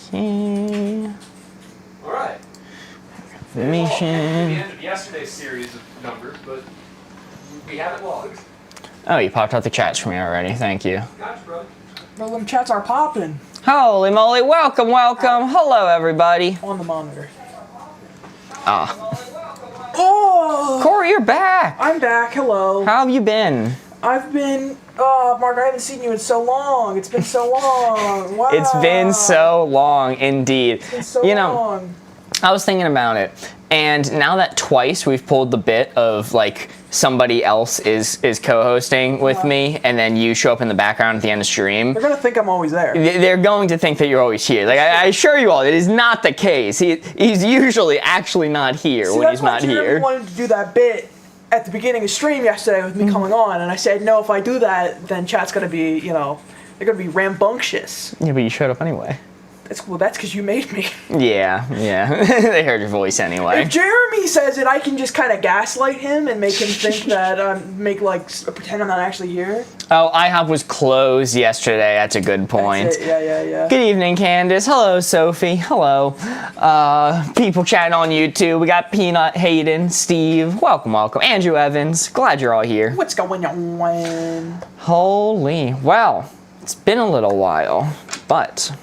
Okay. All right. Information. The end of yesterday's series of numbers, but we haven't logged. Oh, you popped out the chats for me already. Thank you. Gotcha, bro. Well, them chats are popping. Holy moly. Welcome, welcome. Hello, everybody. On the monitor. Ah. Oh! Corey, you're back. I'm back. Hello. How have you been? I've been... Mark, I haven't seen you in so long. It's been so long. Wow. It's been so long, indeed. It's been so you know, long. I was thinking about it, and now that twice we've pulled the bit of, like, somebody else is co-hosting with me, and then you show up in the background at the end of stream. They're going to think I'm always there. They're going to think that you're always here. Like, I assure you all, it is not the case. He's usually actually not here when he's not here. I wanted to do that bit at the beginning of stream yesterday with me coming on, and I said, no, if I do that, then chat's going to be, you know, they're going to be rambunctious. Yeah, but you showed up anyway. That's because you made me. Yeah. They heard your voice anyway. If Jeremy says it, I can just kind of gaslight him and make him think that, pretend I'm not actually here. Oh, IHOP was closed yesterday. That's a good point. That's it. Yeah. Good evening, Candace. Hello, Sophie. Hello. People chatting on YouTube. We got Peanut, Hayden, Steve. Welcome. Andrew Evans. Glad you're all here. What's going on? Holy. Well, it's been a little while, but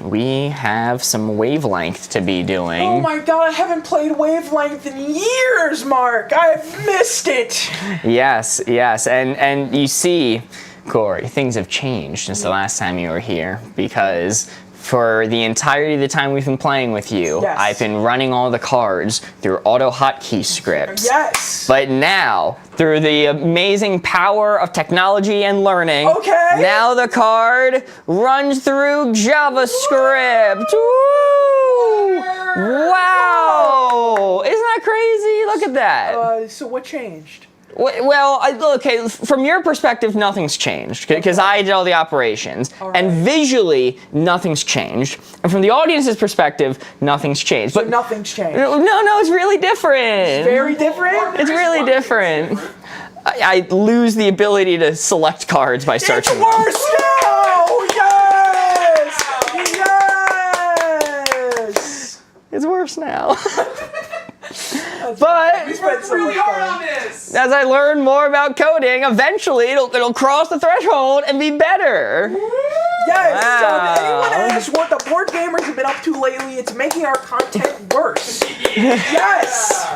we have some Wavelength to be doing. Oh my god, I haven't played Wavelength in years, Mark! I've missed it! Yes, and you see, Corey, things have changed since the last time you were here, because for the entirety of the time we've been playing with you, yes, I've been running all the cards through auto hotkey scripts. Yes! But now, through the amazing power of technology and learning, now the card runs through JavaScript. Woo! Wow! Isn't that crazy? Look at that. So what changed? Well, okay, from your perspective, nothing's changed, because I did all the operations, and visually, nothing's changed. And from the audience's perspective, nothing's changed. So nothing's changed? No, it's really different. It's very different? It's really different. I lose the ability to select cards by searching them. It's worse now! Yes! It's worse now. But We worked really hard on this. As I learn more about coding, eventually it'll cross the threshold and be better. Yes! Wow. So if anyone asks what the board gamers have been up to lately, it's making our content worse. Yes!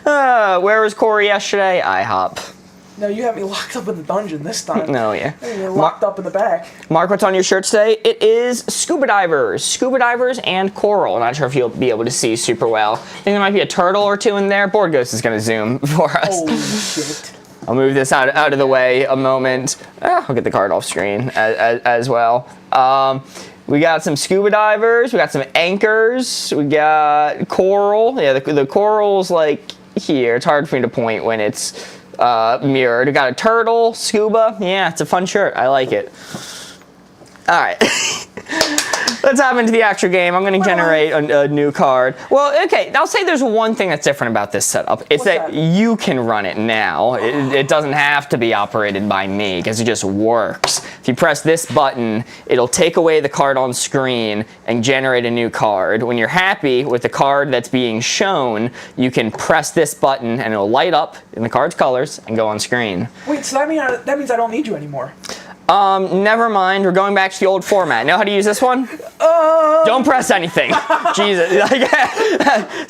Where was Corey yesterday? IHOP. No, you have me locked up in the dungeon this time. No, yeah. You're locked up in the back. Mark, what's on your shirt today? It is scuba divers and coral. I'm not sure if you'll be able to see super well. I think there might be a turtle or two in there. Board Ghost is going to zoom for us. Holy shit. I'll move this out of the way a moment. I'll get the card off screen as well. We got some scuba divers. We got some anchors. We got coral. Yeah, the coral's like here. It's hard for me to point when it's mirrored. We got a turtle, scuba. Yeah, it's a fun shirt. I like it. All right. Let's hop into the actual game. I'm going to generate a new card. Well, okay, I'll say there's one thing that's different about this setup. It's that you can run it now. It doesn't have to be operated by me, because it just works. If you press this button, it'll take away the card on screen and generate a new card. When you're happy with the card that's being shown, you can press this button and it'll light up in the card's colors and go on screen. Wait, so that means I don't need you anymore. Never mind. We're going back to the old format. Know how to use this one? Don't press anything. Jesus.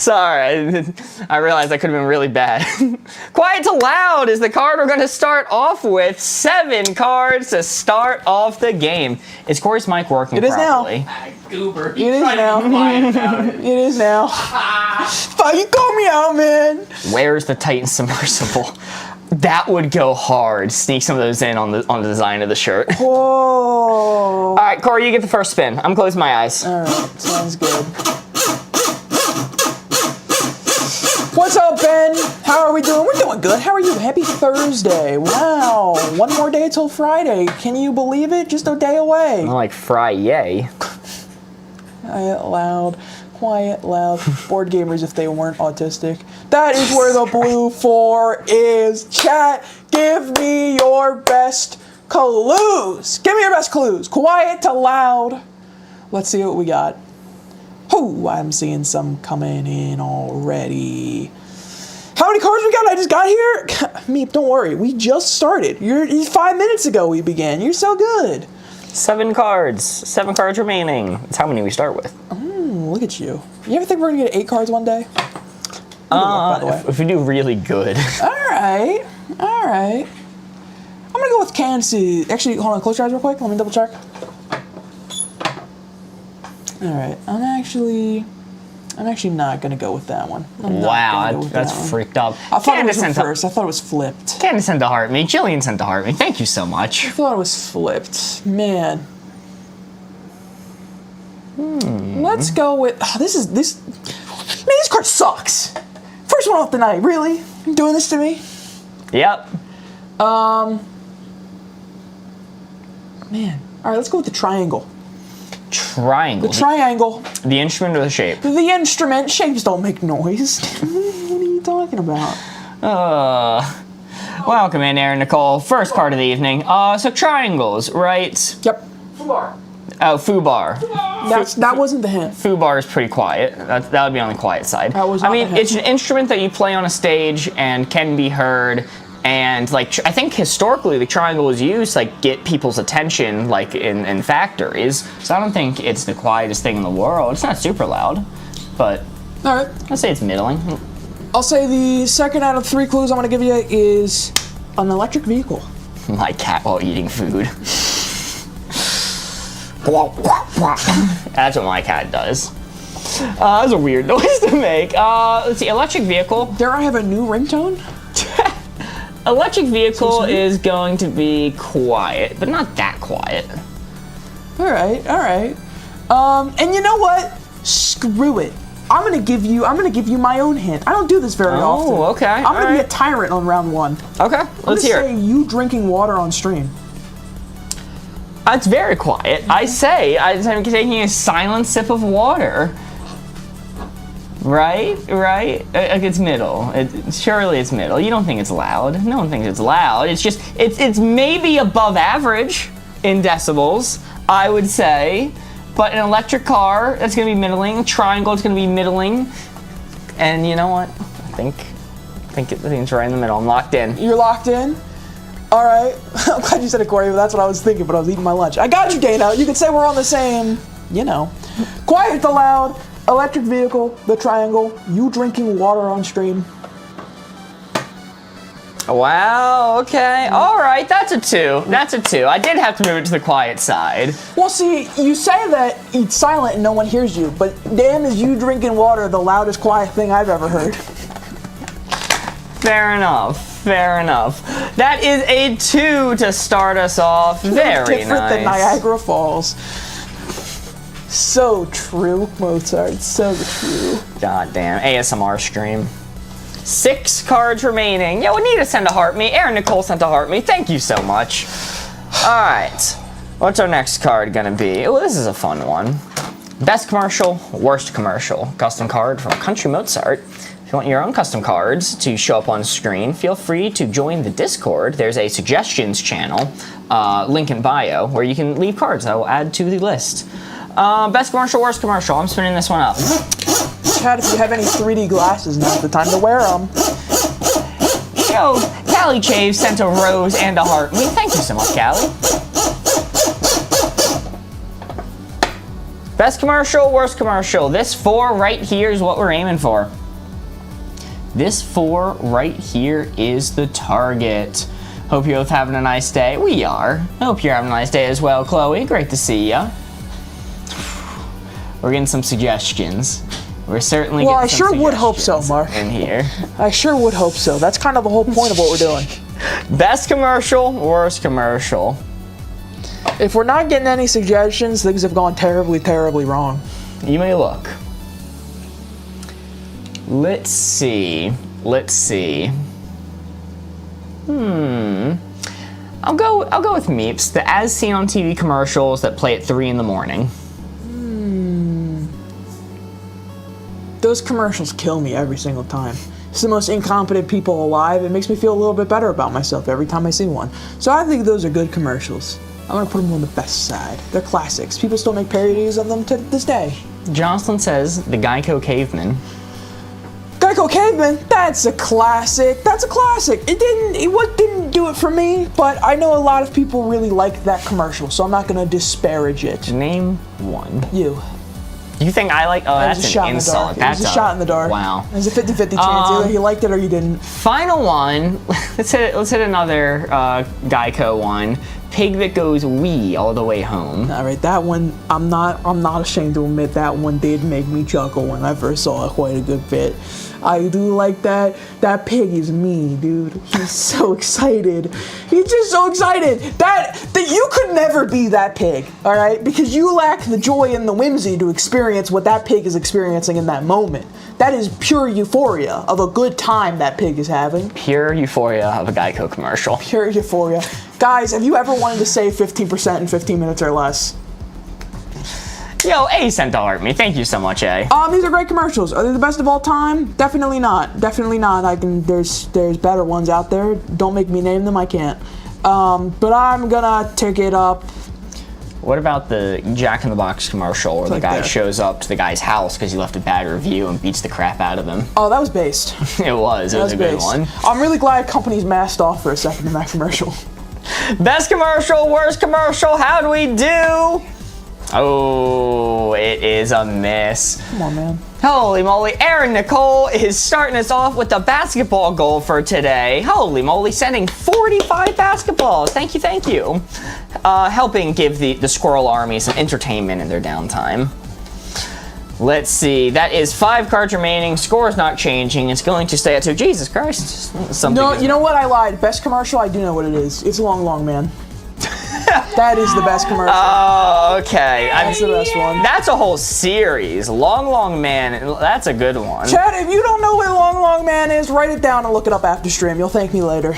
Sorry. I realized I could have been really bad. Quiet to Loud is the card we're going to start off with. 7 cards to start off the game. Is Corey's mic working properly? Now. Goober. It is now. It is now. Fucking call me out, man. Where's the Titan submersible? That would go hard. Sneak some of those in on the design of the shirt. Whoa. All right, Corey, you get the first spin. I'm closing my eyes. All right, sounds good. What's up, Ben? How are we doing? We're doing good. How are you? Happy Thursday. Wow. One more day till Friday. Can you believe it? Just a day away. I like fry yay. Quiet, loud. Board gamers if they weren't autistic. That is where the blue 4 is. Chat, give me your best clues. Give me your best clues. Quiet to loud. Let's see what we got. Oh, I'm seeing some coming in already. How many cards we got? I just got here? Meep, don't worry. We just started. 5 minutes ago we began. You're so good. 7 cards. 7 cards remaining. That's how many we start with. Look at you. You ever think we're going to get 8 cards one day? By the way. If we do really good. All right. All right. I'm going to go with Kansas. Actually, hold on. Close your eyes real quick. Let me double check. All right. I'm actually not going to go with that one. Wow, that's freaked up. I thought it was reversed. I thought it was flipped. Candace sent to heart me. Jillian sent to heart me. Thank you so much. I thought it was flipped. Man. Let's go with... Oh, this... Man, this card sucks. First one off the night. Really? You doing this to me? Yep. Man. All right, let's go with the triangle. Triangle. The triangle. The instrument or the shape? The instrument. Shapes don't make noise. What are you talking about? Welcome in, Aaron Nicole. First card of the evening. So triangles, right? Yep. Fubar. Oh, foobar. That wasn't the hint. Foobar is pretty quiet. That would be on the quiet side. That was not the hint. It's an instrument that you play on a stage and can be heard. And like I think historically the triangle was used to like get people's attention like in factories. So I don't think it's the quietest thing in the world. It's not super loud, but All right. I'd say it's middling. I'll say the second out of 3 clues I'm going to give you is an electric vehicle. My cat while eating food. That's what my cat does. That's a weird noise to make. Let's see, electric vehicle. Dare I have a new ringtone? Electric vehicle is going to be quiet, but not that quiet. All right, all right. And you know what? Screw it. I'm gonna give you my own hint. I don't do this very often. Oh, okay. I'm gonna be a tyrant on round 1. Okay, let's hear it. Say you drinking water on stream. It's very quiet. I'm taking a silent sip of water. Right? Like it's middle. Surely it's middle. You don't think it's loud. No one thinks it's loud. It's just, it's maybe above average in decibels, I would say. But an electric car, that's gonna be middling. Triangle, it's gonna be middling. And you know what? I think it's right in the middle. I'm locked in. You're locked in? All right. I'm glad you said it, Corey. That's what I was thinking, but I was eating my lunch. I got you, Dana. You could say we're on the same, Quiet the loud. Electric vehicle, the triangle, you drinking water on stream. Wow, okay. All right, that's a 2. That's a 2. I did have to move it to the quiet side. Well, see, you say that it's silent and no one hears you, but damn is you drinking water the loudest quiet thing I've ever heard. Fair enough. That is a 2 to start us off. Very different nice. than Niagara Falls. So true, Mozart. So true. God damn. ASMR stream. 6 cards remaining. Yeah, we need to send a heart me. Aaron Nicole sent a heart me. Thank you so much. Alright. What's our next card gonna be? Oh, this is a fun one. Best commercial, worst commercial. Custom card from Country Mozart. If you want your own custom cards to show up on screen, feel free to join the Discord. There's a suggestions channel, link in bio, where you can leave cards I will add to the list. Best commercial, worst commercial. I'm spinning this one up. Chad, if you have any 3D glasses, now's the time to wear them. Yo, Callie Chave sent a rose and a heart me. Thank you so much, Callie. Best commercial, worst commercial. This 4 right here is what we're aiming for. This 4 right here is the target. Hope you're both having a nice day. We are. I hope you're having a nice day as well, Chloe. Great to see ya. We're getting some suggestions. We're certainly Well, I getting some sure would hope so, suggestions Mark. in here. I sure would hope so. That's kind of the whole point of what we're doing. Best commercial, worst commercial. If we're not getting any suggestions, things have gone terribly, terribly wrong. You may look. Let's see. I'll go with Meeps. The as seen on TV commercials that play at 3 in the morning. Those commercials kill me every single time. It's the most incompetent people alive. It makes me feel a little bit better about myself every time I see one. So I think those are good commercials. I'm gonna put them on the best side. They're classics. People still make parodies of them to this day. Jocelyn says the Geico Caveman. Geico Caveman, that's a classic. That's a classic. It didn't do it for me, but I know a lot of people really like that commercial, so I'm not gonna disparage it. Name one. You. You think I like? Oh, It was that's a shot an in the insult. dark. That's It was a shot in the dark. Wow. It was a 50-50 chance. Either he liked it or you didn't. Final one. Let's hit another Geico one. Pig that goes wee all the way home. All right, that one, I'm not ashamed to admit that one did make me chuckle when I first saw it. Quite a good bit. I do like that. That pig is me, dude. He's so excited. He's just so excited that you could never be that pig, all right? Because you lack the joy and the whimsy to experience what that pig is experiencing in that moment. That is pure euphoria of a good time that pig is having. Pure euphoria of a Geico commercial. Pure euphoria. Guys, have you ever wanted to save 15% in 15 minutes or less? Yo, A sent to art me. Thank you so much, A. These are great commercials. Are they the best of all time? Definitely not. Definitely not. There's better ones out there. Don't make me name them. I can't. But I'm gonna take it up. What about the Jack in the Box commercial where the Like guy that. shows up to the guy's house because he left a bad review and beats the crap out of him? Oh, that was based. It was a good one. I'm really glad companies masked off for a second in that commercial. Best commercial, worst commercial, how do we do? Oh, it is a miss. Come on, man. Holy moly, Aaron Nicole is starting us off with the basketball goal for today. Holy moly, sending 45 basketballs. Thank you. Helping give the Squirrel Army some entertainment in their downtime. Let's see, that is 5 cards remaining. Score's not changing. It's going to stay at 2. Jesus Christ. Something No, is- you know what? I lied. Best commercial? I do know what it is. It's Long Long Man. That is the best commercial. Oh, okay. That's the best one. That's a whole series. Long Long Man, that's a good one. Chad, if you don't know what Long Long Man is, write it down and look it up after stream. You'll thank me later.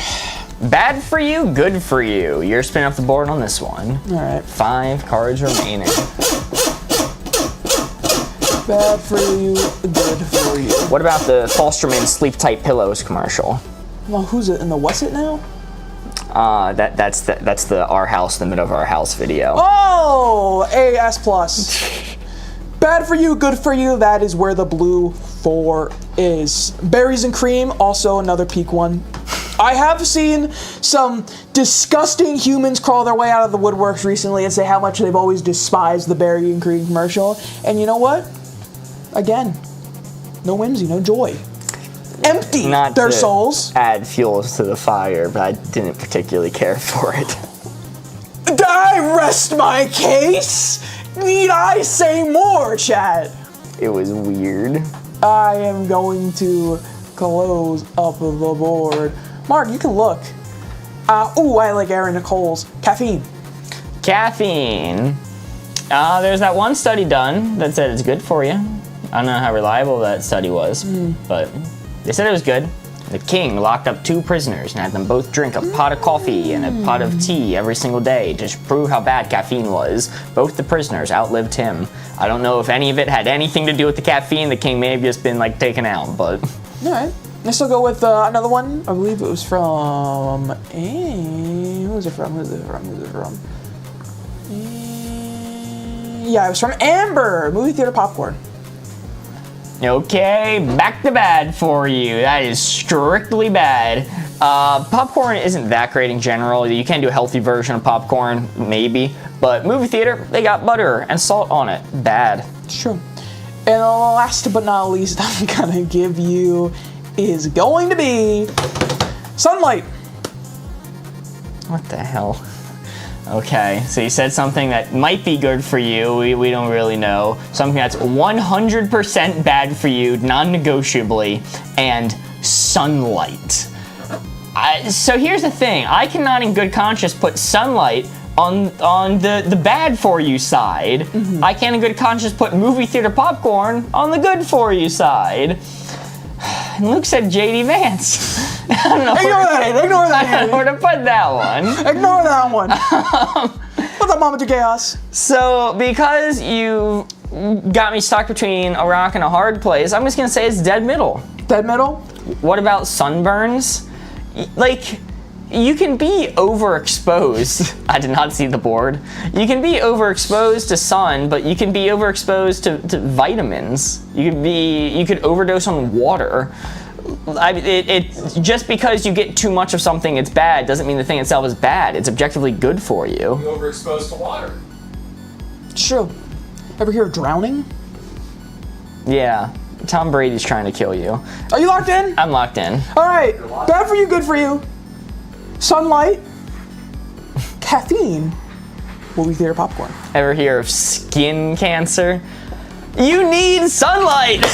Bad for you, good for you. You're spinning up the board on this one. All right. 5 cards remaining. Bad for you, good for you. What about the Falsterman Sleep Tight Pillows commercial? Well, who's it in the what's it now? That's the Our House, the Middle of Our House video. Oh, AS plus. Bad for you, good for you. That is where the blue 4 is. Berries and cream, also another peak one. I have seen some disgusting humans crawl their way out of the woodworks recently and say how much they've always despised the berry and cream commercial. And you know what? Again, no whimsy, no joy. Empty Not their to souls. add fuel to the fire, but I didn't particularly care for it. Did I rest my case? Need I say more, Chad? It was weird. I am going to close up the board. Mark, you can look. Ooh, I like Aaron Nicole's. Caffeine. Caffeine. There's that one study done that said it's good for you. I don't know how reliable that study was, but they said it was good. The king locked up 2 prisoners and had them both drink a pot of coffee and a pot of tea every single day to prove how bad caffeine was. Both the prisoners outlived him. I don't know if any of it had anything to do with the caffeine. The king may have just been like taken out, but... All right. Let's still go with another one. I believe it was from... who was it from? Yeah, it was from Amber. Movie theater popcorn. Okay, back to bad for you. That is strictly bad. Popcorn isn't that great in general. You can do a healthy version of popcorn, maybe. But movie theater, they got butter and salt on it. Bad. It's true. And last but not least, I'm gonna give you is going to be sunlight. What the hell? Okay, so you said something that might be good for you, we don't really know. Something that's 100% bad for you, non-negotiably, and sunlight. So here's the thing, I cannot in good conscience put sunlight on the bad for you side. Mm-hmm. I can't in good conscience put movie theater popcorn on the good for you side. And Luke said JD Vance. I don't know. Ignore that. I don't know where to put that one. Ignore that one. What's up, Mama to Chaos? So, because you got me stuck between a rock and a hard place, I'm just gonna say it's dead middle. Dead middle? What about sunburns? Like, you can be overexposed. I did not see the board. You can be overexposed to sun, but you can be overexposed to vitamins. You could overdose on water. Just because you get too much of something it's bad doesn't mean the thing itself is bad. It's objectively good for you. You're overexposed to water. It's true. Ever hear of drowning? Yeah. Tom Brady's trying to kill you. Are you locked in? I'm locked in. All right. Bad for you, good for you. Sunlight, caffeine, movie theater popcorn. Ever hear of skin cancer? You need sunlight.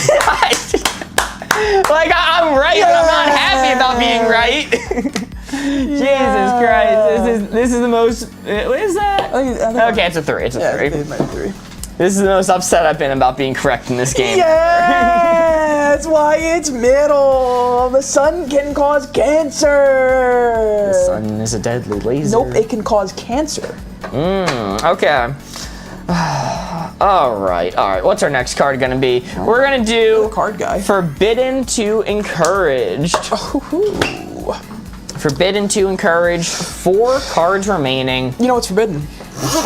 Like I'm right, but I'm not happy about being right. Jesus Christ, this is the most. What is that? Okay, it's a 3. It's a 3. It might be 3. This is the most upset I've been about being correct in this game. Yeah, that's why it's middle. The sun can cause cancer. The sun is a deadly laser. Nope, it can cause cancer. Okay. All right. What's our next card gonna be? We're gonna do Card guy. Forbidden to Encouraged. Forbidden to Encourage. 4 cards remaining. You know what's forbidden?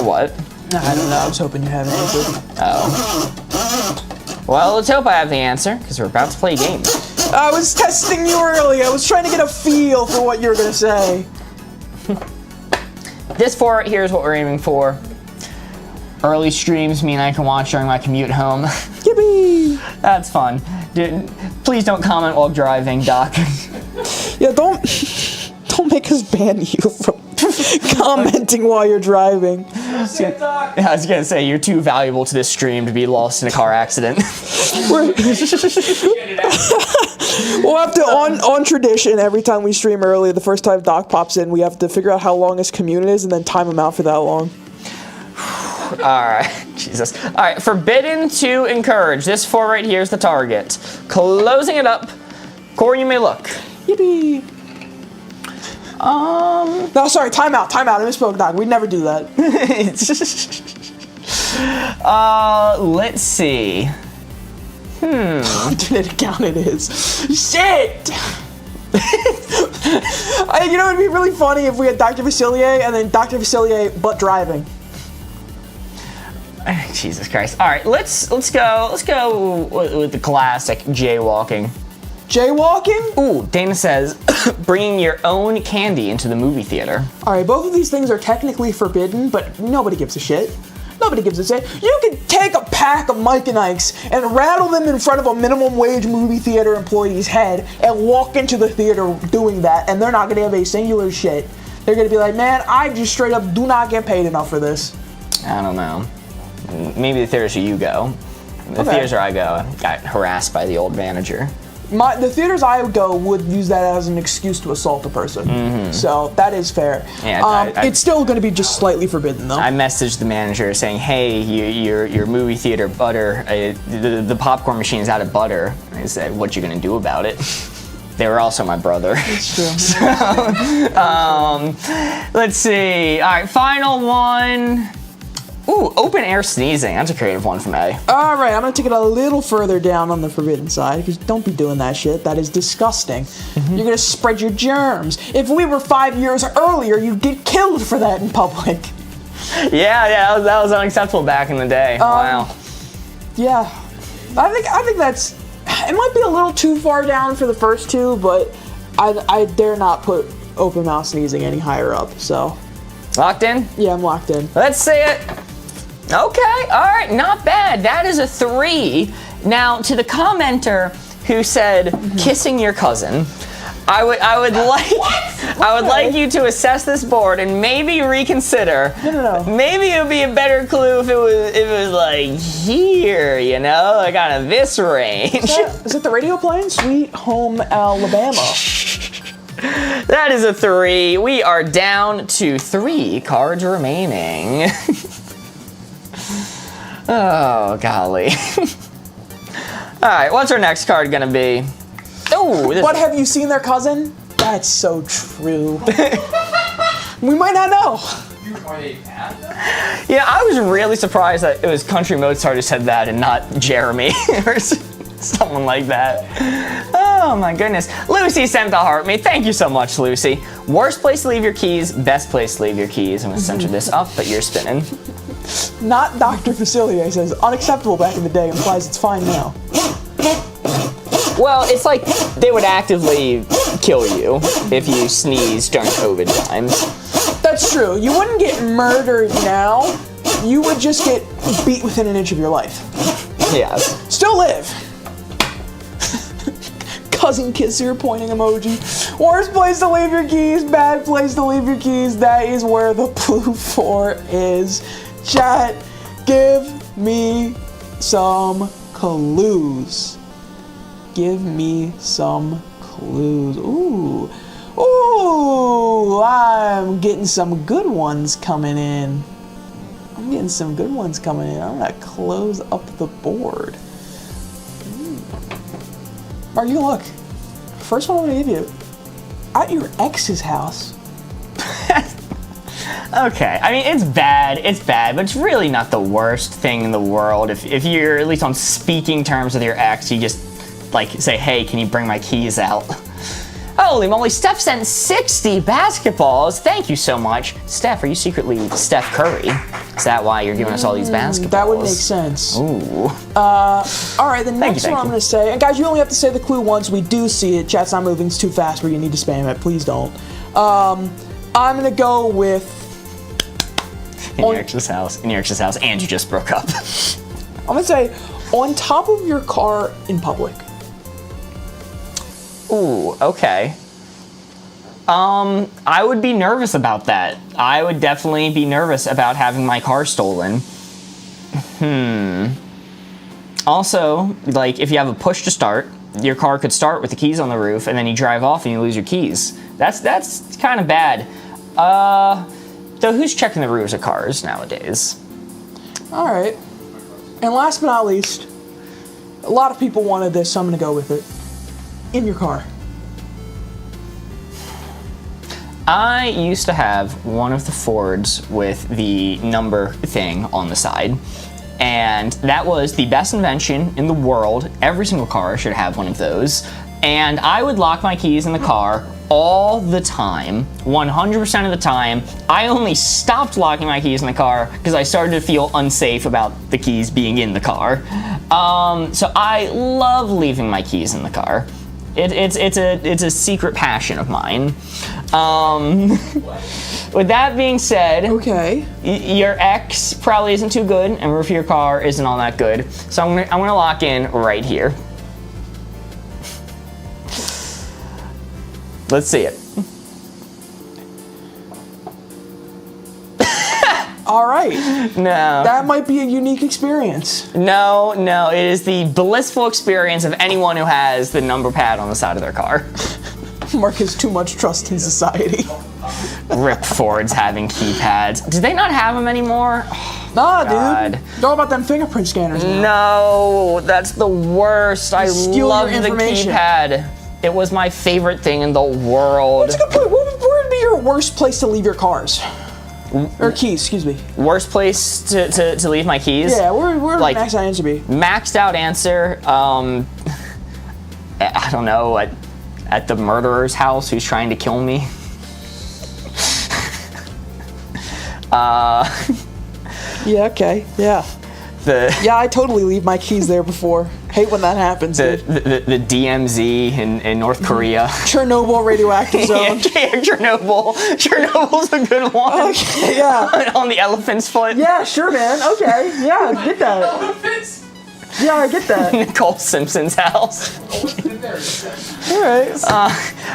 What? I don't know. I was hoping you have an answer. Oh. Well, let's hope I have the answer, because we're about to play a game. I was testing you early. I was trying to get a feel for what you were gonna say. This 4 right here is what we're aiming for. Early streams mean I can watch during my commute home. Yippee! That's fun. Dude, please don't comment while driving, Doc. Yeah, don't make us ban you from commenting while you're driving. I was gonna say, you're too valuable to this stream to be lost in a car accident. We'll have to, on tradition, every time we stream early, the first time Doc pops in, we have to figure out how long his commute is and then time him out for that long. Alright, Jesus. Alright, Forbidden to Encourage. This 4 right here is the target. Closing it up. Corey, you may look. Yippee! No, sorry, time out. I misspoke, Doc. We'd never do that. Let's see. Alternate account it is. Shit! You know, it'd be really funny if we had Dr. Facilier and then Dr. Facilier but driving. Jesus Christ. Alright, let's go with the classic jaywalking. Jaywalking? Ooh, Dana says, bringing your own candy into the movie theater. Alright, both of these things are technically forbidden, but nobody gives a shit. Nobody gives a shit. You can take a pack of Mike and Ike's and rattle them in front of a minimum wage movie theater employee's head and walk into the theater doing that, and they're not gonna have a singular shit. They're gonna be like, man, I just straight up do not get paid enough for this. I don't know. Maybe the theaters where you go. The theaters where I go, I got harassed by the old manager. The theaters I would go would use that as an excuse to assault a person. So that is fair. Yeah, it's still going to be just slightly forbidden, though. I messaged the manager saying, "Hey, your movie theater butter, the popcorn machine's out of butter." I said, "What you gonna do about it?" They were also my brother. It's true. So, let's see. All right, final one. Ooh, open air sneezing. That's a creative one from A. All right, I'm going to take it a little further down on the forbidden side, because don't be doing that shit. That is disgusting. You're going to spread your germs. If we were 5 years earlier, you'd get killed for that in public. Yeah, that was unacceptable back in the day. Wow. Yeah. I think that's... It might be a little too far down for the first two, but I dare not put open mouth sneezing any higher up, so... Locked in? Yeah, I'm locked in. Let's see it. Okay, all right, not bad. That is a 3. Now, to the commenter who said kissing your cousin, I would like you to assess this board and maybe reconsider. No. Maybe it would be a better clue if it was like here, you know, like on this range. Is it the radio playing? Sweet Home Alabama. That is a 3. We are down to 3 cards remaining. Oh, golly. All right, what's our next card gonna be? Oh, But have you seen their cousin? That's so true. We might not know. Yeah, I was really surprised that it was Country Mozart who said that and not Jeremy or someone like that. Oh my goodness. Lucy sent the heart me. Thank you so much, Lucy. Worst place to leave your keys, best place to leave your keys. I'm gonna center this up, but you're spinning. Not Dr. Facilier says unacceptable back in the day implies it's fine now. Well, it's like they would actively kill you if you sneeze during COVID times. That's true. You wouldn't get murdered now. You would just get beat within an inch of your life. Yes. Still live. Cousin kisser pointing emoji. Worst place to leave your keys, bad place to leave your keys. That is where the blue 4 is. Chat, give me some clues. Give me some clues. Ooh. Ooh, I'm getting some good ones coming in. I'm gonna close up the board. Mark, you look. First one I'm gonna give you. At your ex's house. Okay, I mean, it's bad, but it's really not the worst thing in the world. If you're at least on speaking terms with your ex, you just, like, say, hey, can you bring my keys out? Holy moly, Steph sent 60 basketballs. Thank you so much. Steph, are you secretly Steph Curry? Is that why you're giving us all these basketballs? That would make sense. Ooh. All right, the next one I'm going to say, and guys, you only have to say the clue once. We do see it. Chat's not moving. It's too fast where you need to spam it. Please don't. I'm going to go with... In your ex's house, and you just broke up. I'm going to say, on top of your car in public. Ooh, okay. I would be nervous about that. I would definitely be nervous about having my car stolen. Also, like, if you have a push to start, your car could start with the keys on the roof, and then you drive off and you lose your keys. That's kind of bad. So who's checking the roofs of cars nowadays? All right. And last but not least, a lot of people wanted this, so I'm going to go with it. In your car. I used to have one of the Fords with the number thing on the side, and that was the best invention in the world. Every single car should have one of those, and I would lock my keys in the car all the time, 100% of the time. I only stopped locking my keys in the car because I started to feel unsafe about the keys being in the car. So I love leaving my keys in the car. It's a secret passion of mine. With that being said, okay, your ex probably isn't too good, and roof of your car isn't all that good. So I'm gonna lock in right here. Let's see it. All right. No. That might be a unique experience. No, it is the blissful experience of anyone who has the number pad on the side of their car. Mark has too much trust in society. Rip Fords having keypads. Do they not have them anymore? Nah, God. dude. It's all about them fingerprint scanners now. No, that's the worst. I love the keypad. It was my favorite thing in the world. That's a good point. Where would be your worst place to leave your cars? Or keys, excuse me. Worst place to leave my keys? Yeah, where would like, maxed out answer be? Maxed out answer, I don't know, at the murderer's house who's trying to kill me. Yeah, okay, yeah. Yeah, I totally leave my keys there before. Hate when that happens, dude. The DMZ in North Korea. Chernobyl radioactive zone. Yeah, Chernobyl. Chernobyl's a good one. Okay, yeah. On the elephant's foot. Yeah, sure, man. Okay, yeah, I get that. Elephants? Yeah, I get that. Nicole Simpson's house. All right.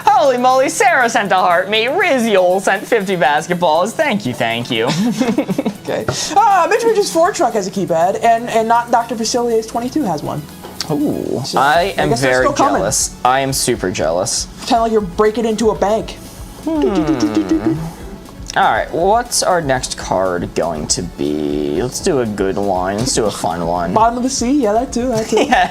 Holy moly, Sarah sent a heart. Me, Riziol sent 50 basketballs. Thank you. Okay. Mitch's Ford truck has a keypad, and not Dr. Facilier's 22 has one. Ooh, So, I am guess they're very still coming. jealous. I am super jealous. Kind of like you're breaking into a bank. All right, what's our next card going to be? Let's do a good one. Let's do a fun one. Bottom of the sea, yeah, that too. Yeah,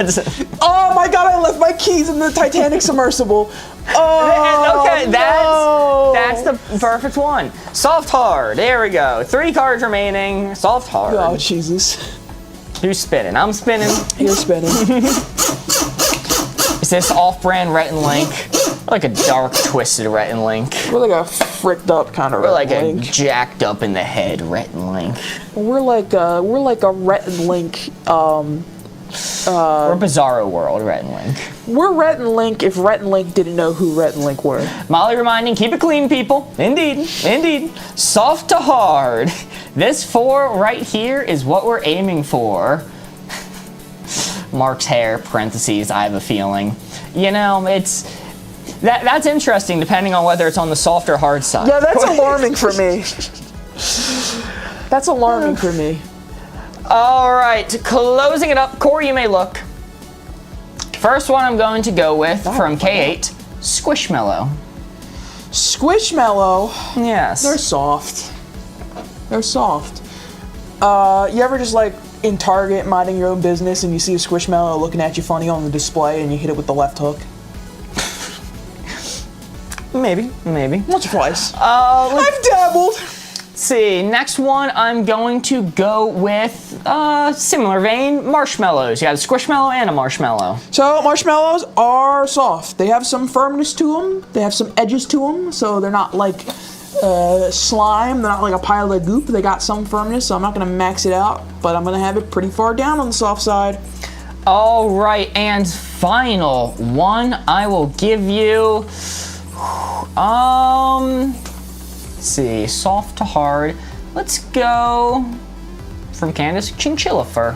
Oh my god, I left my keys in the Titanic submersible. Oh, okay, that's the perfect one. Soft hard. There we go. 3 cards remaining. Soft hard. Oh, Jesus. Who's spinning? I'm spinning. You're spinning. Is this off-brand Rhett and Link? Like a dark, twisted Rhett and Link. We're like a fricked up kind of We're like Rhett and a Link. jacked up in the head Rhett and Link. We're like a Rhett and Link. We're Bizarro World Rhett and Link. We're Rhett and Link if Rhett and Link didn't know who Rhett and Link were. Molly reminding, keep it clean, people. Indeed, indeed. Soft to hard. This 4 right here is what we're aiming for. Mark's hair, parentheses, I have a feeling. You know, it's... That's interesting depending on whether it's on the soft or hard side. Yeah, that's alarming for me. That's alarming for me. All right, closing it up. Corey, you may look. First one I'm going to go with from K8, Squishmallow. Squishmallow. Yes. They're soft. They're soft. You ever just like in Target minding your own business and you see a Squishmallow looking at you funny on the display and you hit it with the left hook? Maybe. Once or twice. Let's I've dabbled. see. Next one, I'm going to go with similar vein, marshmallows. You got a squishmallow and a marshmallow. So marshmallows are soft. They have some firmness to them. They have some edges to them. So they're not like slime. They're not like a pile of goop. They got some firmness. So I'm not gonna max it out, but I'm gonna have it pretty far down on the soft side. All right, and final one, I will give you. Let's see, soft to hard. Let's go from Candace, chinchilla fur.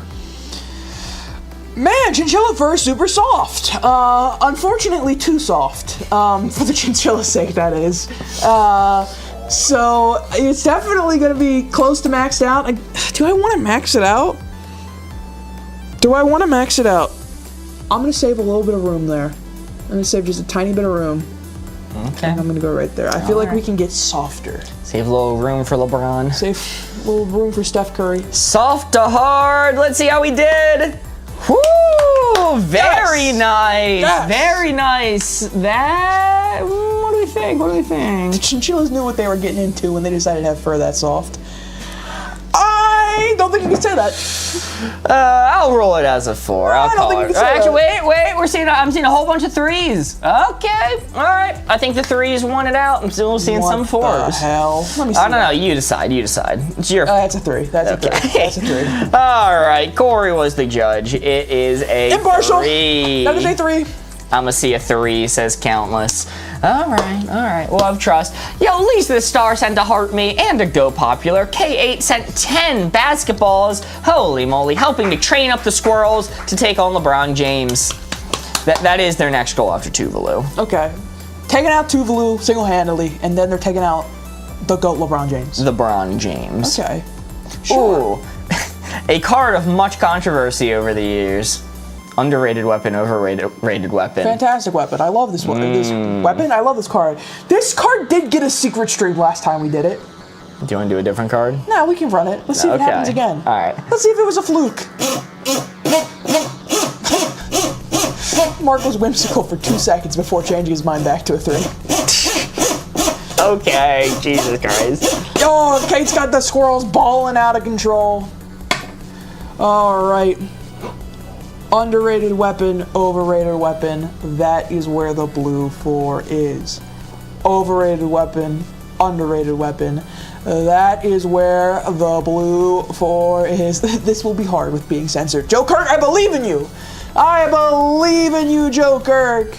Man, chinchilla fur is super soft. Unfortunately, too soft. For the chinchilla's sake, that is. So it's definitely going to be close to maxed out. Do I want to max it out? I'm going to save a little bit of room there. I'm going to save just a tiny bit of room. Okay. And I'm going to go right there. I feel like we can get softer. Save a little room for LeBron. Save a little room for Steph Curry. Soft to hard. Let's see how we did. Woo! Very nice. Yes. Very nice. What do we think? The chinchillas knew what they were getting into when they decided to have fur that soft. I don't think you can say that. I'll roll it as a 4. I'll don't call think you it. can say Actually, that. wait. I'm seeing a whole bunch of 3s. Okay. All right. I think the 3s won it out. I'm still seeing some 4s. What the hell? Let me see. I don't know. You decide. It's your. That's a 3. That's a 3. That's a 3. All right. Corey was the judge. It is a Impartial. 3. That is a 3. I'm gonna see a 3, says Countless. All right. Well, I've trust. Yo, at least the star sent a heart me and a go popular. K8 sent 10 basketballs. Holy moly, helping to train up the squirrels to take on LeBron James. That is their next goal after Tuvalu. Okay. Taking out Tuvalu single-handedly, and then they're taking out the GOAT LeBron James. LeBron James. Okay. Sure. Ooh. A card of much controversy over the years. Underrated weapon, overrated weapon. Fantastic weapon. I love this one. This weapon. I love this card. This card did get a secret stream last time we did it. Do you want to do a different card? No, we can run it. Let's see if it happens again. All right. Let's see if it was a fluke. Mark was whimsical for 2 seconds before changing his mind back to a 3. Okay, Jesus Christ. Oh, Kate's got the squirrels balling out of control. All right. Underrated weapon, overrated weapon. That is where the blue 4 is. Overrated weapon, underrated weapon. That is where the blue 4 is. This will be hard with being censored. Joe Kirk, I believe in you. I believe in you, Joe Kirk.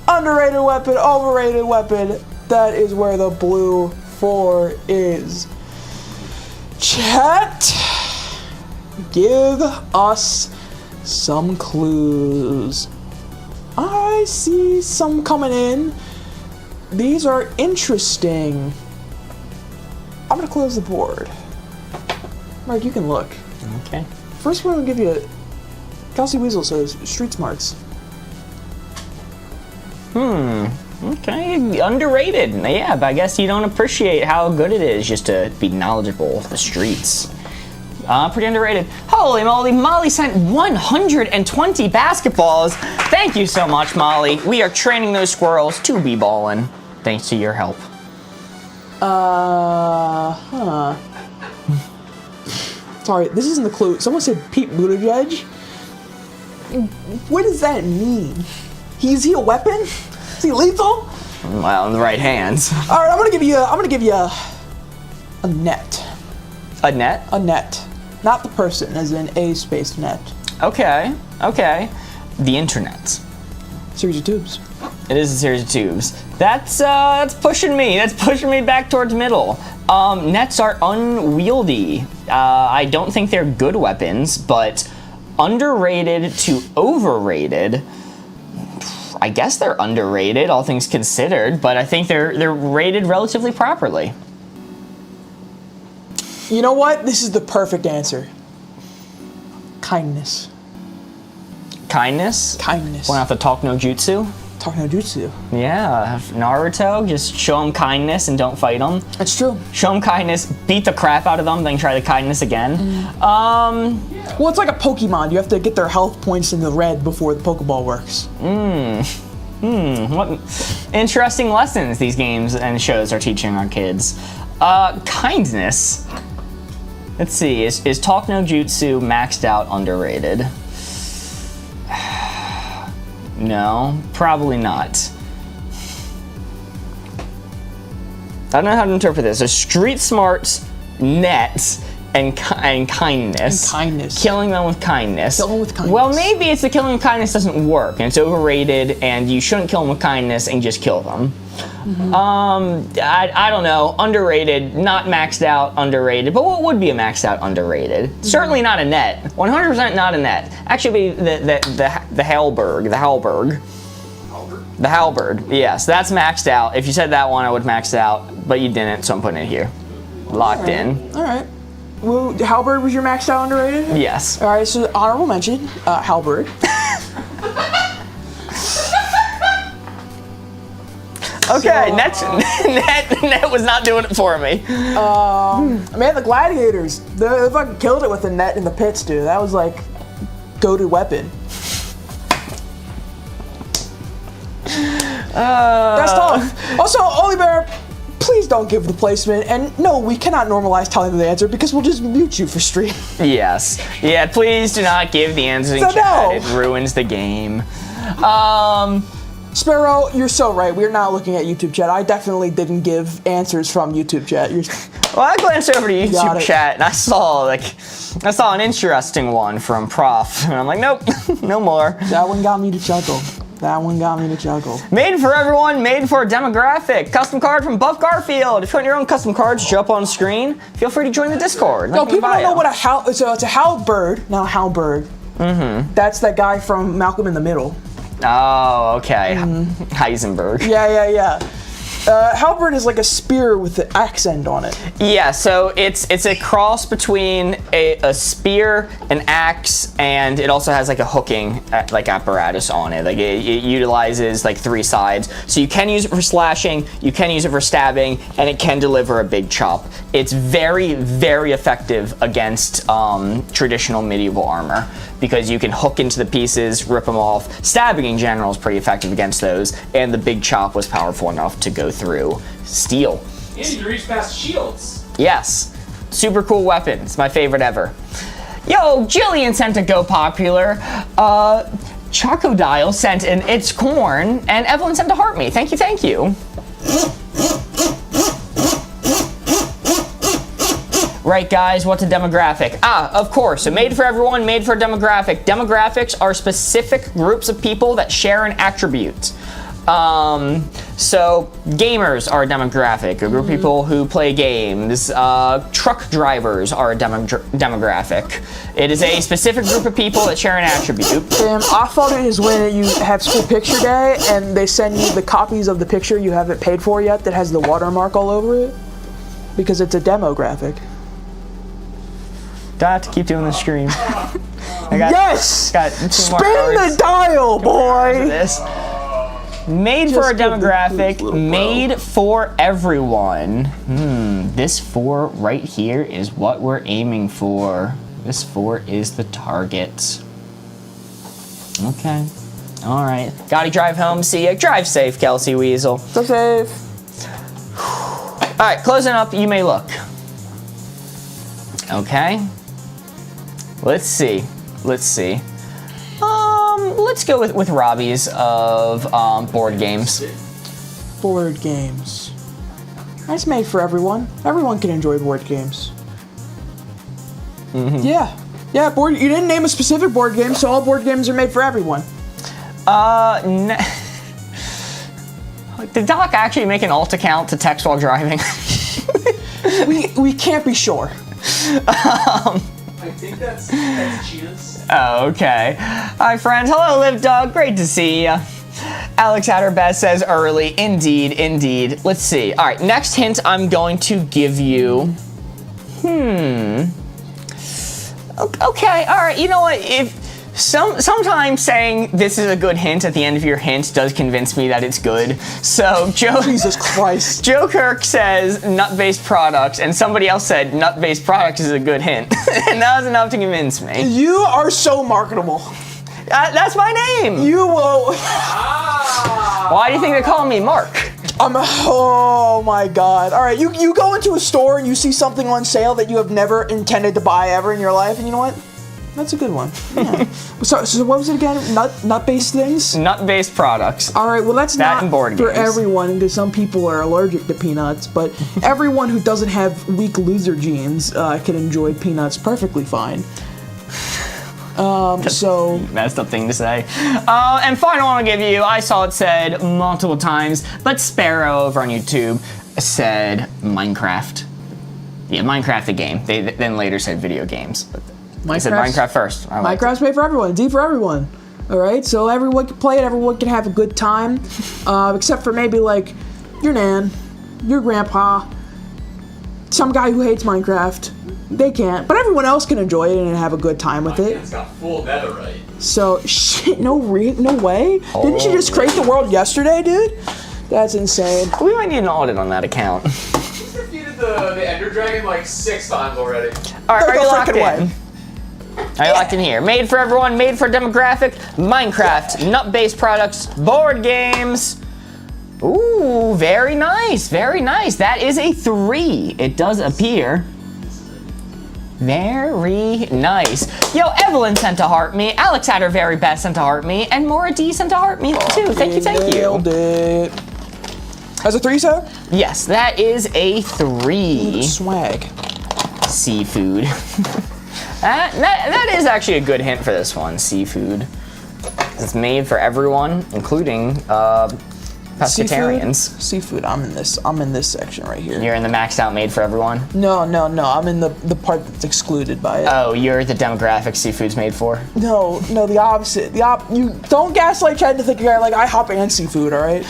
Underrated weapon, overrated weapon. That is where the blue 4 is. Chat, give us some clues. I see some coming in. These are interesting. I'm gonna close the board. Mark, you can look. Okay. First one, I'm gonna give you. Kelsey Weasel says street smarts. Okay, underrated. Yeah, but I guess you don't appreciate how good it is just to be knowledgeable of the streets. Pretty underrated. Holy moly, Molly sent 120 basketballs. Thank you so much, Molly. We are training those squirrels to be ballin', thanks to your help. Sorry, this isn't the clue. Someone said Pete Buttigieg. What does that mean? Is he a weapon? Is he lethal? Well, in the right hands. All right, I'm gonna give you a net. A net? A net. Not the person, as in a space net. Okay. The internet. Series of tubes. It is a series of tubes. That's pushing me. That's pushing me back towards middle. Nets are unwieldy. I don't think they're good weapons, but underrated to overrated. I guess they're underrated, all things considered, but I think they're rated relatively properly. You know what? This is the perfect answer. Kindness. Kindness? Kindness. Went off the talk no jutsu? Talk no jutsu. Yeah, Naruto, just show them kindness and don't fight them. That's true. Show them kindness, beat the crap out of them, then try the kindness again. Well, it's like a Pokemon. You have to get their health points in the red before the Pokeball works. What interesting lessons these games and shows are teaching our kids. Kindness. Let's see, is Talk No Jutsu maxed out underrated? No, probably not. I don't know how to interpret this. A street smart net and kindness. And kindness. Killing them with kindness. Kill them with kindness. Well, maybe it's the killing with kindness doesn't work, and it's overrated, and you shouldn't kill them with kindness and just kill them. I don't know. Underrated, not maxed out, underrated. But what would be a maxed out underrated? Certainly not a net. 100% not a net. Actually, the halberd. The halberd. Yes, that's maxed out. If you said that one, I would max out, but you didn't, so I'm putting it here. Locked in. All right. Well, halberd was your maxed out underrated? Yes. All right, so honorable mention, halberd. Okay, net was not doing it for me. Man, the gladiators, they fucking killed it with the net in the pits, dude. That was like go-to weapon. That's tough. Also, Oliver, please don't give the placement. And no, we cannot normalize telling the answer because we'll just mute you for stream. Yes. Yeah, please do not give the answers in So chat. no. It ruins the game. Sparrow, you're so right. We're not looking at YouTube chat. I definitely didn't give answers from YouTube chat. Well, I glanced over to Got YouTube it. chat and I saw an interesting one from Prof. And I'm like, nope, no more. That one got me to chuckle. Made for everyone, made for a demographic. Custom card from Buff Garfield. If you want your own custom cards, show up on screen. Feel free to join the Discord. No, people don't know what so it's a halberd. Now halberd. That's that guy from Malcolm in the Middle. Oh, okay. Heisenberg. Yeah. Halberd is like a spear with the axe end on it. Yeah, so it's a cross between a spear, an axe, and it also has like a hooking apparatus on it. Like it utilizes like 3 sides. So you can use it for slashing, you can use it for stabbing, and it can deliver a big chop. It's very, very effective against traditional medieval armor because you can hook into the pieces, rip them off. Stabbing in general is pretty effective against those, and the big chop was powerful enough to go through steel. And you can reach past shields. Yes, super cool weapon. It's my favorite ever. Yo, Jillian sent a Go Popular. Chocodile sent an It's Corn, and Evelyn sent a Heart Me. Thank you. Right, guys, what's a demographic? Of course, so made for everyone, made for a demographic. Demographics are specific groups of people that share an attribute. So gamers are a demographic, a group of people who play games. Truck drivers are a demographic. It is a specific group of people that share an attribute. I thought it is when you have school picture day and they send you the copies of the picture you haven't paid for yet that has the watermark all over it, because it's a demographic. Do I have to keep doing the stream? Yes! Got 2 more Spin hours. the dial, boy! This. Made for a demographic, made for everyone. This 4 right here is what we're aiming for. This 4 is the target. Okay. All right. Gotta drive home. See ya. Drive safe, Kelsey Weasel. So safe. All right, closing up. You may look. Okay. Let's see. Let's let's go with Robbie's of board games. Board games. That's made for everyone. Everyone can enjoy board games. Yeah. Yeah, you didn't name a specific board game, so all board games are made for everyone. Did Doc actually make an alt account to text while driving? we can't be sure. I think that's Cheetah's. Oh, okay. Hi, friends. Hello, Live Dog. Great to see you. Alex Atterbest says early. Indeed, indeed. Let's see. All right, next hint I'm going to give you. Okay, all right. You know what? Sometimes saying this is a good hint at the end of your hint does convince me that it's good. So Jesus Christ. Joe Kirk says nut-based products, and somebody else said nut-based products is a good hint, and that was enough to convince me. You are so marketable. That's my name. You will. Why do you think they call me Mark? Oh my God. All right, you go into a store and you see something on sale that you have never intended to buy ever in your life, and you know what? That's a good one. Yeah. So what was it again? Nut-based things? Nut-based products. All right, well that's that not board for games. everyone, because some people are allergic to peanuts, but everyone who doesn't have weak loser genes can enjoy peanuts perfectly fine. So messed up thing to say. And final one I'll give you, I saw it said multiple times, but Sparrow over on YouTube said Minecraft. Yeah, Minecraft the game. They then later said video games. But they said Minecraft first. Minecraft's made for everyone, D for everyone. All right, so everyone can play it, everyone can have a good time, except for maybe like your nan, your grandpa, some guy who hates Minecraft. They can't, but everyone else can enjoy it and have a good time with it. It's got full netherite. So shit, no way. Didn't you just create the world yesterday, dude? That's insane. We might need an audit on that account. He's defeated the Ender Dragon like 6 times already. All right, are Go you locked frickin' in? Are you locked in here? Made for everyone, made for demographic, Minecraft, nut-based products, board games. Ooh, very nice, very nice. That is a 3. It does appear. Very nice. Yo, Evelyn sent to heart me, Alex had her very best sent to heart me, and Maura D sent to heart me too. Thank you, thank you. Nailed it. That's a 3, sir? Yes, that is a 3. Swag. Seafood. that is actually a good hint for this one, seafood. It's made for everyone, including pescatarians. Seafood. I'm in this section right here. You're in the maxed out made for everyone? No. I'm in the part that's excluded by it. Oh, you're the demographic seafood's made for? No, the opposite. You don't gaslight Chad to think you're like IHOP and seafood, all right?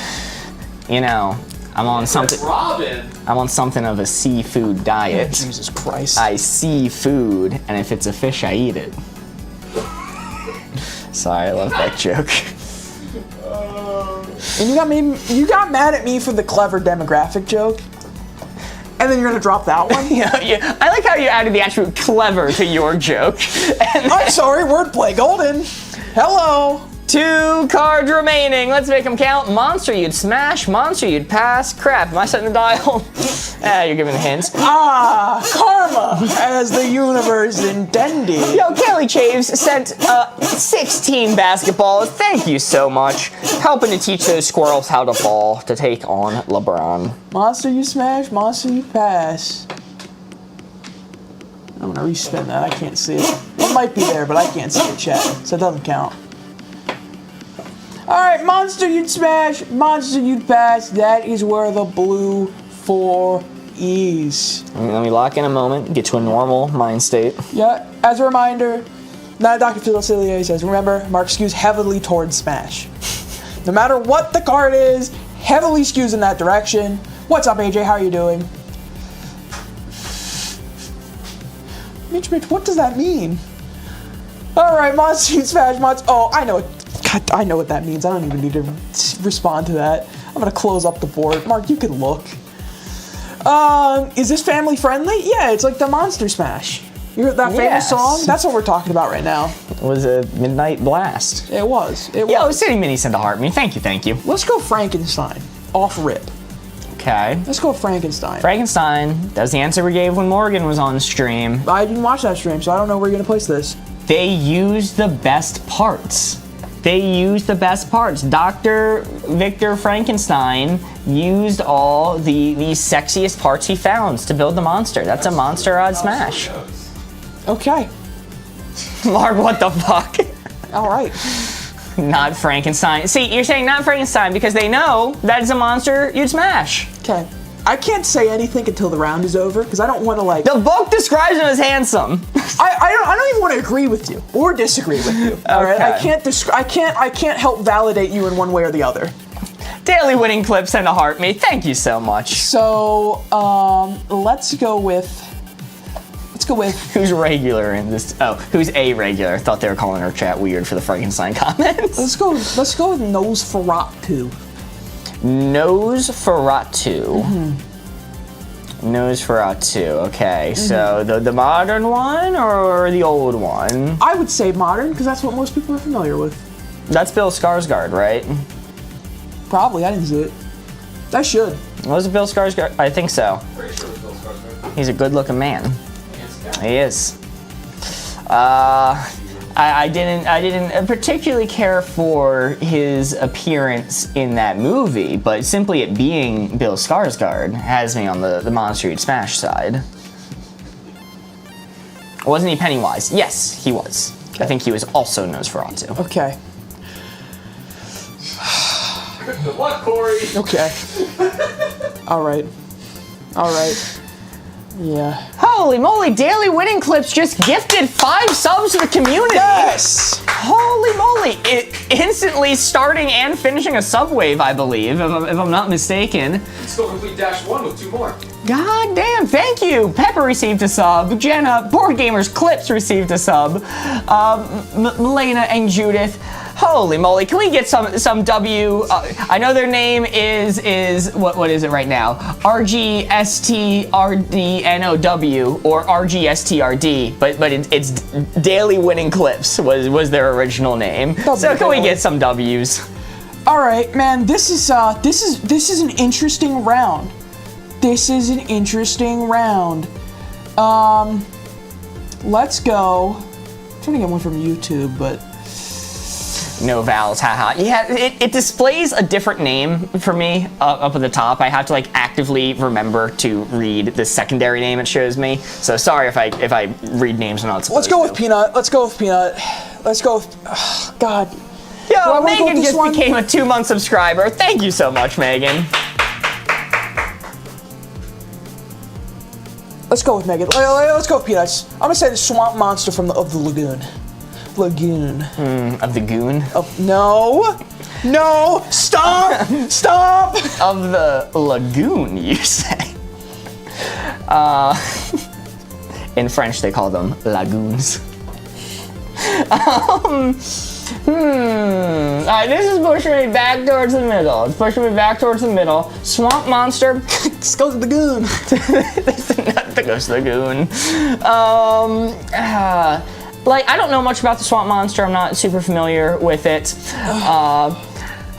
You know, I'm on something. Robin. I'm on something of a seafood diet. Jesus Christ. I see food, and if it's a fish, I eat it. Sorry, I love that joke. And you got mad at me for the clever demographic joke, and then you're gonna drop that one? Yeah. I like how you added the attribute clever to your joke. I'm sorry, wordplay, golden. Hello. 2 cards remaining. Let's make them count. Monster you'd smash, monster you'd pass. Crap, am I setting the dial? You're giving the hints. Karma, as the universe intended. Yo, Kelly Chaves sent 16 basketballs. Thank you so much. Helping to teach those squirrels how to ball to take on LeBron. Monster you smash, monster you pass. I'm gonna respin that, I can't see it. It might be there, but I can't see it, chat, so it doesn't count. Alright, monster you'd smash, monster you'd pass. That is where the blue 4 is. Let me lock in a moment, get to a normal mind state. Yeah, as a reminder, Dr. Philocilier says, remember, Mark skews heavily towards smash. No matter what the card is, heavily skews in that direction. What's up, AJ? How are you doing? Mitch, what does that mean? Alright, monster you'd smash, monster. Oh, I know it. God, I know what that means. I don't even need to respond to that. I'm gonna close up the board. Mark, you can look. Is this family friendly? Yeah, it's like the Monster Smash. You heard that famous song? That's what we're talking about right now. It was a midnight blast. It was. Yo, City Mini sent a heart me. Thank you. Let's go Frankenstein. Off rip. Okay. Let's go Frankenstein. Frankenstein. That's the answer we gave when Morgan was on stream. I didn't watch that stream, so I don't know where you're gonna place this. They used the best parts. They used the best parts. Dr. Victor Frankenstein used all the sexiest parts he found to build the monster. That's a monster odd smash. Okay. Mark, what the fuck? All right. Not Frankenstein. See, you're saying not Frankenstein because they know that is a monster you'd smash. Okay. I can't say anything until the round is over because I don't want to like. The book describes him as handsome. I don't even want to agree with you or disagree with you. All right. I can't help validate you in one way or the other. Daily winning clips and a heart me. Thank you so much. So let's go with. Who's regular in this? Oh, who's a regular? Thought they were calling our chat weird for the Frankenstein comments. Let's go with Nosferatu. Nosferatu. Nosferatu. Okay, so the modern one or the old one? I would say modern because that's what most people are familiar with. That's Bill Skarsgård, right? Probably. I didn't see it. I should. Was it Bill Skarsgård? I think so. Pretty sure it was Bill Skarsgård. He's a good-looking man. Yes, He is. I didn't particularly care for his appearance in that movie, but simply it being Bill Skarsgård has me on the Monster You'd Smash side. Wasn't he Pennywise? Yes, he was. Okay. I think he was also Nosferatu. Okay. Good luck, Corey. Okay. All right. Yeah. Holy moly, Daily Winning Clips just gifted 5 subs to the community. Yes. Holy moly! Instantly starting and finishing a sub wave, I believe, if I'm not mistaken. Still complete -1 with 2 more. God damn, thank you! Pepper received a sub. Jenna, Boardgamers Clips received a sub. Melena and Judith. Holy moly, can we get some W? I know their name is what is it right now? RGSTRDNOW or RGSTRD, but it's Daily Winning Clips was their original name. So can we get some W's? All right, man. This is an interesting round. Let's go. I'm trying to get one from YouTube, but. No vowels, haha. Yeah, it displays a different name for me up at the top. I have to like actively remember to read the secondary name it shows me. So sorry if I read names I'm not supposed Let's go with to. Peanut. Let's go with God. Yo, Megan just became a 2-month subscriber. Thank you so much, Megan. Let's go with Megan. Let's go with Peanuts. I'm gonna say the swamp monster of the lagoon. Of the goon? No! Stop! Of the lagoon, you say? In French, they call them lagoons. Alright, this is pushing me back towards the middle. Swamp monster. Let's go to the goon. That goes to the goon. Like, I don't know much about the swamp monster. I'm not super familiar with it.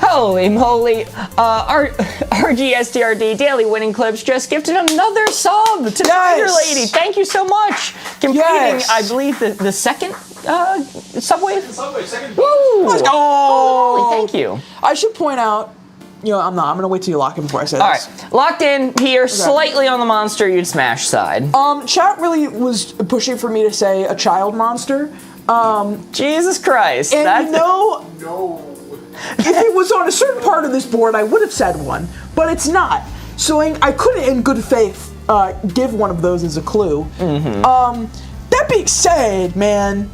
Holy moly. RGSTRD Daily Winning Clips just gifted another sub to Tiger Lady. Thank you so much. Completing, I believe, the second subway. Second. Woo! Let's go. Holy moly, thank you. I should point out, I'm gonna wait till you lock in before I say this. All right, locked in here, slightly on the monster you'd smash side. Chat really was pushing for me to say a child monster. Jesus Christ. And No. if it was on a certain part of this board, I would have said one, but it's not. So I couldn't, in good faith, give one of those as a clue. That being said, man.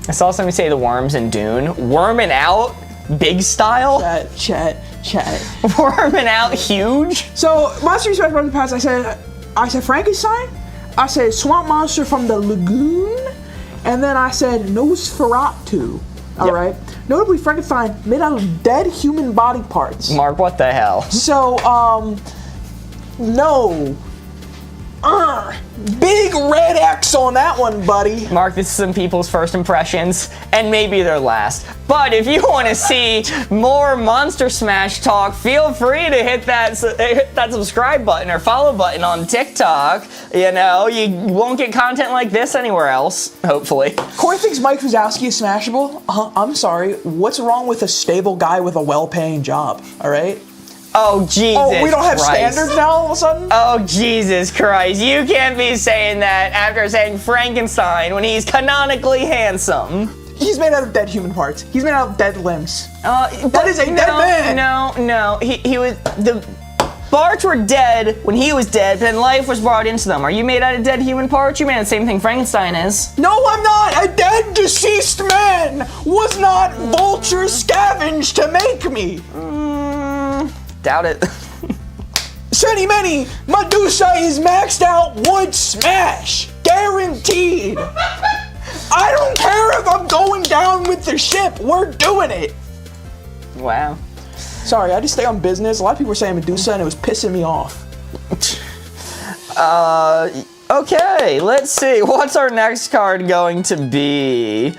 I saw somebody say the worms in Dune. Worming out, big style. Chat. Worming out, huge. So, Monster Research Run the Past, I said Frankenstein. I said Swamp Monster from the Lagoon. And then I said Nosferatu. All right. Notably, Frankenstein made out of dead human body parts. Mark, what the hell? So, no. Big red X on that one, buddy. Mark, this is some people's first impressions, and maybe their last. But if you want to see more Monster Smash talk, feel free to hit that subscribe button or follow button on TikTok. You know, you won't get content like this anywhere else, hopefully. Corey thinks Mike Wazowski is smashable. I'm sorry. What's wrong with a stable guy with a well-paying job? All right. Oh, Jesus Oh, we don't have Christ. standards now all of a sudden? Oh, Jesus Christ. You can't be saying that after saying Frankenstein when he's canonically handsome. He's made out of dead human parts. He's made out of dead limbs. That is a dead man. No. He was... The parts were dead when he was dead, but then life was brought into them. Are you made out of dead human parts? You made out of the same thing Frankenstein is. No, I'm not. A dead, deceased man was not vulture scavenged to make me. Doubt it. Seni Meni, Medusa is maxed out wood smash. Guaranteed. I don't care if I'm going down with the ship. We're doing it. Wow. Sorry, I just stay on business. A lot of people were saying Medusa and it was pissing me off. Okay, let's see. What's our next card going to be?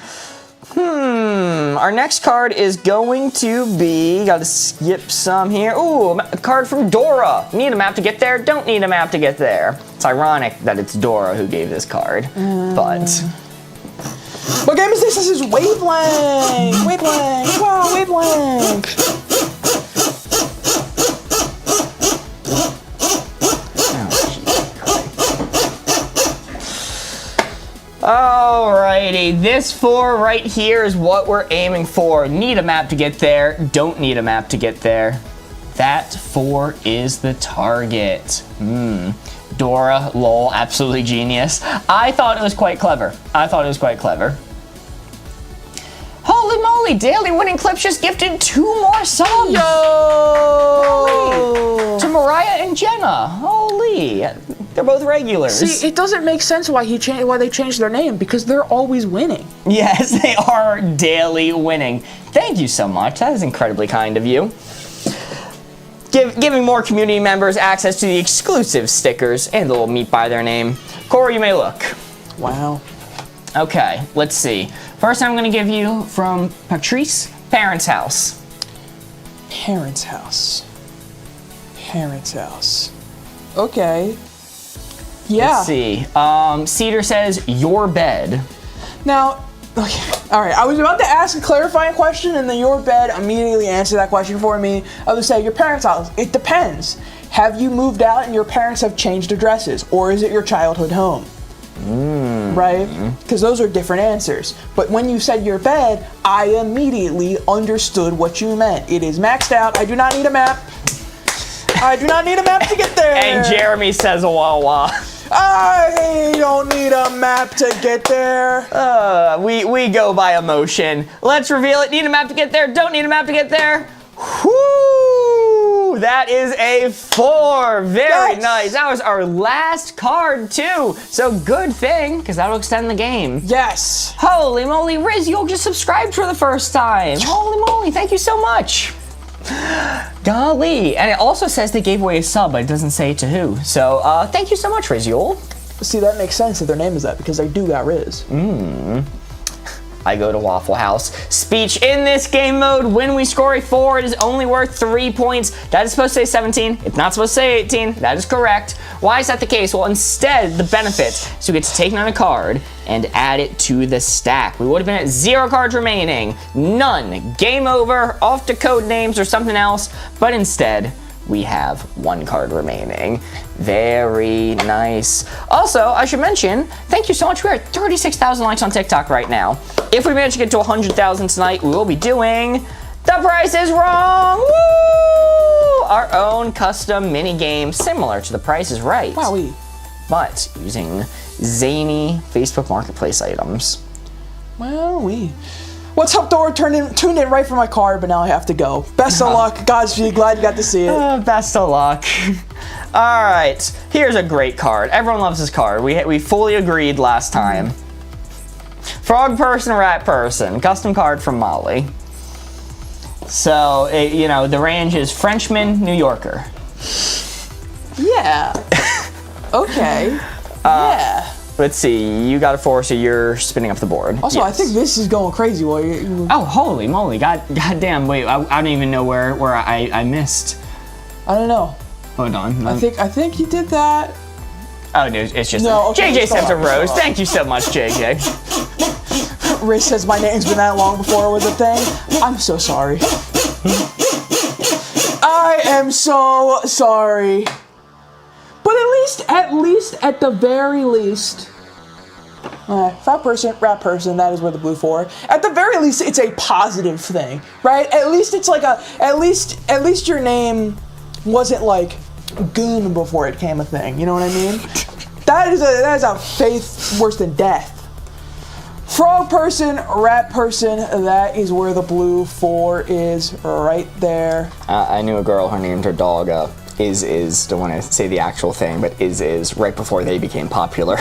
Our next card is going to be, gotta skip some here. Ooh, a card from Dora. Need a map to get there, don't need a map to get there. It's ironic that it's Dora who gave this card, but. What game is this? This is Wavelength. Wavelength. Wow, Wavelength. Alrighty, this 4 right here is what we're aiming for. Need a map to get there, don't need a map to get there. That 4 is the target. Dora, lol, absolutely genius. I thought it was quite clever. Holy moly, Daily Winning Clips just gifted 2 more subs. Yo! To Mariah and Jenna. Holy. They're both regulars. See, it doesn't make sense why they changed their name, because they're always winning. Yes, they are daily winning. Thank you so much. That is incredibly kind of you. Giving more community members access to the exclusive stickers and the little meat by their name. Corey, you may look. Wow. Okay, let's see. First I'm going to give you from Patrice, Parents' House. Parents' house. Parents' house. Okay. Yeah. Let's see. Cedar says, your bed. Now, okay. All right. I was about to ask a clarifying question, and then your bed immediately answered that question for me. I would say your parents' house. It depends. Have you moved out and your parents have changed addresses, or is it your childhood home? Right? Because those are different answers. But when you said your bed, I immediately understood what you meant. It is maxed out. I do not need a map. I do not need a map to get there. And Jeremy says, wah wah. I don't need a map to get there. We go by emotion. Let's reveal it. Need a map to get there. Don't need a map to get there. Whoo! That is a 4. Very nice. That was our last card too. So good thing, because that'll extend the game. Yes. Holy moly, Riz, you'll just subscribed for the first time. Holy moly, thank you so much. Golly. And it also says they gave away a sub, but it doesn't say to who. So thank you so much, Riz-Yul. See, that makes sense if their name is that, because they do got Riz. I go to Waffle House. Speech in this game mode. When we score a 4, it is only worth 3 points. That is supposed to say 17. It's not supposed to say 18. That is correct. Why is that the case? Well, instead, the benefit is we get to take on a card and add it to the stack. We would have been at 0 cards remaining. None. Game over. Off to code names or something else. But instead, we have 1 card remaining. Very nice. Also, I should mention, thank you so much. We're at 36,000 likes on TikTok right now. If we manage to get to 100,000 tonight, we will be doing The Price is Wrong! Woo! Our own custom mini game similar to The Price is Right. Wowee. But using zany Facebook Marketplace items. Wowee. What's up, Dora? Tuned in right for my card, but now I have to go. Best of luck. Godspeed. Glad you got to see it. Best of luck. All right, here's a great card. Everyone loves this card. We fully agreed last time. Frog person, rat person. Custom card from Molly. So, you know, the range is Frenchman, New Yorker. Yeah. Okay. Yeah. Let's see. You got a 4, so you're spinning up the board. Also, I think this is going crazy. Well, Oh, holy moly! God damn! Wait, I don't even know where I missed. I don't know. Hold on. I think you did that. Oh no, it's just No, okay, JJ sent a stop. rose. Thank you so much, JJ. Riz says my name's been that long before it was a thing. I'm so sorry. I am so sorry. But at least, at the very least, fat person, rat person, that is where the blue 4. At the very least, it's a positive thing, right? At least it's like at least your name wasn't like Goon before it came a thing. You know what I mean? That is a faith worse than death. Frog person, rat person, that is where the blue 4 is, right there. I knew a girl. Her named her dog. Is don't want to say the actual thing, but is right before they became popular.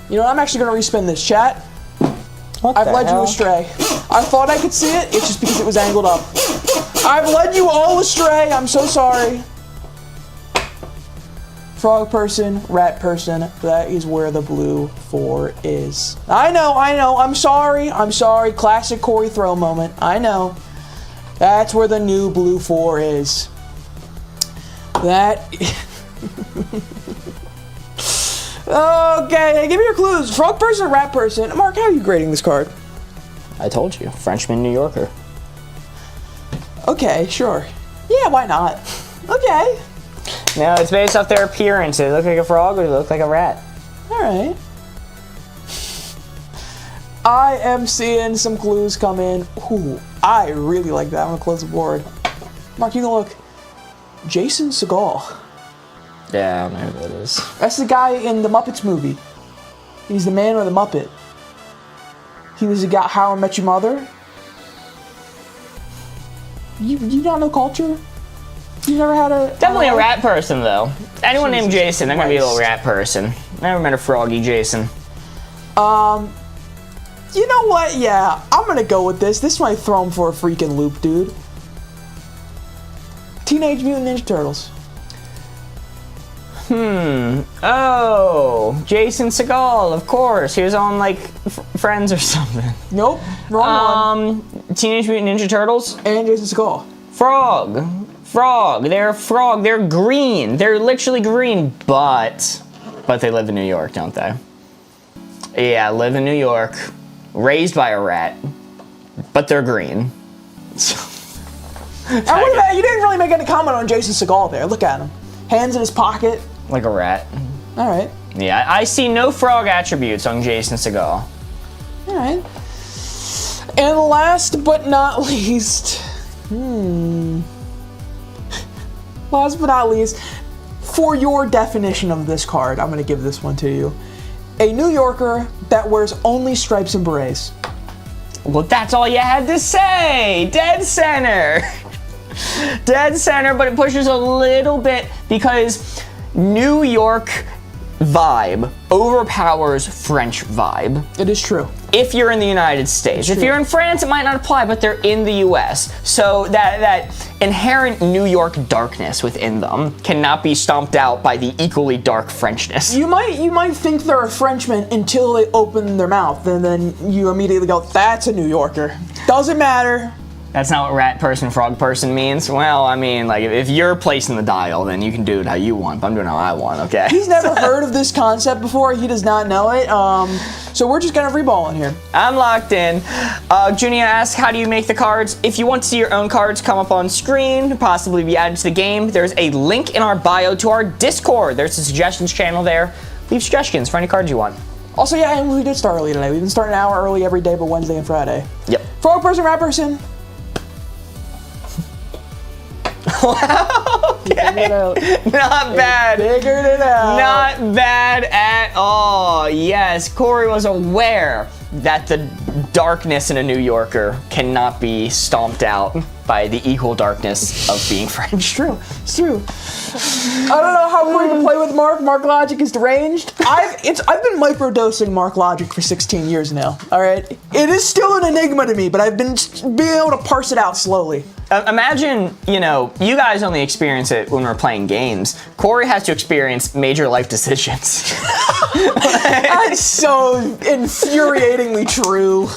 You know what? I'm actually going to respin this, chat. I've led you astray. I thought I could see it. It's just because it was angled up. I've led you all astray. I'm so sorry. Frog person, rat person, that is where the blue 4 is. I know. I'm sorry. Classic Corey throw moment. I know. That's where the new blue 4 is. That. Okay, give me your clues. Frog person, rat person. Mark, how are you grading this card? I told you, Frenchman, New Yorker. Okay, sure. Yeah, why not? Okay. No, it's based off their appearance. They look like a frog or they look like a rat. All right. I am seeing some clues come in. Ooh, I really like that. I'm gonna close the board. Mark, you can look. Jason Segel. Yeah, I don't know who that is. That's the guy in the Muppets movie. He's the man with the Muppet. He was the guy How I Met Your Mother. You don't know culture? You never had a... Definitely a rat person, though. Anyone named Jesus Jason, they're gonna be a little Christ. rat person. Never met a froggy Jason. You know what? Yeah, I'm gonna go with this. This might throw him for a freaking loop, dude. Teenage Mutant Ninja Turtles. Oh, Jason Segel, of course. He was on, like, Friends or something. Nope, wrong one. Teenage Mutant Ninja Turtles? And Jason Segel. Frog. They're a frog. They're green. They're literally green, but they live in New York, don't they? Yeah, live in New York. Raised by a rat, but they're green. And what about, you didn't really make any comment on Jason Segel there. Look at him. Hands in his pocket. Like a rat. All right. Yeah, I see no frog attributes on Jason Segel. All right. And last but not least, last but not least, for your definition of this card, I'm going to give this one to you. A New Yorker that wears only stripes and berets. Well, that's all you had to say. Dead center. Dead center, but it pushes a little bit because New York vibe overpowers French vibe. It is true. If you're in the United States. If you're in France, it might not apply, but they're in the US. So that inherent New York darkness within them cannot be stomped out by the equally dark Frenchness. You might think they're a Frenchman until they open their mouth, and then you immediately go, that's a New Yorker. Doesn't matter. That's not what rat person, frog person means. Well, I mean, like, if you're placing the dial, then you can do it how you want, but I'm doing it how I want, okay? He's never heard of this concept before. He does not know it. So we're just gonna free-ball in here. I'm locked in. Junia asks, how do you make the cards? If you want to see your own cards come up on screen, possibly be added to the game, there's a link in our bio to our Discord. There's a suggestions channel there. Leave suggestions for any cards you want. Also, yeah, and we did start early today. We've been starting an hour early every day but Wednesday and Friday. Yep. Frog person, rat person. Okay. Not bad. Figured it out. Not bad at all. Yes, Corey was aware that the darkness in a New Yorker cannot be stomped out by the equal darkness of being French. It's true. It's true. I don't know how we're gonna play with Mark. Mark Logic is deranged. I've been microdosing Mark Logic for 16 years now. All right. It is still an enigma to me, but I've been being able to parse it out slowly. Imagine, you know, you guys only experience it when we're playing games. Corey has to experience major life decisions. That's so infuriatingly true.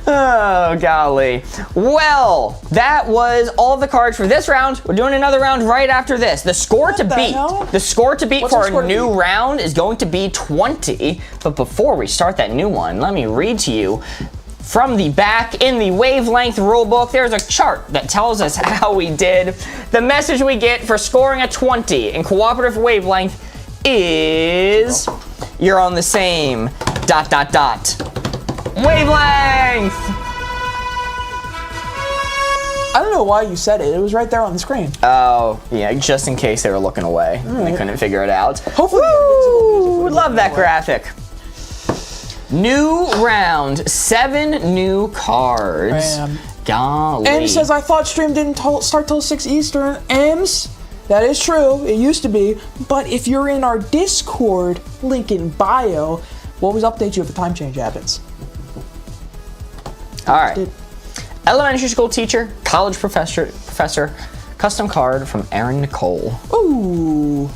Oh, golly. Well, that was all the cards for this round. We're doing another round right after this. The score to beat. hell? The score to beat What's for our score our to new beat? round is going to be 20. But before we start that new one, let me read to you from the back in the Wavelength rulebook. There's a chart that tells us how we did. The message we get for scoring a 20 in cooperative Wavelength is you're on the same ... Wavelength! I don't know why you said it. It was right there on the screen. Oh, yeah, just in case they were looking away and they couldn't figure it out. Hopefully, Woo! Love that graphic. New round, 7 new cards. Bam. Golly. Ems says, I thought stream didn't start till 6 Eastern. Ems, that is true. It used to be. But if you're in our Discord, link in bio, we'll always update you if a time change happens. All right. Elementary school teacher, college professor, custom card from Aaron Nicole. Ooh.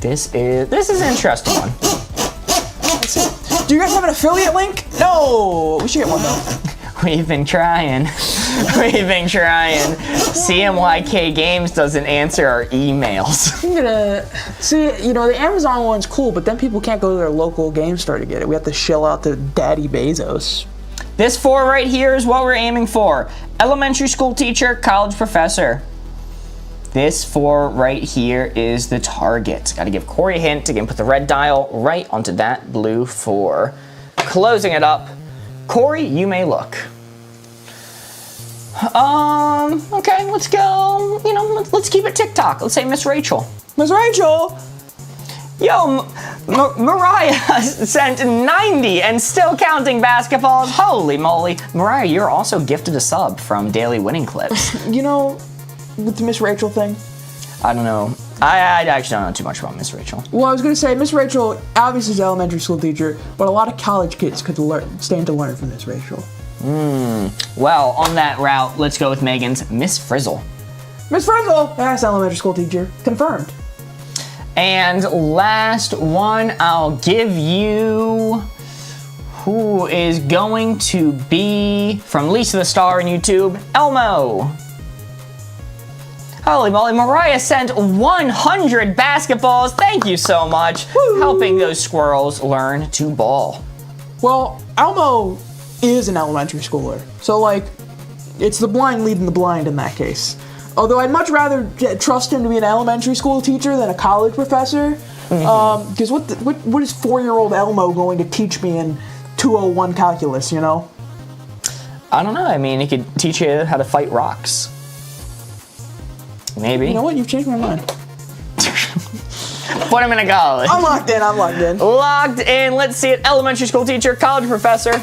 This is an interesting one. Let's see. Do you guys have an affiliate link? No. We should get one though. We've been trying. We've been trying. CMYK Games doesn't answer our emails. I'm gonna see. You know, the Amazon one's cool, but then people can't go to their local game store to get it. We have to shell out to Daddy Bezos. This 4 right here is what we're aiming for. Elementary school teacher, college professor. This 4 right here is the target. Got to give Corey a hint to put the red dial right onto that blue 4. Closing it up. Corey, you may look. Okay, let's go. You know, let's keep it TikTok. Let's say Miss Rachel. Miss Rachel. Yo, Mariah sent 90 and still counting basketballs. Holy moly. Mariah, you're also gifted a sub from Daily Winning Clips. You know, with the Miss Rachel thing. I don't know. I actually don't know too much about Miss Rachel. Well, I was gonna say Miss Rachel obviously is an elementary school teacher, but a lot of college kids could stand to learn from Miss Rachel. Well, on that route, let's go with Megan's Miss Frizzle. Miss Frizzle, that's elementary school teacher, confirmed. And last one, I'll give you who is going to be from Lisa the Star on YouTube, Elmo. Holy moly, Mariah sent 100 basketballs. Thank you so much. Woo. Helping those squirrels learn to ball. Well, Elmo is an elementary schooler, so like, it's the blind leading the blind in that case. Although I'd much rather trust him to be an elementary school teacher than a college professor, because what is 4-year-old Elmo going to teach me in 201 calculus? You know? I don't know. I mean, he could teach you how to fight rocks. Maybe. You know what? You've changed my mind. Put him in a college. I'm locked in. I'm locked in. Locked in. Let's see it. Elementary school teacher, college professor.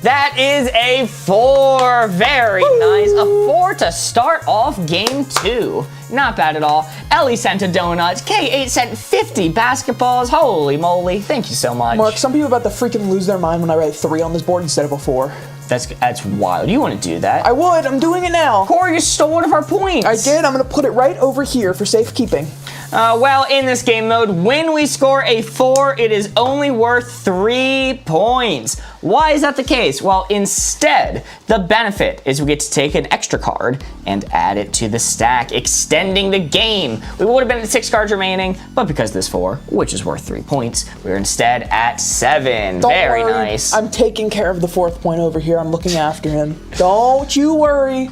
That is a 4. Very nice. A 4 to start off game 2. Not bad at all. Ellie sent a donut. K8 sent 50 basketballs. Holy moly. Thank you so much. Mark, some people are about to freaking lose their mind when I write 3 on this board instead of a 4. That's wild. You want to do that? I would. I'm doing it now. Corey, you stole one of our points. I did. I'm going to put it right over here for safekeeping. Well, in this game mode, when we score a 4, it is only worth 3 points. Why is that the case? Well, instead, the benefit is we get to take an extra card and add it to the stack, extending the game. We would have been at 6 cards remaining, but because this 4, which is worth 3 points, we're instead at 7. Don't Very worry. nice. I'm taking care of the 4th point over here. I'm looking after him. Don't you worry.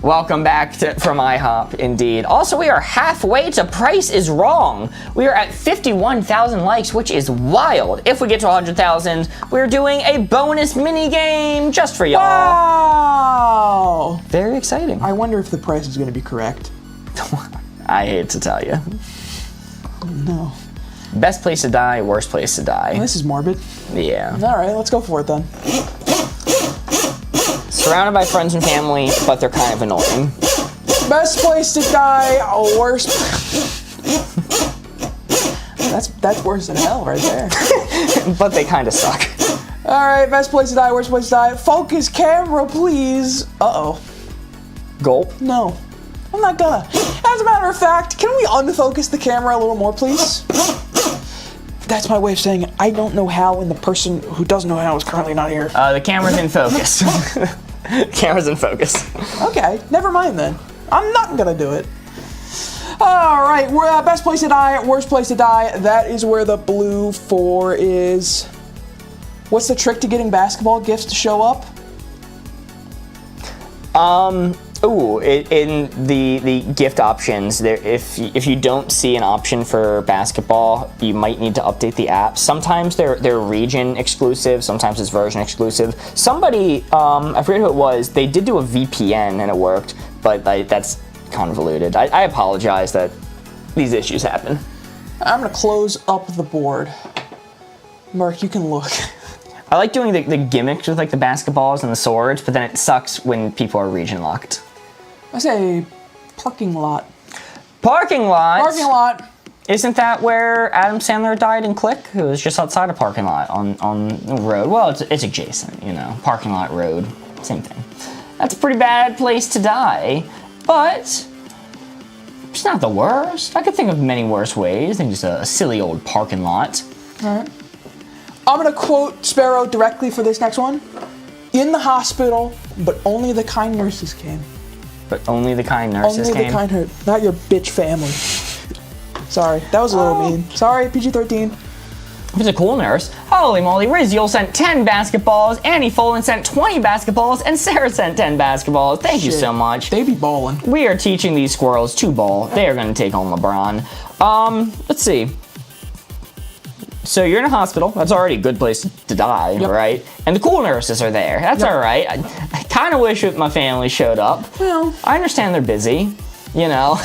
Welcome back from IHOP, indeed. Also, we are halfway to Price is Wrong. We are at 51,000 likes, which is wild. If we get to 100,000, we're doing a bonus mini game just for y'all. Wow. Very exciting. I wonder if the price is going to be correct. I hate to tell you. No. Best place to die, worst place to die. This is morbid. Yeah. All right, let's go for it then. Surrounded by friends and family, but they're kind of annoying. Best place to die, worst. That's worse than hell right there. But they kind of suck. All right, best place to die, worst place to die. Focus camera, please. Uh-oh. Gulp. No, I'm not gonna. As a matter of fact, can we unfocus the camera a little more, please? That's my way of saying it. I don't know how, and the person who doesn't know how is currently not here. The camera's in focus. Camera's in focus. Okay, never mind then. I'm not gonna do it. All right, we're best place to die, worst place to die. That is where the blue 4 is. What's the trick to getting basketball gifts to show up? In the gift options, there if you don't see an option for basketball, you might need to update the app. Sometimes they're region exclusive, sometimes it's version exclusive. Somebody, I forget who it was, they did do a VPN and it worked, but that's convoluted. I apologize that these issues happen. I'm gonna close up the board. Mark, you can look. I like doing the gimmicks with like the basketballs and the swords, but then it sucks when people are region locked. I say parking lot. Parking lot? Parking lot. Isn't that where Adam Sandler died in Click? It was just outside a parking lot on the road. Well, it's adjacent, you know. Parking lot, road, same thing. That's a pretty bad place to die, but it's not the worst. I could think of many worse ways than just a silly old parking lot. All right. I'm gonna quote Sparrow directly for this next one. In the hospital, but only the kind nurses came. But only the kind nurses Only came? the kind hurt, not your bitch family. Sorry, that was a little mean. Sorry, PG-13. If it's a cool nurse. Holy moly, Riziel sent 10 basketballs, Annie Folan sent 20 basketballs, and Sarah sent 10 basketballs. Thank you so much. They be ballin'. We are teaching these squirrels to ball. They are going to take on LeBron. Let's see. So you're in a hospital. That's already a good place to die, right? And the cool nurses are there. That's all right. I kind of wish my family showed up. Well, I understand they're busy, you know.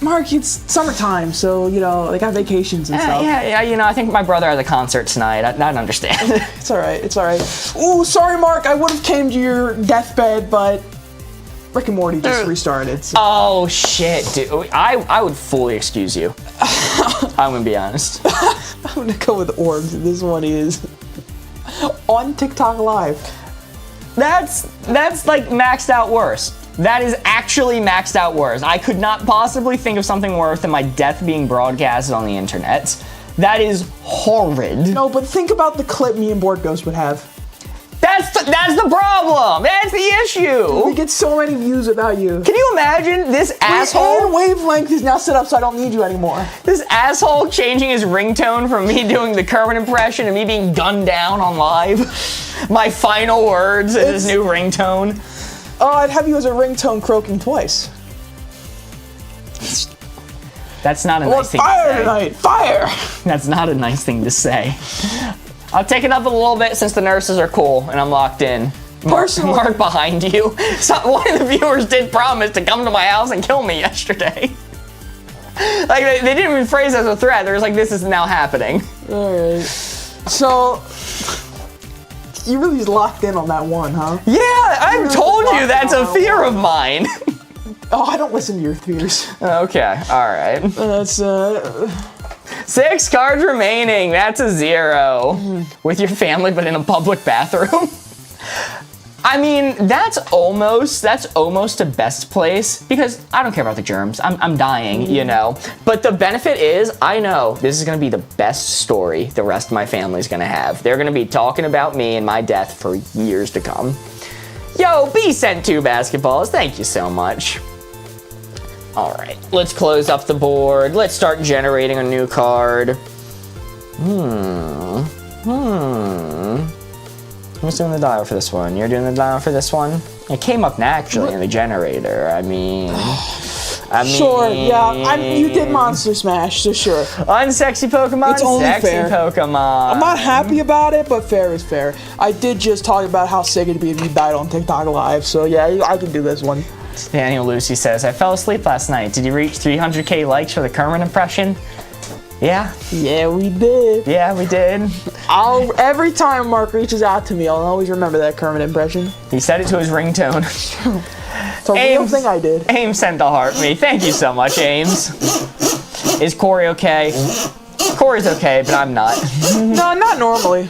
Mark, it's summertime, so, you know, they got vacations and stuff. Yeah, you know, I think my brother has a concert tonight. I understand. It's all right, it's all right. Ooh, sorry, Mark, I would have came to your deathbed, but Rick and Morty just restarted. So. Oh, shit, dude. I would fully excuse you. I'm going to be honest. I'm gonna go with Orbs. This one is on TikTok Live. That's like maxed out worse. That is actually maxed out worse. I could not possibly think of something worse than my death being broadcasted on the internet. That is horrid. No, but think about the clip me and Board Ghost would have. That's the problem. That's the issue. We get so many views without you. Can you imagine this asshole? And Wavelength is now set up so I don't need you anymore. This asshole changing his ringtone from me doing the Kermit impression to me being gunned down on live. My final words in his new ringtone. Oh, I'd have you as a ringtone croaking twice. That's not a nice thing fire to say. tonight, fire! That's not a nice thing to say. I'll take it up a little bit since the nurses are cool and I'm locked in. Mark behind you. So one of the viewers did promise to come to my house and kill me yesterday. Like, they didn't even phrase it as a threat. They was like, this is now happening. Alright. So, you really just locked in on that one, huh? Yeah, I've told you that's a fear of mine. Oh, I don't listen to your fears. Okay, alright. That's, 6 cards remaining. That's a 0. With your family, but in a public bathroom. I mean, that's almost a best place because I don't care about the germs. I'm dying, you know. But the benefit is I know this is gonna be the best story the rest of my family's gonna have. They're gonna be talking about me and my death for years to come. Yo, B sent 2 basketballs. Thank you so much. All right, let's close up the board. Let's start generating a new card. Who's doing the dial for this one? You're doing the dial for this one? It came up naturally in the generator. I mean... Sure, yeah, you did Monster Smash, so sure. Unsexy Pokemon, It's only sexy fair. Pokemon. I'm not happy about it, but fair is fair. I did just talk about how sick it'd be if you died on TikTok Live, so yeah, I can do this one. Daniel Lucy says, I fell asleep last night. Did you reach 300k likes for the Kermit impression? Yeah. Yeah, we did. Yeah, we did. Every time Mark reaches out to me, I'll always remember that Kermit impression. He said it to his ringtone. It's a real thing I did. Ames sent the heart me. Thank you so much, Ames. Is Corey okay? Corey's okay, but I'm not. No, not normally.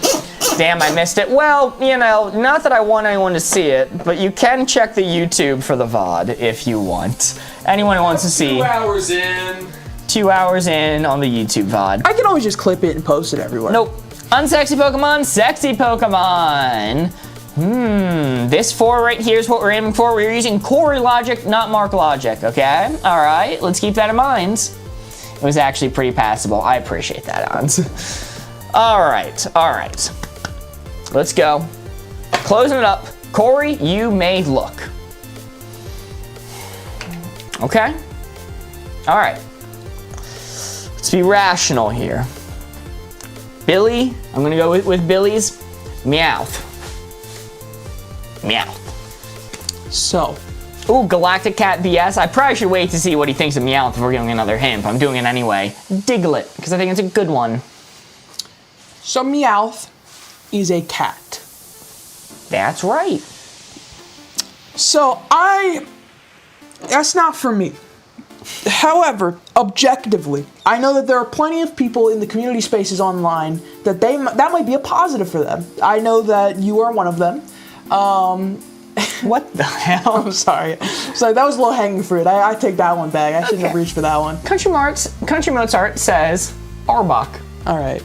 Damn, I missed it. Well, you know, not that I want anyone to see it, but you can check the YouTube for the VOD if you want. Anyone who wants to see 2 hours in. 2 hours in on the YouTube VOD. I can always just clip it and post it everywhere. Nope. Unsexy Pokemon, sexy Pokemon. This 4 right here is what we're aiming for. We're using Corey logic, not Mark logic, okay? All right, let's keep that in mind. It was actually pretty passable. I appreciate that, Hans. All right. Let's go. Closing it up. Corey, you may look. Okay? All right. Let's be rational here. Billy, I'm gonna go with Billy's Meowth. So, Ooh, Galactic Cat BS. I probably should wait to see what he thinks of Meowth before giving another hint, but I'm doing it anyway. Diglett, because I think it's a good one. so Meowth is a cat. That's right. So that's not for me. However, objectively, I know that there are plenty of people in the community spaces online that that might be a positive for them. I know that you are one of them. What the hell? I'm sorry. So that was low hanging fruit. I take that one back. I shouldn't have reached for that one. Country Mozart says Arbok. All right.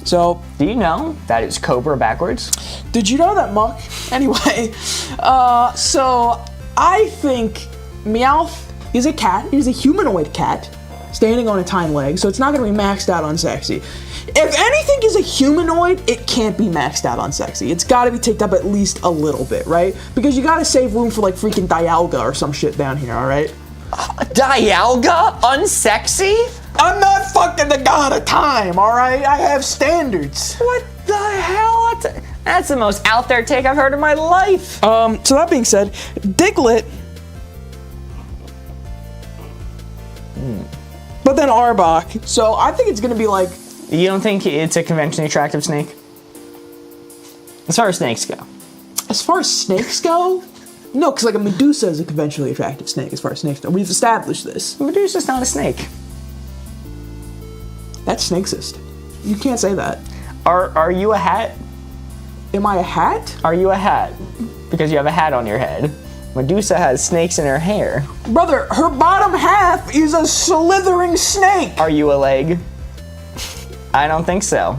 So, Do you know that it's Cobra backwards? did you know that, Monk? Anyway, so I think Meowth is a cat. It is a humanoid cat standing on its hind legs, so it's not going to be maxed out on sexy. If anything is a humanoid, it can't be maxed out on sexy. It's got to be ticked up at least a little bit, right? Because you got to save room for like freaking Dialga or some shit down here, all right? Dialga? Unsexy? I'm not fucking the god of time, all right? I have standards. What the hell? That's the most out there take I've heard in my life. So that being said, Diglett. But then Arbok. So I think it's gonna be like. You don't think it's a conventionally attractive snake? As far as snakes go. As far as snakes go, no, because like a Medusa is a conventionally attractive snake. As far as snakes go, we've established this. Medusa's not a snake. That's snakesist. You can't say that. Are you a hat? Am I a hat? Are you a hat? Because you have a hat on your head. Medusa has snakes in her hair. Brother, her bottom half is a slithering snake. Are you a leg? I don't think so.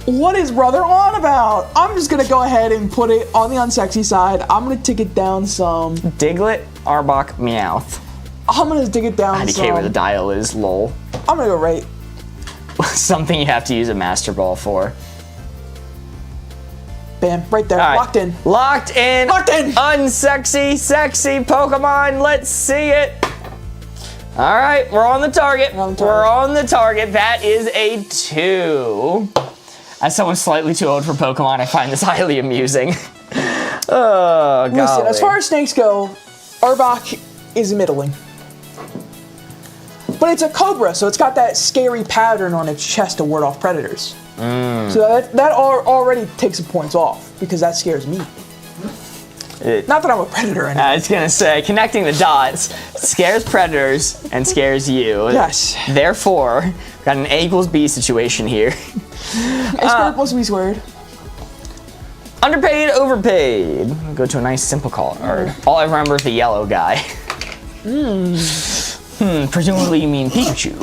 What is brother on about? I'm just gonna go ahead and put it on the unsexy side. I'm gonna tick it down some. Diglett, Arbok, Meowth. I'm gonna dig it down IDK where the dial is, lol. I'm gonna go right. Something you have to use a Master Ball for. Bam, right there, All right. locked in. Locked in. Locked in. Unsexy, sexy Pokemon. Let's see it. All right, we're on the target. We're on the target. That is a 2. As someone slightly too old for Pokemon, I find this highly amusing. Oh, God. Listen, as far as snakes go, Arbok is middling. But it's a cobra, so it's got that scary pattern on its chest to ward off predators. So that already takes some points off, because that scares me. Not that I'm a predator anymore. I was gonna say, connecting the dots scares predators and scares you. Yes. Therefore, got an A equals B situation here. A squared plus B squared. Underpaid, overpaid. Go to a nice simple card. All I remember is the yellow guy. Presumably you mean Pikachu.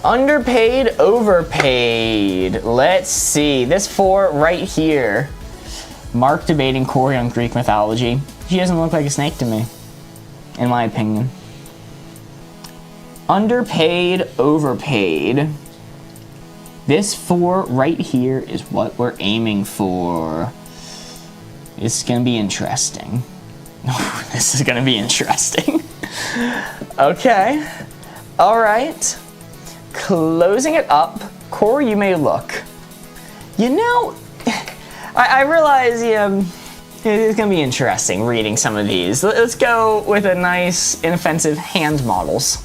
Underpaid, overpaid. Let's see. This 4 right here. Mark debating Corey on Greek mythology. She doesn't look like a snake to me, in my opinion. Underpaid, overpaid. This 4 right here is what we're aiming for. This is gonna be interesting. This is gonna be interesting. Okay. All right. Closing it up. Corey, you may look. You know, I realize it's gonna be interesting reading some of these. Let's go with a nice, inoffensive hand models.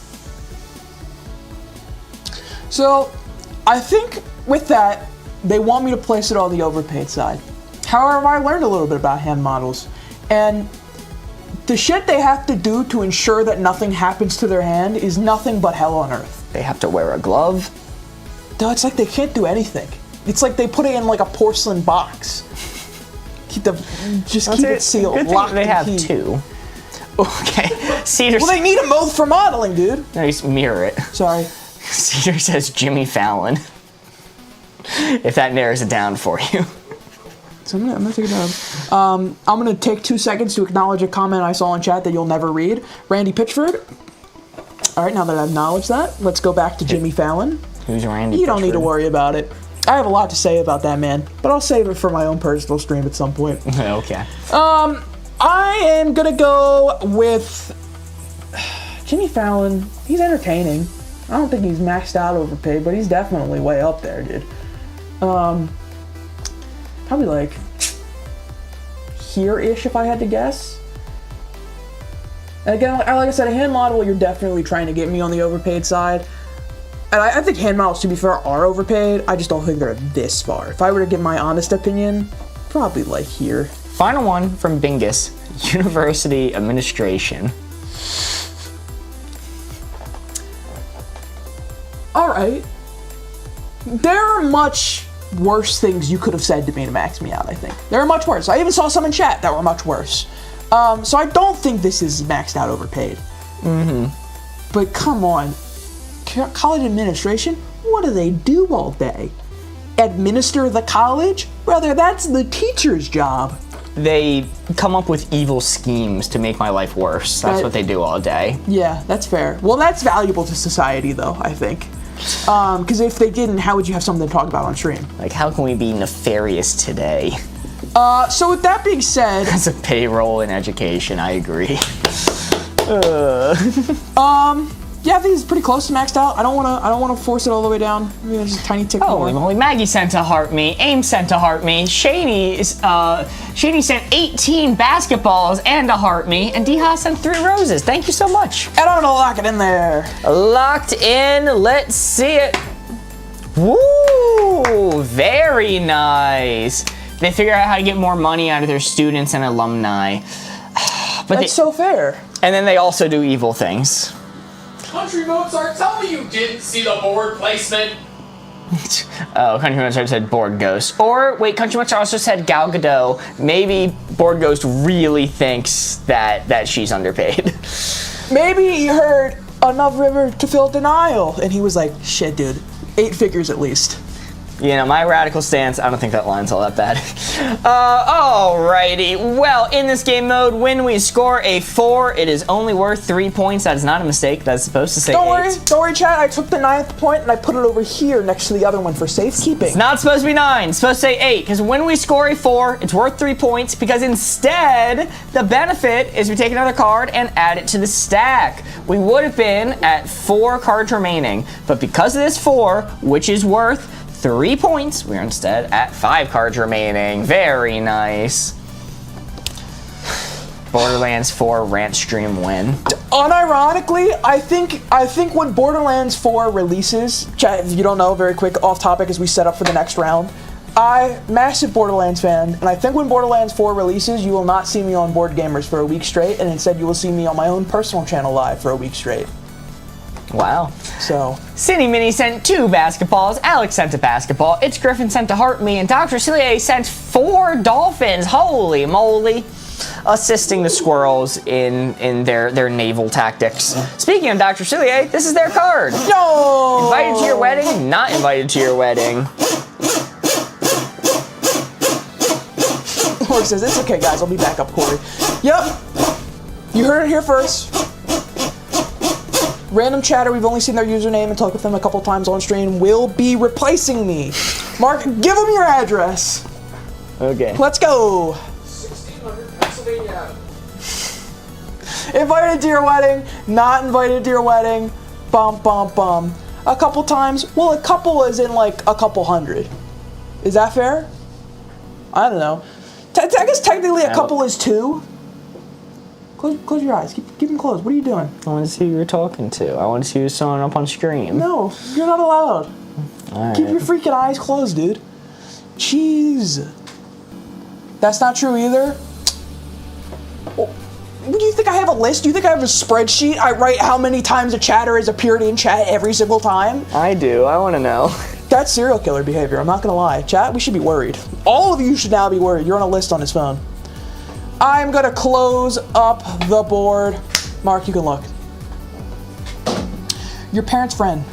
So, I think with that, they want me to place it on the overpaid side. However, I learned a little bit about hand models, and The shit they have to do to ensure that nothing happens to their hand is nothing but hell on earth. They have to wear a glove. No, it's like they can't do anything. It's like they put it in like a porcelain box. Keep it sealed. Good Locked thing they in have heat. 2. Okay. Cedar. Well, they need them both for modeling, dude. No, just mirror it. Sorry. Cedar says Jimmy Fallon. If that narrows it down for you. So I'm gonna take it down. I'm gonna take 2 seconds to acknowledge a comment I saw in chat that you'll never read. Randy Pitchford. All right, now that I've acknowledged that, let's go back to Jimmy Fallon. Who's Randy? You don't need to Pitchford? worry about it. I have a lot to say about that man, but I'll save it for my own personal stream at some point. Okay. I am gonna go with Jimmy Fallon. He's entertaining. I don't think he's maxed out overpaid, but he's definitely way up there, dude. Probably like here-ish if I had to guess. And again, like I said, a hand model, you're definitely trying to get me on the overpaid side. And I think hand models, to be fair, are overpaid. I just don't think they're this far. If I were to give my honest opinion, probably like here. Final one from Bingus. University administration. All right. There are much worse things you could have said to me to max me out, I think. There are much worse. I even saw some in chat that were much worse. So I don't think this is maxed out overpaid. But come on. College administration? What do they do all day? Administer the college? Brother, that's the teacher's job. They come up with evil schemes to make my life worse. That's what they do all day. Yeah, that's fair. Well, that's valuable to society, though, I think. Because if they didn't, how would you have something to talk about on stream? Like, how can we be nefarious today? So with that being said... As a payroll in education, I agree. Yeah, I think it's pretty close to maxed out. I don't wanna force it all the way down. Maybe just a tiny tick more. Holy moly, Maggie sent to heart me, Aim sent to heart me, Shady sent 18 basketballs and a heart me, and Deha sent 3 roses. Thank you so much. And I'm gonna lock it in there. Locked in, let's see it. Woo, very nice. They figure out how to get more money out of their students and alumni. But That's so fair. And then they also do evil things. Country Mozart, tell me you didn't see the board placement. Oh, Country Mozart said Board Ghost. Or, wait, Country Mozart also said Gal Gadot. Maybe Board Ghost really thinks that she's underpaid. Maybe he heard enough river to fill denial, and he was like, shit, dude, 8 figures at least. You know, my radical stance, I don't think that line's all that bad. Alrighty. Well, in this game mode, when we score a 4, it is only worth 3 points. That is not a mistake. That's supposed to say 8. Don't worry, chat. I took the 9th point and I put it over here next to the other one for safekeeping. It's not supposed to be 9. It's supposed to say 8. Because when we score a 4, it's worth 3 points. Because instead, the benefit is we take another card and add it to the stack. We would have been at 4 cards remaining. But because of this 4, which is worth 3 points, we're instead at 5 cards remaining. Very nice. Borderlands 4 rant stream win. Unironically, I think when Borderlands 4 releases, chat, if you don't know, very quick off topic as we set up for the next round, massive Borderlands fan, and I think when Borderlands 4 releases, you will not see me on Boardgamers for a week straight, and instead you will see me on my own personal channel live for a week straight. Wow. So, Cindy Mini sent 2 basketballs, Alex sent a basketball, It's Griffin sent to heart me, and Dr. Cillier sent 4 dolphins. Holy moly. Assisting the squirrels in their naval tactics. Speaking of Dr. Cillier, this is their card. yo! Invited to your wedding, not invited to your wedding. Corey says, it's okay, guys, I'll be back up, Corey. Yep. You heard it here first. Random chatter, we've only seen their username and talked with them a couple times on stream, will be replacing me. Mark, give them your address. Okay. Let's go. 1600 Pennsylvania. Invited to your wedding, not invited to your wedding. Bum, bum, bum. A couple times. Well, a couple is in like a couple hundred. Is that fair? I don't know. I guess technically a couple is 2. Close your eyes. Keep them closed. What are you doing? I want to see who you're talking to. I want to see who's showing up on screen. No, you're not allowed. All right. Keep your freaking eyes closed, dude. Jeez. That's not true either. Do you think I have a list? Do you think I have a spreadsheet? I write how many times a chatter has appeared in chat every single time? I do. I want to know. That's serial killer behavior. I'm not gonna lie. Chat, we should be worried. All of you should now be worried. You're on a list on his phone. I'm gonna close up the board. Mark, you can look. Your parents' friend.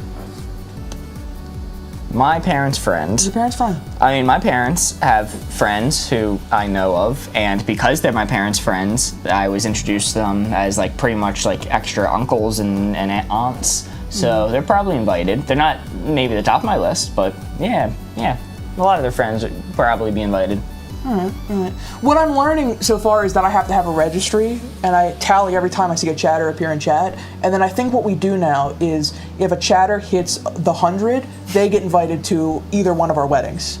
My parents' friend. Your parents' friend. I mean, my parents have friends who I know of, and because they're my parents' friends, I was introduced to them as like pretty much like extra uncles and aunts. So they're probably invited. They're not maybe the top of my list, but yeah, a lot of their friends would probably be invited. All right. What I'm learning so far is that I have to have a registry, and I tally every time I see a chatter appear in chat. And then I think what we do now is if a chatter hits the 100, they get invited to either one of our weddings.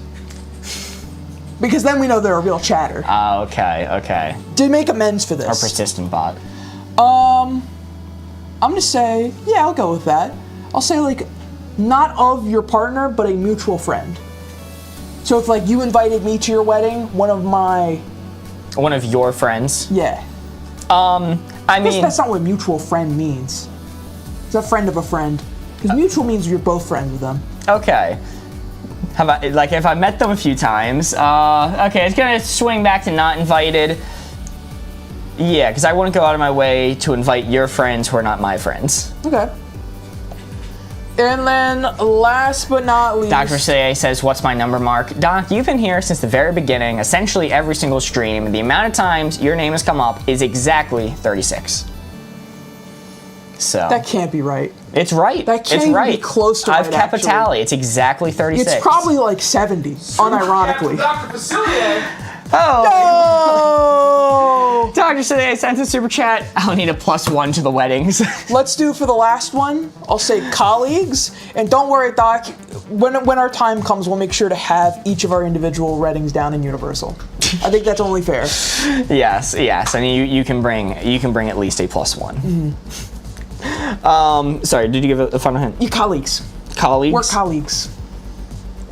Because then we know they're a real chatter. Okay. To make amends for this. Our persistent bot. I'm gonna say, yeah, I'll go with that. I'll say like, not of your partner, but a mutual friend. So if like you invited me to your wedding, one of your friends? I Yeah. I guess mean, that's not what mutual friend means. It's a friend of a friend. Because mutual means you're both friends with them. okay. How about like if I met them a few times? Okay, it's gonna swing back to not invited. Yeah, because I wouldn't go out of my way to invite your friends who are not my friends. Okay. And then, last but not least... Dr. Say says, what's my number, Mark? Doc, you've been here since the very beginning, essentially every single stream, and the amount of times your name has come up is exactly 36. So... That can't be right. It's right. That can't it's even right. be close to I've right, kept actually. a tally. It's exactly 36. It's probably like 70, unironically. Dr. Facilier. Oh! No! Dr. Say sent a super chat. I'll need a +1 to the weddings. Let's do for the last one, I'll say colleagues. And don't worry, Doc, when our time comes, we'll make sure to have each of our individual weddings down in Universal. I think that's only fair. Yes. I mean, you can bring at least a +1. Sorry, did you give a final hint? Your colleagues. Colleagues? We're colleagues.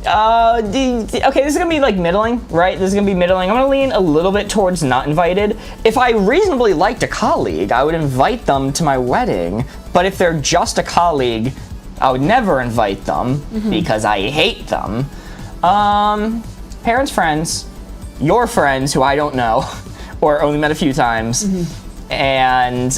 Okay, this is gonna be like middling, right? This is gonna be middling. I'm gonna lean a little bit towards not invited. If I reasonably liked a colleague, I would invite them to my wedding. But if they're just a colleague, I would never invite them because I hate them. Parents, friends, your friends who I don't know or only met a few times, and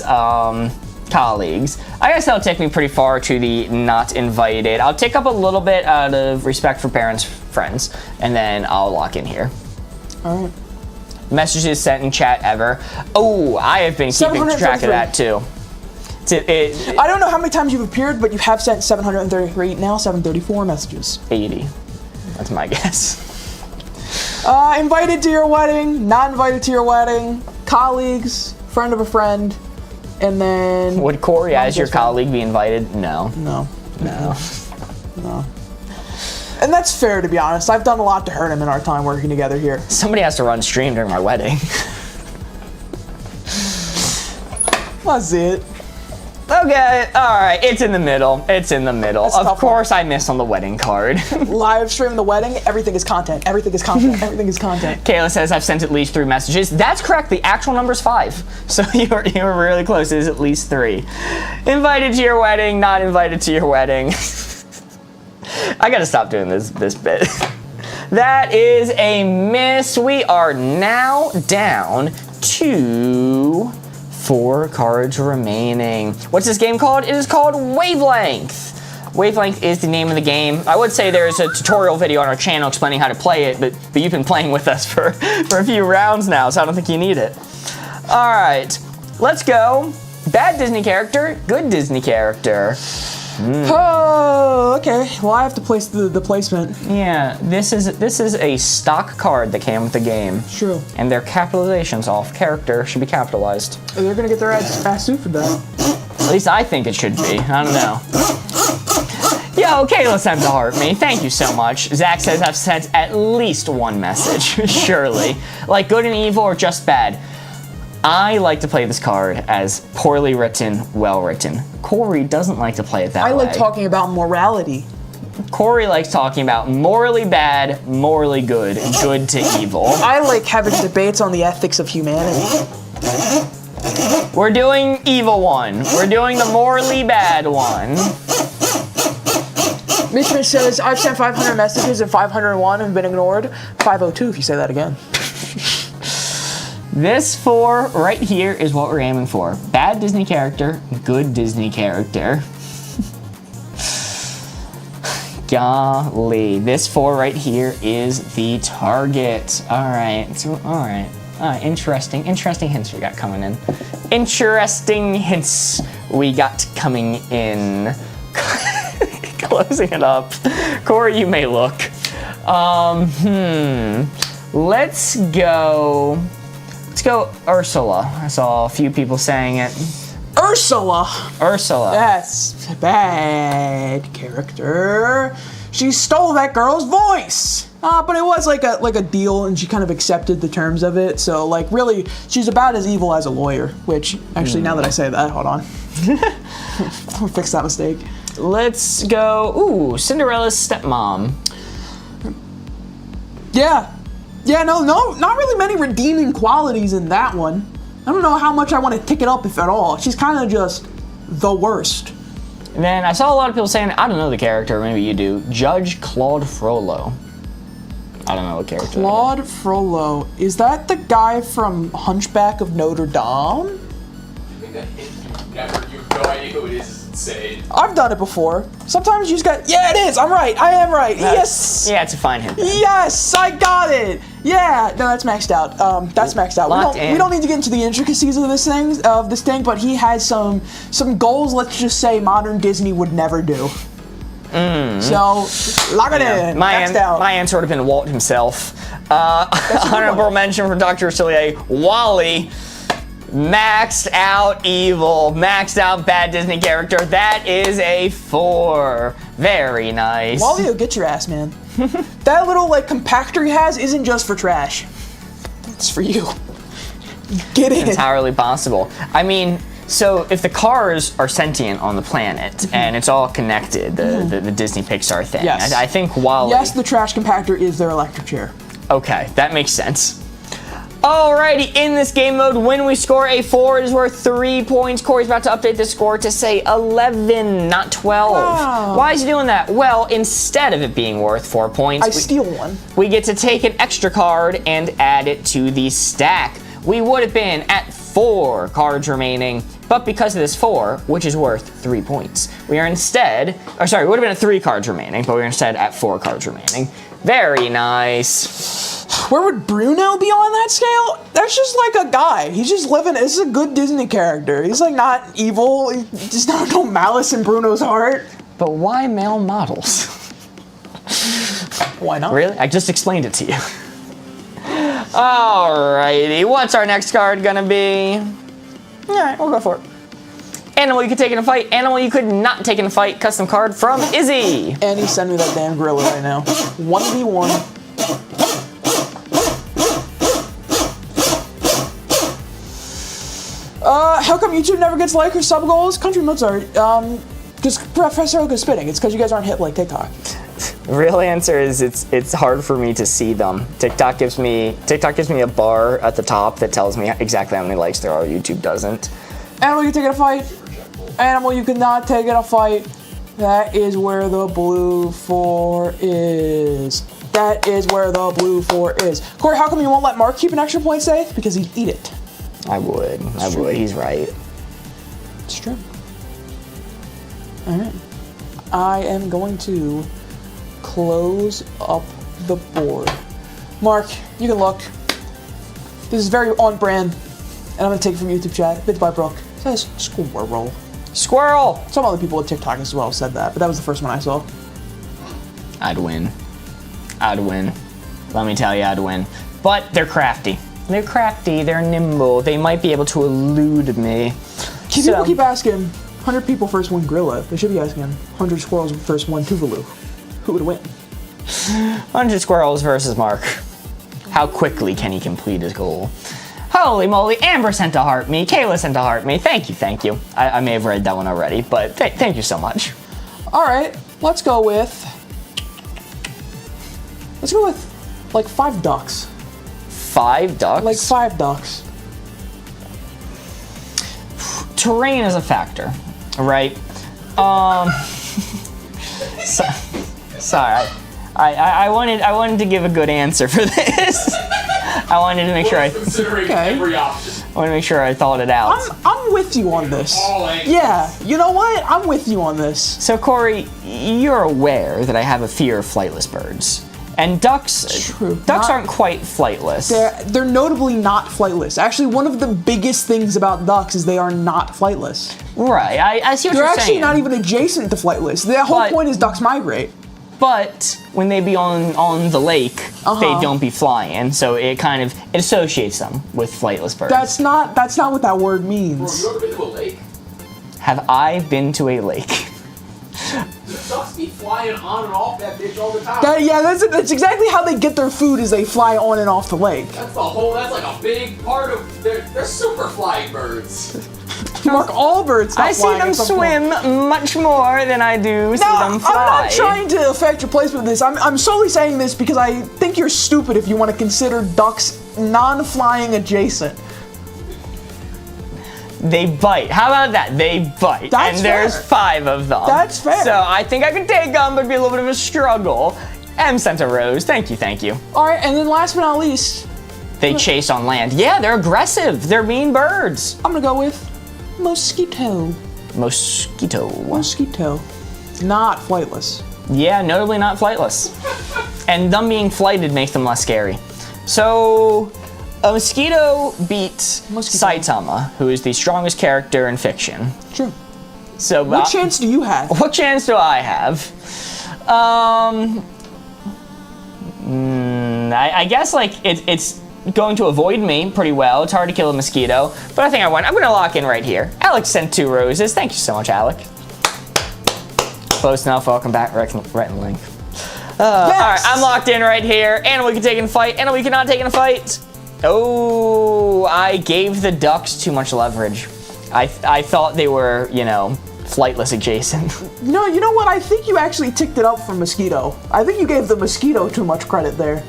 colleagues. I guess that'll take me pretty far to the not invited. I'll take up a little bit out of respect for parents, friends, and then I'll lock in here. All right. Messages sent in chat ever. Oh, I have been keeping track of that too. I don't know how many times you've appeared, but you have sent 733, now 734 messages. 80. That's my guess. Invited to your wedding, not invited to your wedding, colleagues, friend of a friend, and then... Would Corey, as your colleague, be invited? No. No. And that's fair, to be honest. I've done a lot to hurt him in our time working together here. Somebody has to run stream during my wedding. That's it. Okay, alright, it's in the middle. Of course I missed on the wedding card. Live stream the wedding, everything is content. Everything is content. Everything is content. Kayla says I've sent at least 3 messages. That's correct, the actual number is 5. So you were really close, it is at least 3. Invited to your wedding, not invited to your wedding. I gotta stop doing this bit. That is a miss. We are now down to 4 cards remaining. What's this game called? It is called Wavelength. Wavelength is the name of the game. I would say there's a tutorial video on our channel explaining how to play it, but you've been playing with us for a few rounds now, so I don't think you need it. All right, let's go. Bad Disney character, good Disney character. Oh, okay. Well, I have to place the placement. Yeah, this is a stock card that came with the game. True. And their capitalizations off character should be capitalized. They're gonna get their ass sued for that. At least I think it should be. I don't know. Yo, Kayla sent to heart me. Thank you so much. Zach says I've sent at least 1 message, surely. Like good and evil or just bad. I like to play this card as poorly written, well written. Corey doesn't like to play it that way. I like talking about morality. Corey likes talking about morally bad, morally good, good to evil. I like having debates on the ethics of humanity. We're doing evil one. We're doing the morally bad one. Mitchman says, I've sent 500 messages and 501 have been ignored. 502 if you say that again. This 4 right here is what we're aiming for. Bad Disney character, good Disney character. Golly, this 4 right here is the target. All right, interesting hints we got coming in. Interesting hints we got coming in. Closing it up. Corey, you may look. Let's go Ursula. I saw a few people saying it. Ursula. That's a bad character. She stole that girl's voice. But it was like a deal, and she kind of accepted the terms of it. So like really, she's about as evil as a lawyer. Which actually, now that I say that, hold on, I'll fix that mistake. Let's go. Cinderella's stepmom. Yeah, no, not really many redeeming qualities in that one. I don't know how much I want to tick it up, if at all. She's kind of just the worst. And then I saw a lot of people saying, I don't know the character, maybe you do, Judge Claude Frollo. I don't know what character Claude Frollo. Is that the guy from Hunchback of Notre Dame? You have no idea who it is. Insane. I've done it before. Sometimes you just got, yeah, it is. I'm right. I am right. Yes. Yeah, it's a fine hint. Yes, I got it. Yeah, no, that's maxed out. That's maxed out. We don't need to get into the intricacies of this thing, but he has some goals. Let's just say modern Disney would never do. So lock it in. Maxed out. My answer would have been Walt himself. Honorable mention for Dr. Cillier, Wally. Maxed out evil, maxed out bad Disney character. That is a 4. Very nice. Wally will get your ass, man. That little like compactor he has isn't just for trash. It's for you. Get in. Entirely possible. I mean, so if the cars are sentient on the planet and it's all connected, the Disney Pixar thing, yes. I think Wally... Yes, the trash compactor is their electric chair. Okay, that makes sense. Alrighty, in this game mode, when we score a 4, it is worth 3 points. Corey's about to update the score to say 11, not 12. Wow. Why is he doing that? Well, instead of it being worth 4 points, steal one. We get to take an extra card and add it to the stack. We would have been at 4 cards remaining, but because of this 4, which is worth 3 points, we are instead, we would have been at 3 cards remaining, but we are instead at 4 cards remaining. Very nice. Where would Bruno be on that scale? That's just like a guy. He's just living. This is a good Disney character. He's like not evil. There's no malice in Bruno's heart. But why male models? Why not? Really? I just explained it to you. Alrighty, what's our next card gonna be? Alright, we'll go for it. Animal you could take in a fight, animal you could not take in a fight, custom card from Izzy. Andy, send me that damn gorilla right now. 1v1. How come YouTube never gets like or sub goals? Country Mozart, because Professor Oak is spitting. It's because you guys aren't hip like TikTok. The real answer is it's hard for me to see them. TikTok gives me a bar at the top that tells me exactly how many likes there are. YouTube doesn't. Animal you can take in a fight. Animal you cannot take in a fight. That is where the blue 4 is. That is where the blue 4 is. Corey, how come you won't let Mark keep an extra point safe? Because he'd eat it. I would. He's right. It's true. All right. I am going to close up the board. Mark, you can look. This is very on brand, and I'm going to take it from YouTube chat. Bits by Brooke. It says squirrel. Squirrel! Some other people at TikTok as well said that, but that was the first one I saw. I'd win. Let me tell you, I'd win. But they're crafty. They're crafty, they're nimble, they might be able to elude me. People keep asking, 100 people first win Gorilla. They should be asking, 100 squirrels first win Tuvalu. Who would win? 100 squirrels versus Mark. How quickly can he complete his goal? Holy moly, Amber sent a heart me, Kayla sent a heart me. Thank you. I may have read that one already, but thank you so much. All right, let's go with like 5 ducks. 5 ducks? Like 5 ducks. terrain is a factor, right? Sorry, I wanted to give a good answer for this. I wanted to make sure Considering every option. I want to make sure I thought it out. I'm with you on this. All angles. Yeah, you know what? I'm with you on this. So Corey, you're aware that I have a fear of flightless birds. And ducks True. aren't quite flightless. They're notably not flightless. Actually, one of the biggest things about ducks is they are not flightless. Right, I see what They're you're actually saying. not even adjacent to flightless. The whole point is ducks migrate. But when they be on the lake, they don't be flying, so it associates them with flightless birds. That's not what that word Bro, means. you ever been to a lake? Have I been to a lake? The ducks be flying on and off that bitch all the time. That's exactly how they get their food, is they fly on and off the lake. That's like a big part of, they're super flying birds. Mark, all birds stop I see flying them at some point. swim much more than I do see No, them I'm fly. not trying to affect your placement with this. I'm solely saying this because I think you're stupid if you want to consider ducks non-flying adjacent. They bite. How about that? They bite. That's and there's fair. 5 of them. That's fair. So I think I could take them, but it'd be a little bit of a struggle. M sent a rose. Thank you. All right, and then last but not least, They chase on land. Yeah, they're aggressive. They're mean birds. I'm gonna go with mosquito. Mosquito. Not flightless. Yeah, notably not flightless. And them being flighted makes them less scary. So, a mosquito beat Saitama, who is the strongest character in fiction. True. So, What chance do you have? What chance do I have? I guess it's going to avoid me pretty well. It's hard to kill a mosquito, but I think I won. I'm gonna lock in right here. Alex sent 2 roses. Thank you so much, Alec. Close enough. Welcome back. Right in the link. All right, I'm locked in right here. Animal we can take in a fight. Animal we cannot take in a fight. Oh, I gave the ducks too much leverage. I thought they were, flightless adjacent. No, you know what? I think you actually ticked it up for mosquito. I think you gave the mosquito too much credit there.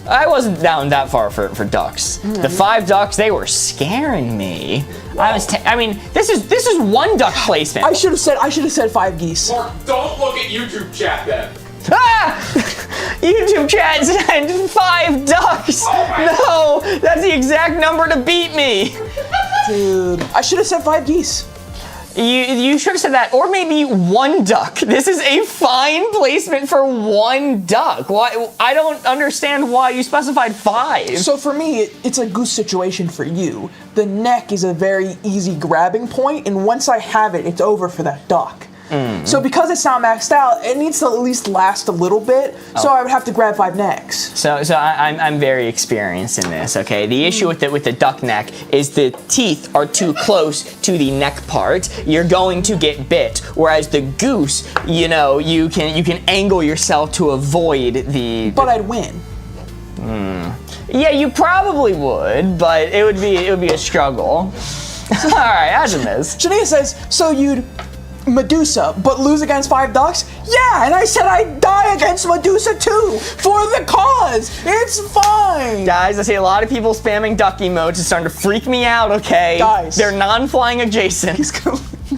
I wasn't down that far for ducks. The 5 ducks, they were scaring me. This is 1 duck placement. I should have said 5 geese. Mark, don't look at YouTube chat then. Ah! YouTube chat said 5 ducks. No, that's the exact number to beat me. Dude, I should have said 5 geese. You should have said that, or maybe 1 duck. This is a fine placement for 1 duck. Why? I don't understand why you specified 5. So for me, it's a goose situation for you. The neck is a very easy grabbing point, and once I have it, it's over for that duck. So because it's not maxed out, it needs to at least last a little bit, so I would have to grab 5 necks. So I'm very experienced in this, okay? The issue with the duck neck is the teeth are too close to the neck part. You're going to get bit. Whereas the goose, you can angle yourself to avoid the... But I'd win. Yeah, you probably would, but it would be a struggle. All right, as a miss. Shania says, so you'd Medusa, but lose against 5 ducks? Yeah, and I said I'd die against Medusa too, for the cause. It's fine. Guys, I see a lot of people spamming duck emotes. It's starting to freak me out, okay? Guys. They're non-flying adjacent.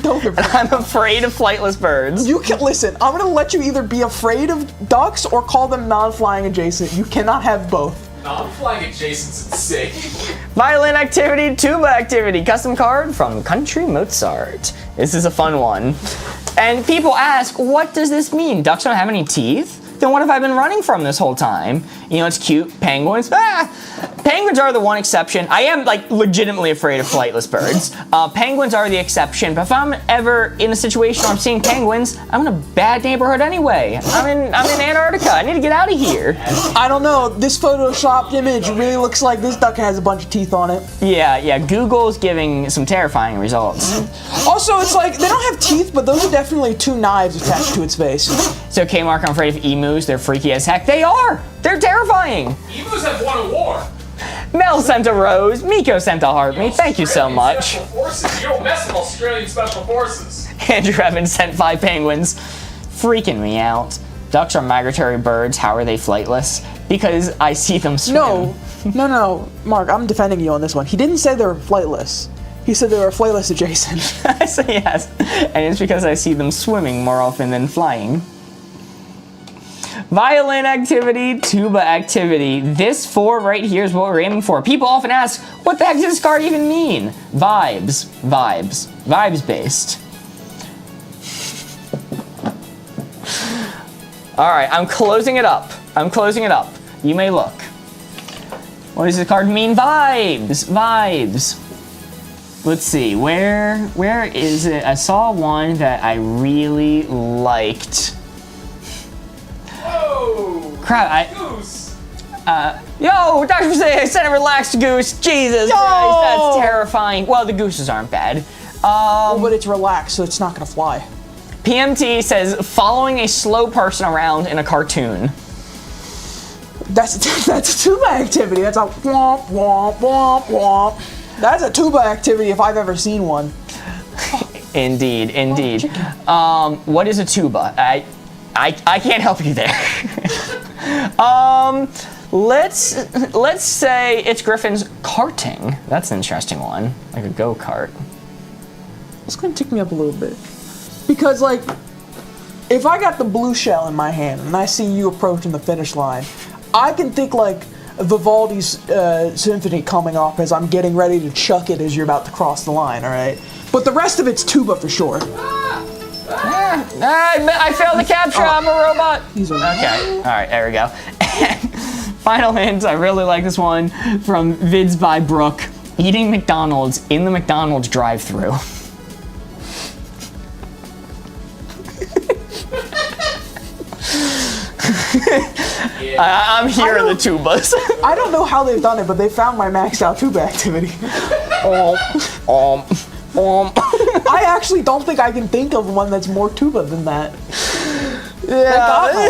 Don't And I'm afraid of flightless birds. You can listen. I'm gonna let you either be afraid of ducks or call them non-flying adjacent. You cannot have both. Non-flying adjacent's insane. Violin activity, tuba activity, custom card from Country Mozart. This is a fun one. And people ask, what does this mean? Ducks don't have any teeth? Then what have I been running from this whole time? It's cute. Penguins. Penguins are the one exception. I am legitimately afraid of flightless birds. Penguins are the exception, but if I'm ever in a situation where I'm seeing penguins, I'm in a bad neighborhood anyway. I'm in Antarctica. I need to get out of here. I don't know. This photoshopped image really looks like this duck has a bunch of teeth on it. Yeah. Google's giving some terrifying results. Also, it's like they don't have teeth, but those are definitely 2 knives attached to its face. It's okay, Mark. I'm afraid of emus. They're freaky as heck. They are. They're terrifying. Emus have won a war. Mel sent a rose. Miko sent a heart me. Thank you so much. Special forces. You don't mess with Australian special forces. Andrew Evans sent 5 penguins. Freaking me out. Ducks are migratory birds. How are they flightless? Because I see them swim. No. Mark, I'm defending you on this one. He didn't say they're flightless. He said they were flightless adjacent. I say yes, and it's because I see them swimming more often than flying. Violin activity, tuba activity. This 4 right here is what we're aiming for. People often ask, what the heck does this card even mean? Vibes, vibes, vibes based. All right, I'm closing it up. I'm closing it up. You may look. What does the card mean? Vibes, vibes. Let's see, where is it? I saw one that I really liked. Whoa! Crap, Goose! yo, Dr. Say, I said a relaxed goose. Jesus Christ, that's terrifying. Well, the gooses aren't bad. But it's relaxed, so it's not gonna fly. PMT says, following a slow person around in a cartoon. That's a tuba activity. That's a womp, womp, womp, womp. That's a tuba activity if I've ever seen one. Indeed, indeed. What is a tuba? I can't help you there. Let's say it's Griffin's karting. That's an interesting one, like a go-kart. It's gonna tick me up a little bit. Because, like, if I got the blue shell in my hand and I see you approaching the finish line, I can think, like, Vivaldi's symphony coming off as I'm getting ready to chuck it as you're about to cross the line, alright? But the rest of it's tuba for sure. I failed the capture, I'm a robot. Okay, alright, there we go. Final hint, I really like this one from Vids by Brooke. Eating McDonald's in the McDonald's drive-thru. I'm hearing the tubas. I don't know how they've done it, but they found my maxed out tuba activity. I actually don't think I can think of one that's more tuba than that. Yeah,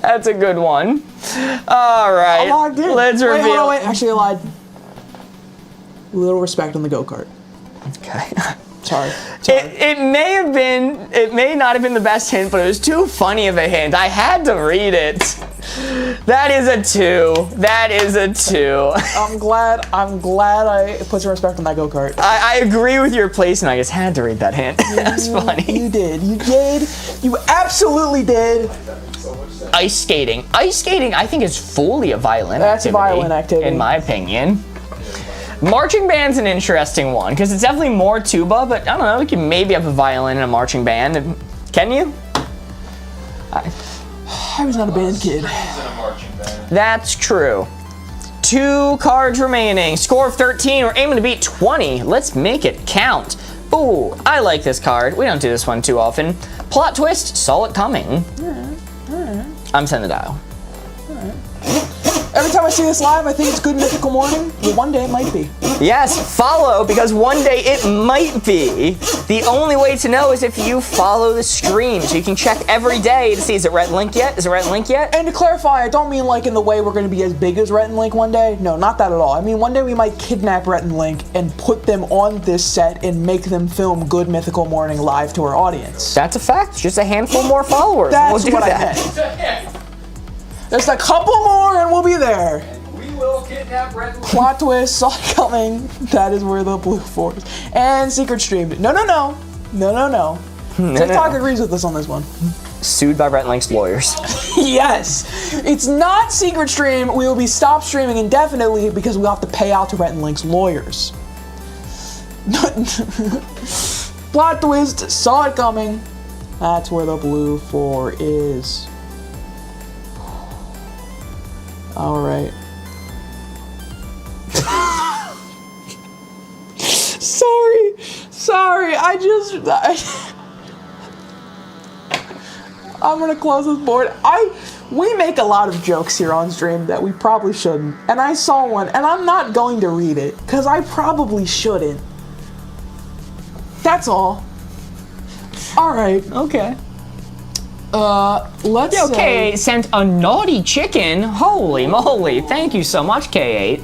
that's a good one. All right, let's reveal. Wait, actually I lied. Little respect on the go-kart. Okay. Sorry. It may not have been the best hint, but it was too funny of a hint. I had to read it. That is a 2. That is a 2. I'm glad I put some respect on that go-kart. I agree with your placement. I just had to read that hint. That's funny. You did. You absolutely did. Ice skating. Ice skating, I think, is fully a violin activity. That's a violin activity. In my opinion. Marching band's an interesting one, because it's definitely more tuba, but I don't know, you can maybe have a violin in a marching band. Can you? I was not a band kid. That's true. 2 cards remaining. Score of 13. We're aiming to beat 20. Let's make it count. Ooh, I like this card. We don't do this one too often. Plot twist, saw it coming. I'm sending the dial. Every time I see this live, I think it's good mythical morning. Well, one day it might be. Yes, follow, because one day it might be. The only way to know is if you follow the stream. So you can check every day to see, is it Rhett and Link yet? Is it Rhett and Link yet? And to clarify, I don't mean like in the way we're going to be as big as Rhett and Link one day. No, not that at all. I mean one day we might kidnap Rhett and Link and put them on this set and make them film Good Mythical Morning live to our audience. That's a fact. Just a handful more followers. That's we'll do what that. I meant. Just a couple more and we'll be there. We will kidnap Red Link. Plot twist, saw it coming. That is where the blue force. And secret stream. No. TikTok agrees with us on this one. Sued by Rhett and Link's lawyers. Yes. It's not secret stream. We will be stopped streaming indefinitely because we have to pay out to Rhett and Link's lawyers. Plot twist, saw it coming. That's where the blue 4 is. All right. Sorry. I'm gonna close this board. We make a lot of jokes here on stream that we probably shouldn't. And I saw one, and I'm not going to read it because I probably shouldn't. That's all. All right. Okay. Let's Okay, sent a naughty chicken. Holy moly. Thank you so much, K8.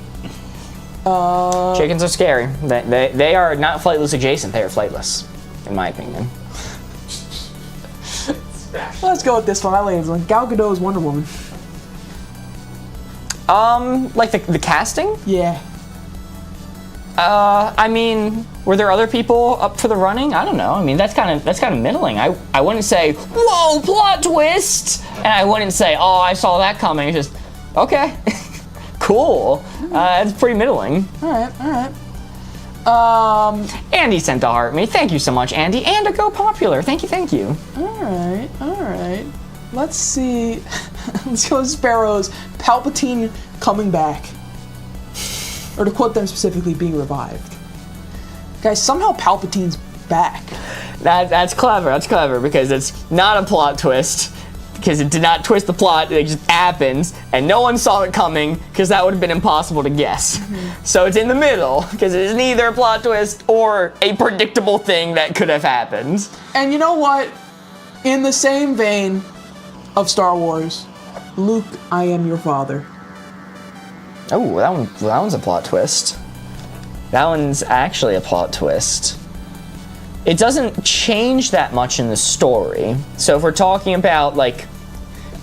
Chickens are scary. They are not flightless adjacent. They are flightless, in my opinion. Let's go with this one. I like this one. Gal Gadot's Wonder Woman. Like the casting? Yeah. I mean, were there other people up for the running? I don't know. I mean, that's kind of middling. I wouldn't say, whoa, plot twist, and I wouldn't say, oh, I saw that coming. It's just, okay, cool. It's pretty middling. All right. Andy sent to heart me. Thank you so much, Andy, and to go popular. Thank you. All right. Let's see. Let's go with Sparrows. Palpatine coming back. Or to quote them specifically, being revived. Guys, somehow Palpatine's back. That's clever because it's not a plot twist, because it did not twist the plot, it just happens, and no one saw it coming, because that would have been impossible to guess. So it's in the middle, because it is neither a plot twist or a predictable thing that could have happened. And you know what? In the same vein of Star Wars, Luke, I am your father. Oh, that one's a plot twist. That one's actually a plot twist. It doesn't change that much in the story. So if we're talking about like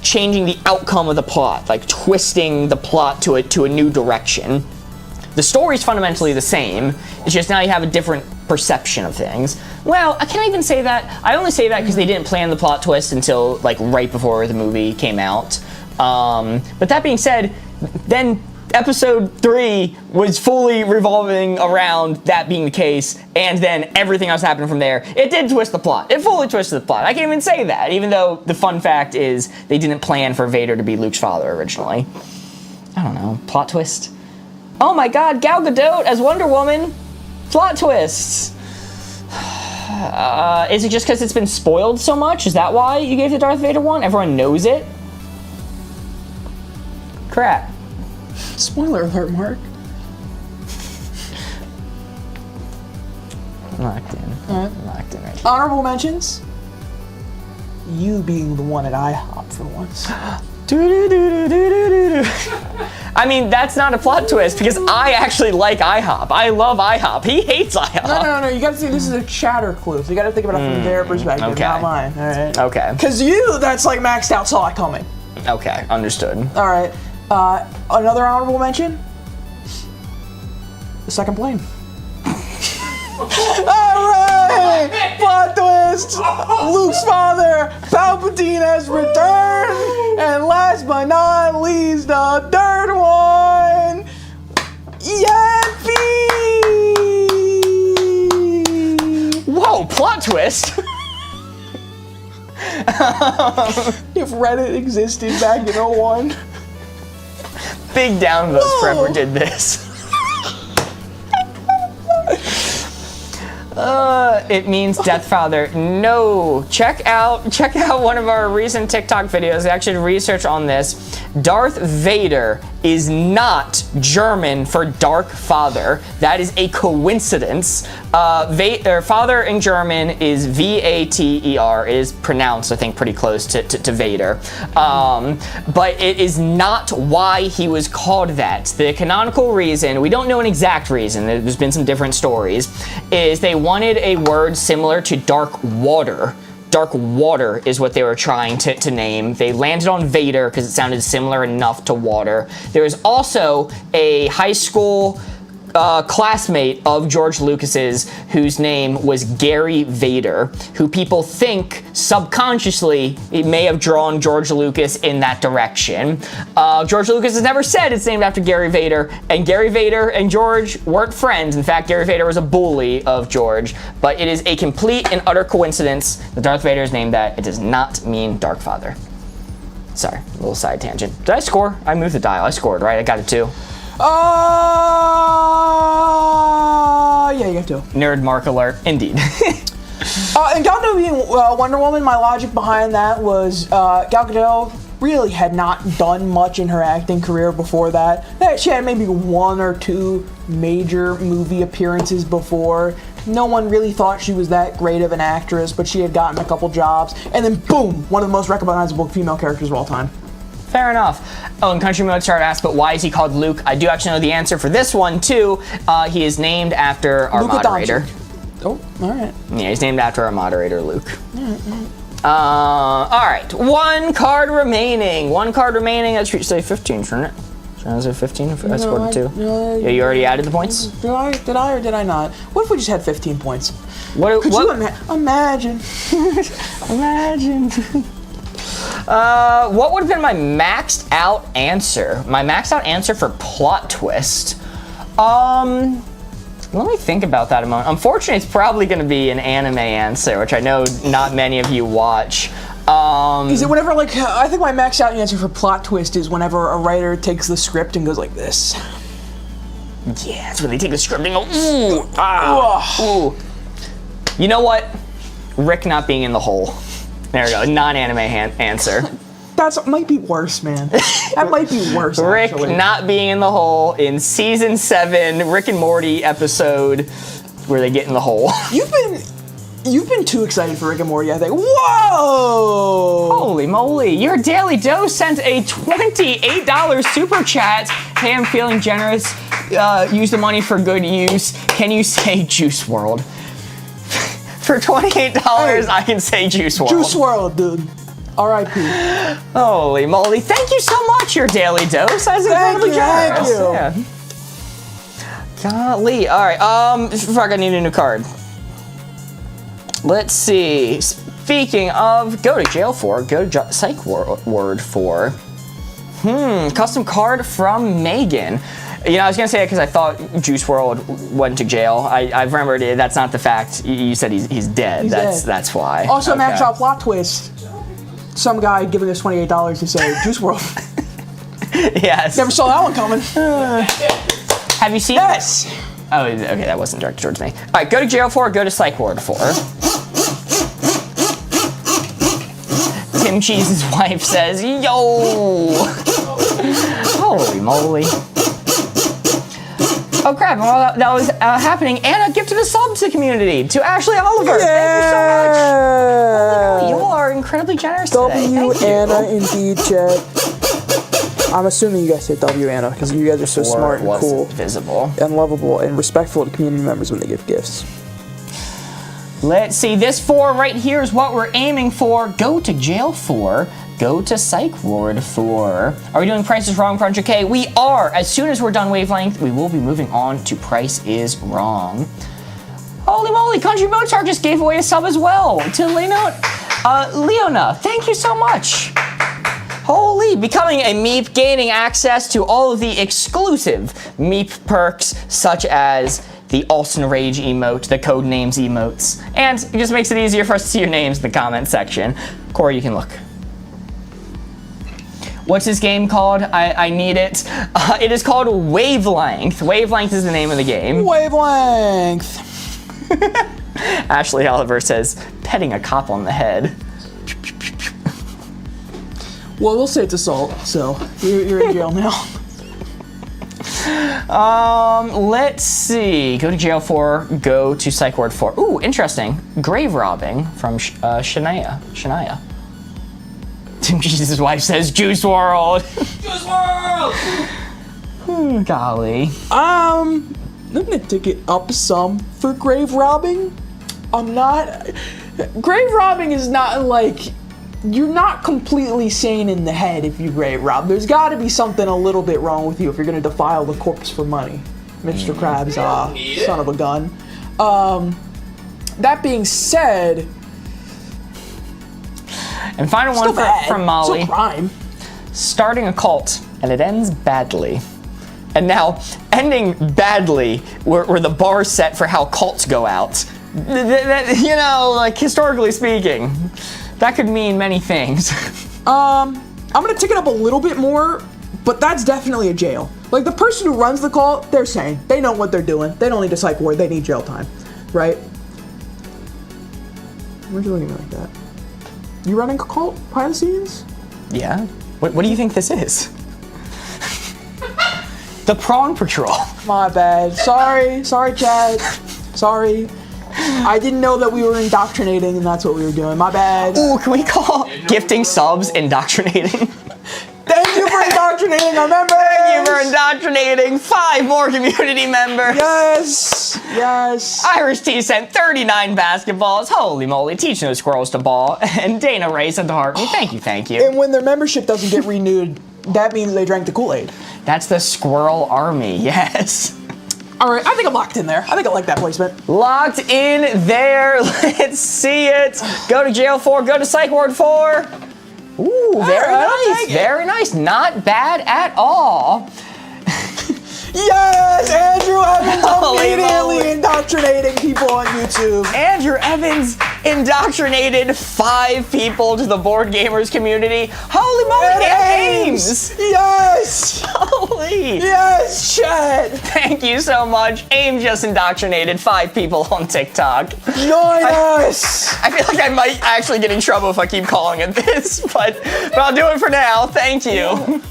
changing the outcome of the plot, like twisting the plot to a new direction, the story's fundamentally the same. It's just now you have a different perception of things. Well, I can't even say that. I only say that because they didn't plan the plot twist until like right before the movie came out. But that being said, then Episode 3 was fully revolving around that being the case, and then everything else happened from there. It did twist the plot. It fully twisted the plot. I can't even say that, even though the fun fact is they didn't plan for Vader to be Luke's father originally. I don't know. Plot twist. Oh my god, Gal Gadot as Wonder Woman. Plot twists. Is it just because it's been spoiled so much? Is that why you gave the Darth Vader one? Everyone knows it? Crap. Spoiler alert, Mark. Locked in. Locked in right here. Honorable mentions. You being the one at IHOP for once. I mean, that's not a plot twist because I actually like IHOP. I love IHOP. He hates IHOP. No. You gotta see this is a chatter clue. So you gotta think about it from their perspective, okay. not mine. All right. Okay. Because you, that's like maxed out, saw it coming. Okay, understood. All right. Another honorable mention. The second plane. Alright! Plot twist! Luke's father, Palpatine has returned! And last but not least, the third one! Yappy! Whoa, plot twist! If Reddit existed back in 01. Big downvotes forever did this. It means Death Father. No, check out one of our recent TikTok videos. I actually did research on this. Darth Vader is not German for Dark Father. That is a coincidence. Father in German is V-A-T-E-R. It is pronounced, I think, pretty close to Vader. But it is not why he was called that. The canonical reason, we don't know an exact reason, there's been some different stories, is they wanted a word similar to dark water. Dark water is what they were trying to name. They landed on Vader because it sounded similar enough to water. There is also a high school classmate of George Lucas's whose name was Gary Vader, who people think subconsciously it may have drawn George Lucas in that direction. George Lucas has never said it's named after Gary Vader, and Gary Vader and George weren't friends. In fact, Gary Vader was a bully of George, but it is a complete and utter coincidence that Darth Vader is named that. It does not mean Dark Father. Sorry, a little side tangent. Did I score? I moved the dial. I scored, right? I got it too. Yeah, you got to. Nerd mark alert, indeed. And Gal Gadot being Wonder Woman, my logic behind that was Gal Gadot really had not done much in her acting career before that. She had maybe 1 or 2 major movie appearances before. No one really thought she was that great of an actress, but she had gotten a couple jobs, and then boom, one of the most recognizable female characters of all time. Fair enough. Oh, and Country Mozart asked, but why is he called Luke? I do actually know the answer for this one, too. He is named after our moderator. Oh, all right. Yeah, he's named after our moderator, Luke. All right, 1 card remaining. 1 card remaining. That should say 15, shouldn't it? Was it 15? I scored No, 2. no, Yeah, you already added the points? Did I or did I not? What if we just had 15 points? Could you imagine? Imagine. What would have been my maxed out answer? My maxed out answer for plot twist. Let me think about that a moment. Unfortunately, it's probably going to be an anime answer, which I know not many of you watch. Is it whenever, like, I think my maxed out answer for plot twist is whenever a writer takes the script and goes like this. Yeah, it's when they take the script and go, ooh, ah, ooh. You know what? Rick not being in the hole. There we go, non-anime answer. That might be worse, man. That might be worse, Rick actually. not being in the hole in season 7, Rick and Morty episode where they get in the hole. You've been too excited for Rick and Morty, I think. Whoa! Holy moly, your Daily Dose sent a $28 super chat. Hey, I'm feeling generous. Use the money for good use. Can you say Juice WRLD? For $28, Hey. I can say Juice WRLD. Juice WRLD, dude. R.I.P. Holy moly, thank you so much, your Daily Dose. That's incredibly generous. Thank you. Yeah. Golly. All right. Fuck, I need a new card. Let's see. Speaking of, go to jail for, go to psych word for. Custom card from Megan. You know, I was gonna say it because I thought Juice WRLD went to jail. I remembered that's not the fact. You said he's dead. That's why. Also, okay. max out plot twist. Some guy giving us $28 to say Juice WRLD. Yes. Never saw that one coming. Have you seen Yes. it? Oh, okay, that wasn't directed towards me. All right, go to jail for, go to psych ward for. Tim Cheese's wife says, yo! Holy moly. Oh crap, while that was happening, Anna gifted a sub to the community, to Ashley Oliver. Yeah. Thank you so much. You are incredibly generous today. W Thank you. Anna indeed, chat. I'm assuming you guys say W Anna because you guys are so smart and cool, visible, and lovable, and respectful to community members when they give gifts. Let's see, this 4 right here is what we're aiming for. Go to jail for. Go to psych ward for. Are we doing Price is Wrong for 100K? We are. As soon as we're done Wavelength, we will be moving on to Price is Wrong. Holy moly, Country Mozart just gave away a sub as well to Leona. Thank you so much. Holy, becoming a Meep, gaining access to all of the exclusive Meep perks, such as the Alston Rage emote, the Codenames emotes, and it just makes it easier for us to see your names in the comment section. Corey, you can look. What's this game called? I need it. It is called Wavelength. Wavelength is the name of the game. Wavelength. Ashley Oliver says, petting a cop on the head. Well, we'll say it's assault, so you're in jail now. Let's see. Go to jail for, go to psych ward for. Ooh, interesting. Grave robbing from Shania. Tim Jesus' wife says, Juice WRLD. Juice WRLD! Golly. I'm gonna take it up some for grave robbing. Grave robbing is not like, you're not completely sane in the head if you grave rob. There's gotta be something a little bit wrong with you if you're gonna defile the corpse for money. Mr. Krabs, son of a gun. That being said, and final one from Molly. It's a crime. Starting a cult, and it ends badly. And now, ending badly, were the bar set for how cults go out. You know, like, historically speaking, that could mean many things. I'm gonna tick it up a little bit more, but that's definitely a jail. Like, the person who runs the cult, they're sane. They know what they're doing. They don't need a psych ward. They need jail time, right? Why'd you look at me like that? You running a cult behind the scenes? Yeah? What do you think this is? The Prawn Patrol. My bad. Sorry, Chad. Sorry. I didn't know that we were indoctrinating and that's what we were doing. My bad. Ooh, can we call gifting subs indoctrinating? Thank you for indoctrinating our members. Thank you for indoctrinating 5 more community members. Yes. Irish T sent 39 basketballs. Holy moly, teaching those squirrels to ball. And Dana Ray sent the heart. Thank you. And when their membership doesn't get renewed, that means they drank the Kool-Aid. That's the squirrel army, yes. All right, I think I'm locked in there. I think I like that placement. Locked in there. Let's see it. Go to jail 4. Go to psych ward 4. Ooh, very nice. Very nice. Not bad at all. Yes, Andrew Evans immediately indoctrinating people on YouTube. Andrew Evans indoctrinated 5 people to the Board Gamers community. Holy moly, and Ames! Yes! Holy! Yes, Chad! Thank you so much. Ames just indoctrinated 5 people on TikTok. Join us! I feel like I might actually get in trouble if I keep calling it this, but I'll do it for now. Thank you.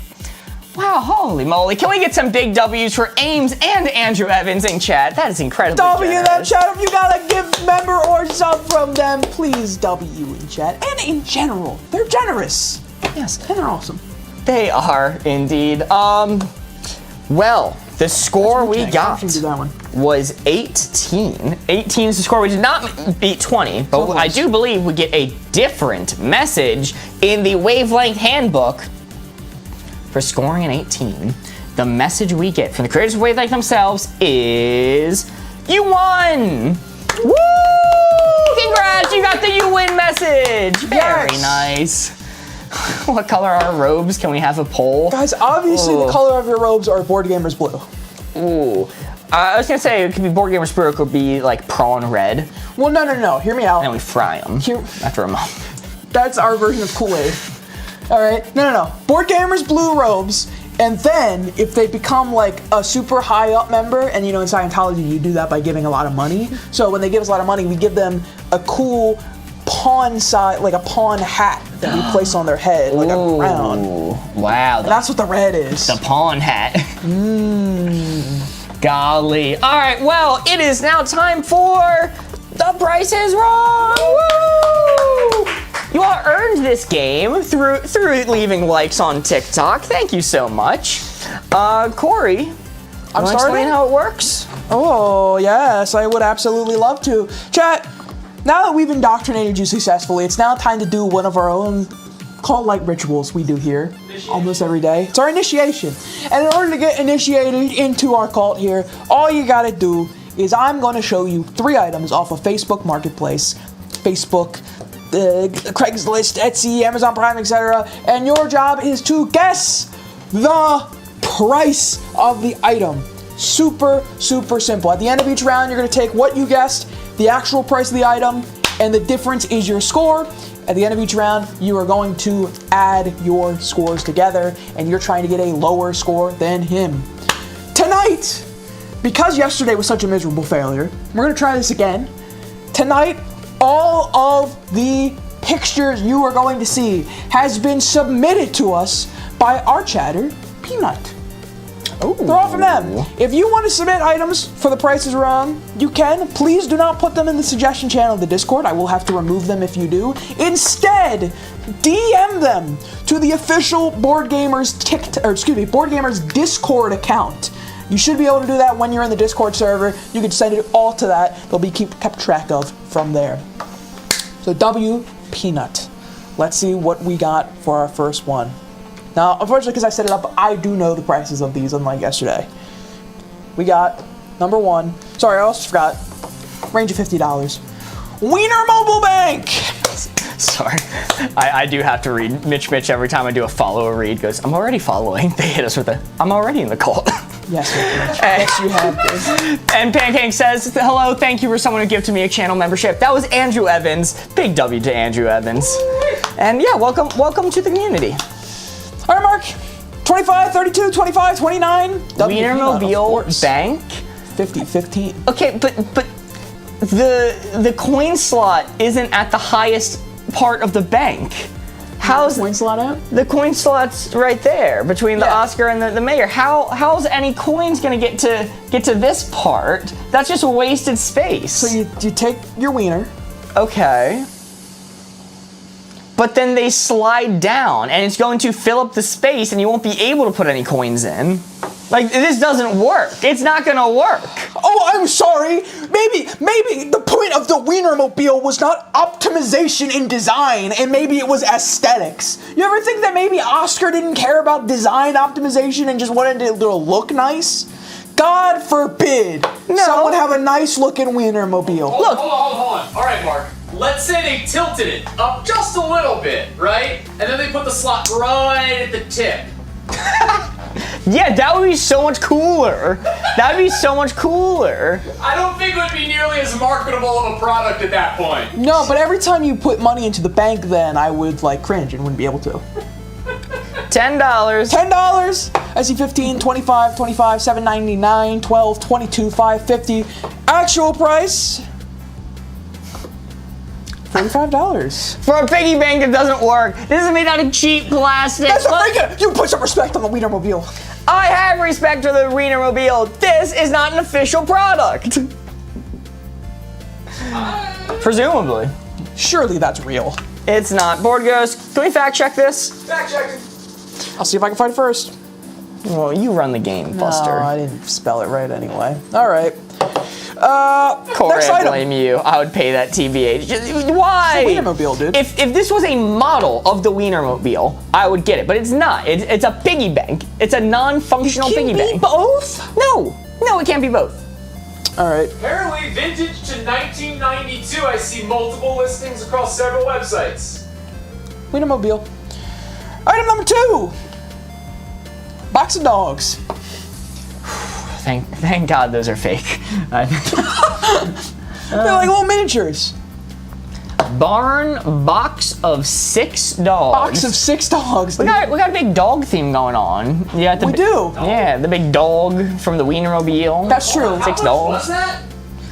Wow, holy moly. Can we get some big W's for Ames and Andrew Evans in chat? That is incredibly W in that generous. chat. If you got a gift member or sub from them, please W in chat. And in general, they're generous. Yes, And they're awesome. they are indeed. Well, the score we got Do that one. was 18. 18 is the score. We did not beat 20, but I do believe we get a different message in the Wavelength handbook for scoring an 18. The message we get from the creators of Wavelength themselves is, you won! Woo! Congrats, you got the you win message! Very nice. What color are our robes? Can we have a poll? Guys, obviously the color of your robes are Board Gamers blue. Ooh. I was gonna say it could be Board Gamers blue, it could be like prawn red. Well, no. Hear me out. And we fry them after a month. That's our version of Kool-Aid. All right? No. Board Gamers blue robes, and then if they become like a super high up member, and you know in Scientology you do that by giving a lot of money. So when they give us a lot of money, we give them a cool pawn side, like a pawn hat that we place on their head, like a crown. Wow. That's what the red is. The pawn hat. Golly. All right, well, it is now time for The Price is Wrong. Woo! You all earned this game through leaving likes on TikTok. Thank you so much. Corey, I'm wanna explain how it works? Oh, yes, I would absolutely love to. Chat, now that we've indoctrinated you successfully, it's now time to do one of our own cult-like rituals we do here almost every day. It's our initiation. And in order to get initiated into our cult here, all you gotta do is I'm gonna show you 3 items off of Facebook Marketplace, Facebook, Craigslist, Etsy, Amazon Prime, etc. And your job is to guess the price of the item. Super, super simple. At the end of each round, you're gonna take what you guessed, the actual price of the item, and the difference is your score. At the end of each round, you are going to add your scores together, and you're trying to get a lower score than him. Tonight, because yesterday was such a miserable failure, we're gonna try this again. Tonight, all of the pictures you are going to see has been submitted to us by our chatter, Peanut. Oh. They're all from them. If you want to submit items for The Price is Wrong, you can. Please do not put them in the suggestion channel of the Discord. I will have to remove them if you do. Instead, DM them to the official Boardgamers Discord account. You should be able to do that when you're in the Discord server. You can send it all to that. They'll be kept track of from there. So W Peanut. Let's see what we got for our first one. Now, unfortunately, because I set it up, I do know the prices of these, unlike yesterday. We got number 1. Sorry, I also forgot. Range of $50. Wiener Mobile Bank. Sorry, I do have to read. Mitch every time I do a follow or read goes, I'm already following. They hit us with I'm already in the cult. Yes, yes, you have this. And Pancake says, hello, thank you for someone who gifted me a channel membership. That was Andrew Evans. Big W to Andrew Evans. And yeah, welcome to the community. All right, Mark. 25, 32, 25, 29. Wienermobile Bank. 50, 15. Okay, but the coin slot isn't at the highest part of the bank. How's the coin slot at? The coin slot's right there between the Oscar and the mayor. How's any coins gonna get to this part? That's just wasted space. So you take your wiener. Okay. But then they slide down and it's going to fill up the space and you won't be able to put any coins in. Like, this doesn't work. It's not gonna work. Oh, I'm sorry. Maybe the point of the Wienermobile was not optimization in design, and maybe it was aesthetics. You ever think that maybe Oscar didn't care about design optimization and just wanted it to look nice? God forbid someone have a nice looking Wienermobile. Hold on. All right, Mark. Let's say they tilted it up just a little bit, right? And then they put the slot right at the tip. Yeah, that would be so much cooler. That would be so much cooler. I don't think it would be nearly as marketable of a product at that point. No, but every time you put money into the bank, then I would like cringe and wouldn't be able to. $10. $10. I see 15, 25, 25, 7.99, 12, 22, 5.50. Actual price $45. For a piggy bank that doesn't work. This is made out of cheap plastic. That's a freaking. You put some respect on the Wienermobile. I have respect for the Wienermobile. This is not an official product. Presumably. Surely that's real. It's not. Board goes, can we fact check this? Fact checking. I'll see if I can find it first. Well, you run the game, Buster. No, I didn't spell it right anyway. All right. Corey, next I item. blame you. I would pay that TBH. Why? It's a Wienermobile, dude. If this was a model of the Wienermobile, I would get it. But it's not. It's a piggy bank. It's a non-functional piggy bank. Both? No, it can't be both. All right. Apparently, vintage to 1992. I see multiple listings across several websites. Wienermobile. Item number 2. Box of dogs. Thank God those are fake. They're like little miniatures. Barn box of 6 dogs. Box of 6 dogs. We got a big dog theme going on. We do. Yeah, the big dog from the Wienermobile. That's true. How 6 much dogs. was that?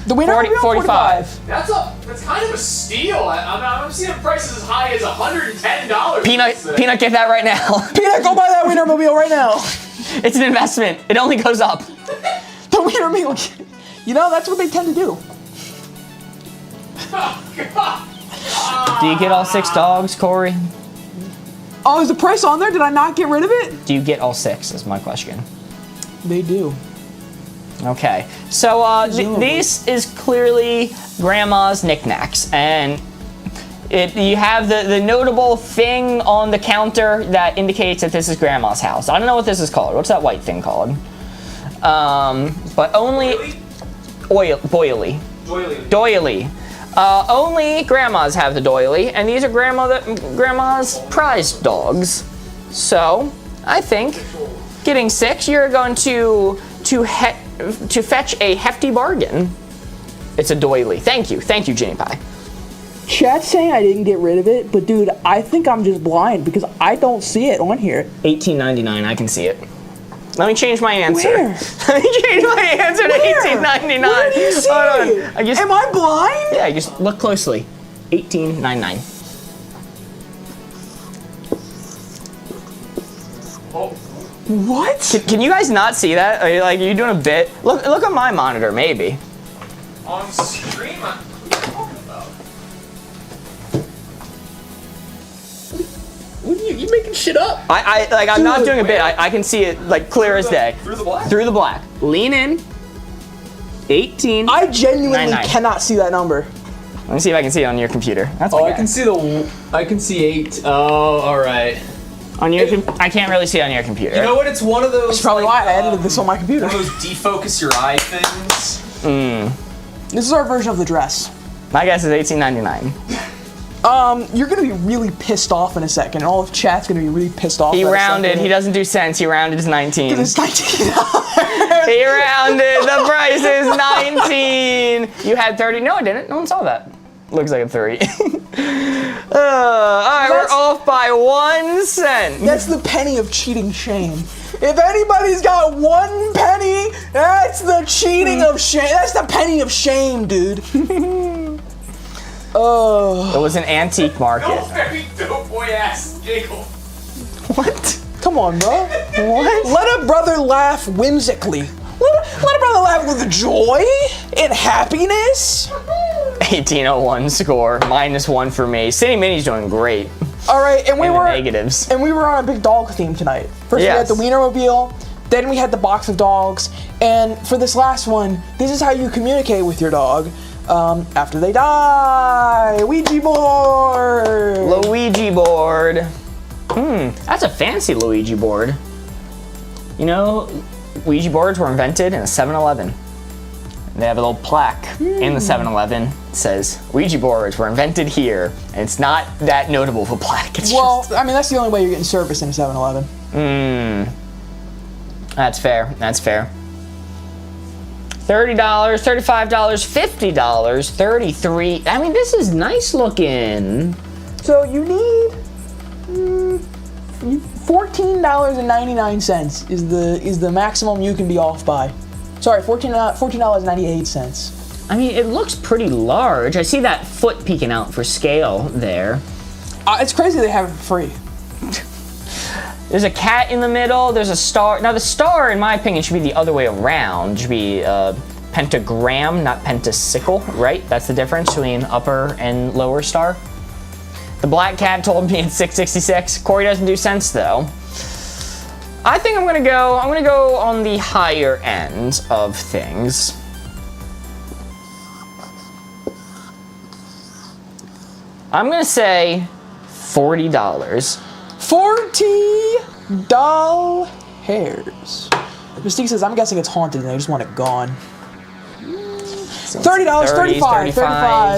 The Wienermobile 45. That's kind of a steal. I'm seeing prices as high as $110. Peanut, get that right now. Peanut, go buy that Wienermobile right now. It's an investment. It only goes up. The Wienermobile. You know, that's what they tend to do. Oh, God. Do you get all 6 dogs, Corey? Oh, is the price on there? Did I not get rid of it? Do you get all 6 is my question. They do. Okay, so this is clearly Grandma's knickknacks, and you have the notable thing on the counter that indicates that this is Grandma's house. I don't know what this is called. What's that white thing called? But only Doily? doily. Only Grandmas have the doily, and these are Grandma's prized dogs. So I think getting 6, you're going to fetch a hefty bargain. It's a doily. Thank you, Ginny Pie. Chat's saying I didn't get rid of it, but dude, I think I'm just blind because I don't see it on here. $18.99. I can see it. Let me change my answer. Where? Let me change my answer to $18.99. Where do you see it? Am I blind? Yeah, just look closely. $18.99. Oh, What? Can you guys not see that? Are you doing a bit? Look on my monitor, maybe. on stream? What are you talking about? What are you making shit up? I'm not doing a bit. I can see it like clear as day. Through the black? Through the black. Lean in. 18. I genuinely 99. cannot see that number. Let me see if I can see it on your computer. That's Oh, my I can see I can see 8. Oh, all right. on your. I can't really see it on your computer. You know what? It's one of those. That's probably why I edited this on my computer. One of those defocus your eye things. This is our version of the dress. My guess is $18.99. You're gonna be really pissed off in a second, and all of chat's gonna be really pissed off. He at a rounded. second. He doesn't do cents. He rounded to 19. It's $19. He rounded. The price is 19. You had 30. No, I didn't. No one saw that. Looks like a 3. All right, we're off by 1 cent. That's the penny of cheating shame. If anybody's got 1 penny, that's the cheating of shame. That's the penny of shame, dude. Oh. It was an antique market. No very dope boy ass giggle. What? Come on, bro. What? Let a brother laugh whimsically. Let a brother laugh with joy and happiness. 1801 score. -1 for me. City Mini's doing great. All right, and we In the were negatives. And we were on a big dog theme tonight. First we had Yes. the Wienermobile, then we had the box of dogs, And for this last one, this is how you communicate with your dog after they die. Ouija board. Luigi board. That's a fancy Luigi board. You know, Ouija boards were invented in a 7-Eleven. They have a little plaque in the 7-Eleven that says, Ouija boards were invented here. And it's not that notable of a plaque. It's I mean, that's the only way you're getting service in a 7-Eleven. That's fair. That's fair. $30, $35, $50, $33. I mean, this is nice looking. So you need $14.99 is the maximum you can be off by. Sorry, $14.98. I mean, it looks pretty large. I see that foot peeking out for scale there. It's crazy they have it for free. There's a cat in the middle. There's a star. Now, the star, in my opinion, should be the other way around. It should be pentagram, not pentasicle, right? That's the difference between upper and lower star. The black cat told me it's 666. Corey doesn't do sense, though. I think I'm gonna go on the higher end of things. I'm gonna say $40. $40 hairs. Mystique says, I'm guessing it's haunted and they just want it gone. $30, 35,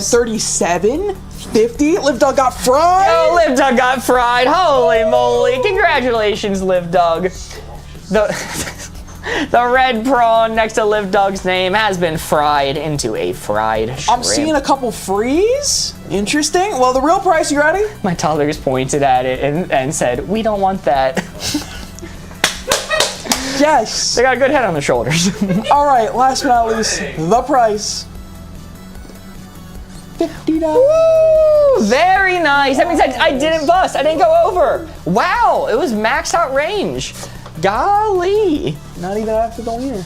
37, 50. Liv Doug got fried. Oh, Liv Doug got fried. Holy moly. Congratulations, Liv Doug. The red prawn next to Liv Doug's name has been fried into a fried shrimp. I'm seeing a couple frees. Interesting. Well, the real price, you ready? My toddlers pointed at it and said, we don't want that. Yes. They got a good head on their shoulders. All right, last but not least, the price. $50. Woo, very nice. That means I didn't bust. I didn't go over. Wow, it was maxed out range. Golly. Not even after the wiener.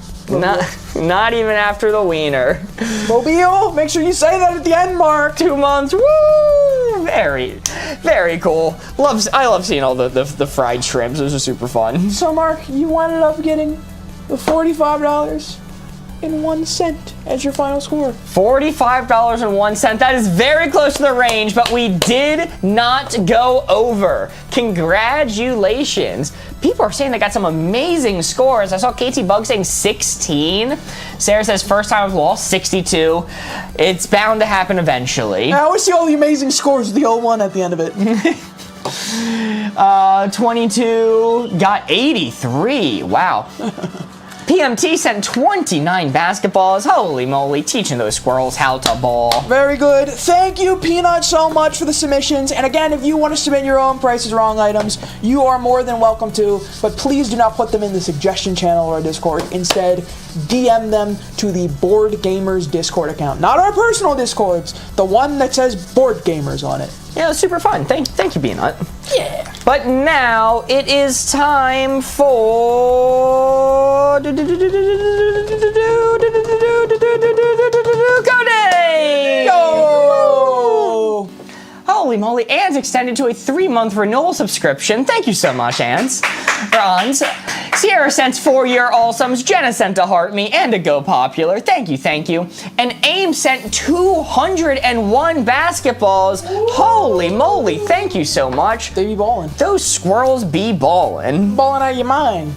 Not even after the wiener. Mobile, make sure you say that at the end, Mark. 2 months. Woo! Very, very cool. I love seeing all the fried shrimps. Those are super fun. So, Mark, you ended up getting the $45.01 as your final score. $45.01. That is very close to the range, but we did not go over. Congratulations. People are saying they got some amazing scores. I saw KT Bug saying 16. Sarah says first time I've lost, 62. It's bound to happen eventually. I always see all the amazing scores with the 01 at the end of it. 22 got 83. Wow. PMT sent 29 basketballs. Holy moly, teaching those squirrels how to ball. Very good. Thank you, Peanut, so much for the submissions. And again, if you want to submit your own Price is Wrong items, you are more than welcome to. But please do not put them in the suggestion channel or Discord. Instead, DM them to the Boardgamers Discord account. Not our personal Discords, the one that says Boardgamers on it. Yeah, it was super fun. Thank you, Peanut. Yeah. But now it is time for Codename! Yo! Holy moly, Ann's extended to a 3-month renewal subscription. Thank you so much, Ann's. Franz. Sierra sent 4-year awesomes, Jenna sent a heart me, and a go popular. Thank you, thank you. And AIM sent 201 basketballs. Holy moly, thank you so much. They be ballin'. Those squirrels be ballin'. Ballin' out of your mind.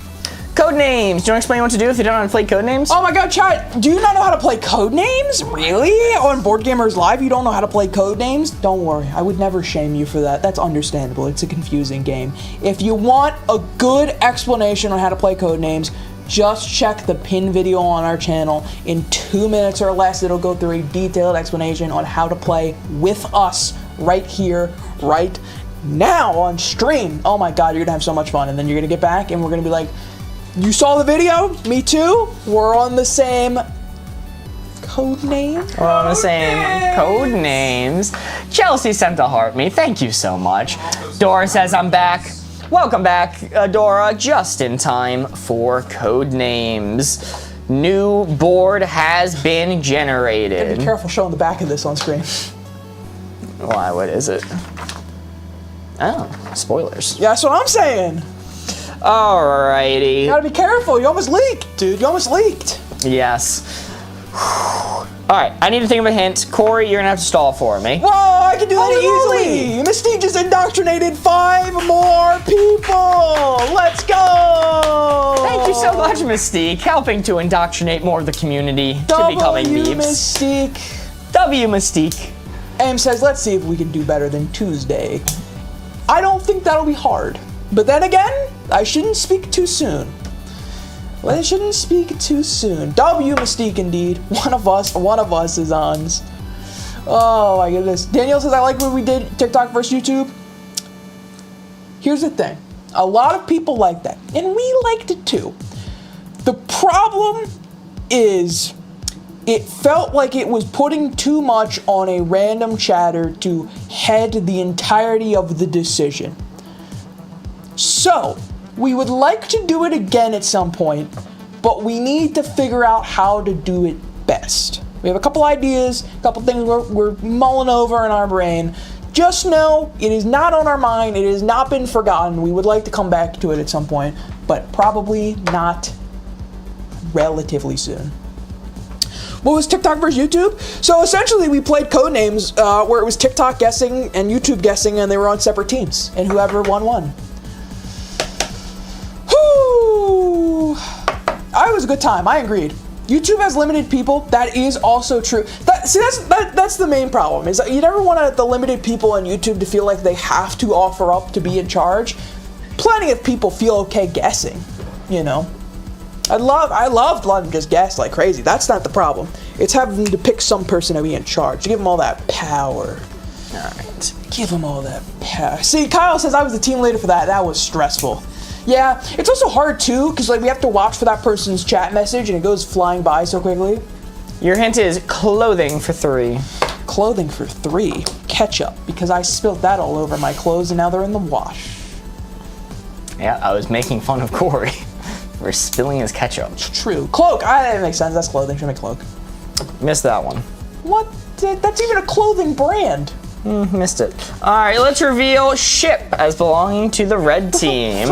Codenames. Do you want to explain what to do if you don't know how to play Codenames? Oh my god, chat, do you not know how to play Codenames? Really? On Boardgamers Live, you don't know how to play Codenames? Don't worry, I would never shame you for that. That's understandable. It's a confusing game. If you want a good explanation on how to play Codenames, just check the pin video on our channel. In 2 minutes or less, it'll go through a detailed explanation on how to play with us right here, right now on stream. Oh my god, you're gonna have so much fun. And then you're gonna get back and we're gonna be like, you saw the video? Me too? We're on the same code name? We're on the same code names. Chelsea sent a heart me. Thank you so much. Dora says I'm back. Welcome back, Dora. Just in time for code names. New board has been generated. Be careful showing the back of this on screen. Why? What is it? Oh, spoilers. Yeah, that's what I'm saying. Alrighty. You gotta be careful. You almost leaked, dude. You almost leaked. Yes. Alright, I need to think of a hint. Corey, you're gonna have to stall for me. Whoa, I can do that easily. Mystique just indoctrinated 5 more people. Let's go. Thank you so much, Mystique, helping to indoctrinate more of the community to becoming Beebs. Mystique. W Mystique. Aim says, let's see if we can do better than Tuesday. I don't think that'll be hard. But then again, I shouldn't speak too soon. Well, I shouldn't speak too soon. W Mystique indeed. One of us is ons. Oh my goodness. Danielle says, I like when we did TikTok versus YouTube. Here's the thing. A lot of people like that. And we liked it too. The problem is it felt like it was putting too much on a random chatter to head the entirety of the decision. So, we would like to do it again at some point, but we need to figure out how to do it best. We have a couple ideas, a couple things we're mulling over in our brain. Just know it is not on our mind, it has not been forgotten. We would like to come back to it at some point, but probably not relatively soon. What was TikTok versus YouTube? So essentially we played Codenames where it was TikTok guessing and YouTube guessing, and they were on separate teams, and whoever won. It was a good time. I agreed. YouTube has limited people. That is also true. That's the main problem. Is that you never want the limited people on YouTube to feel like they have to offer up to be in charge. Plenty of people feel okay guessing. You know, I loved letting them just guess like crazy. That's not the problem. It's having to pick some person to be in charge. To give them all that power. All right. Give them all that power. See, Kyle says I was the team leader for that. That was stressful. Yeah, it's also hard too, because like we have to watch for that person's chat message and it goes flying by so quickly. Your hint is clothing for 3. Clothing for 3. Ketchup, because I spilled that all over my clothes and now they're in the wash. Yeah, I was making fun of Corey for spilling his ketchup. True. Cloak, that makes sense. That's clothing. Should make cloak. Missed that one. What? That's even a clothing brand. Missed it. Alright, let's reveal Ship as belonging to the red team.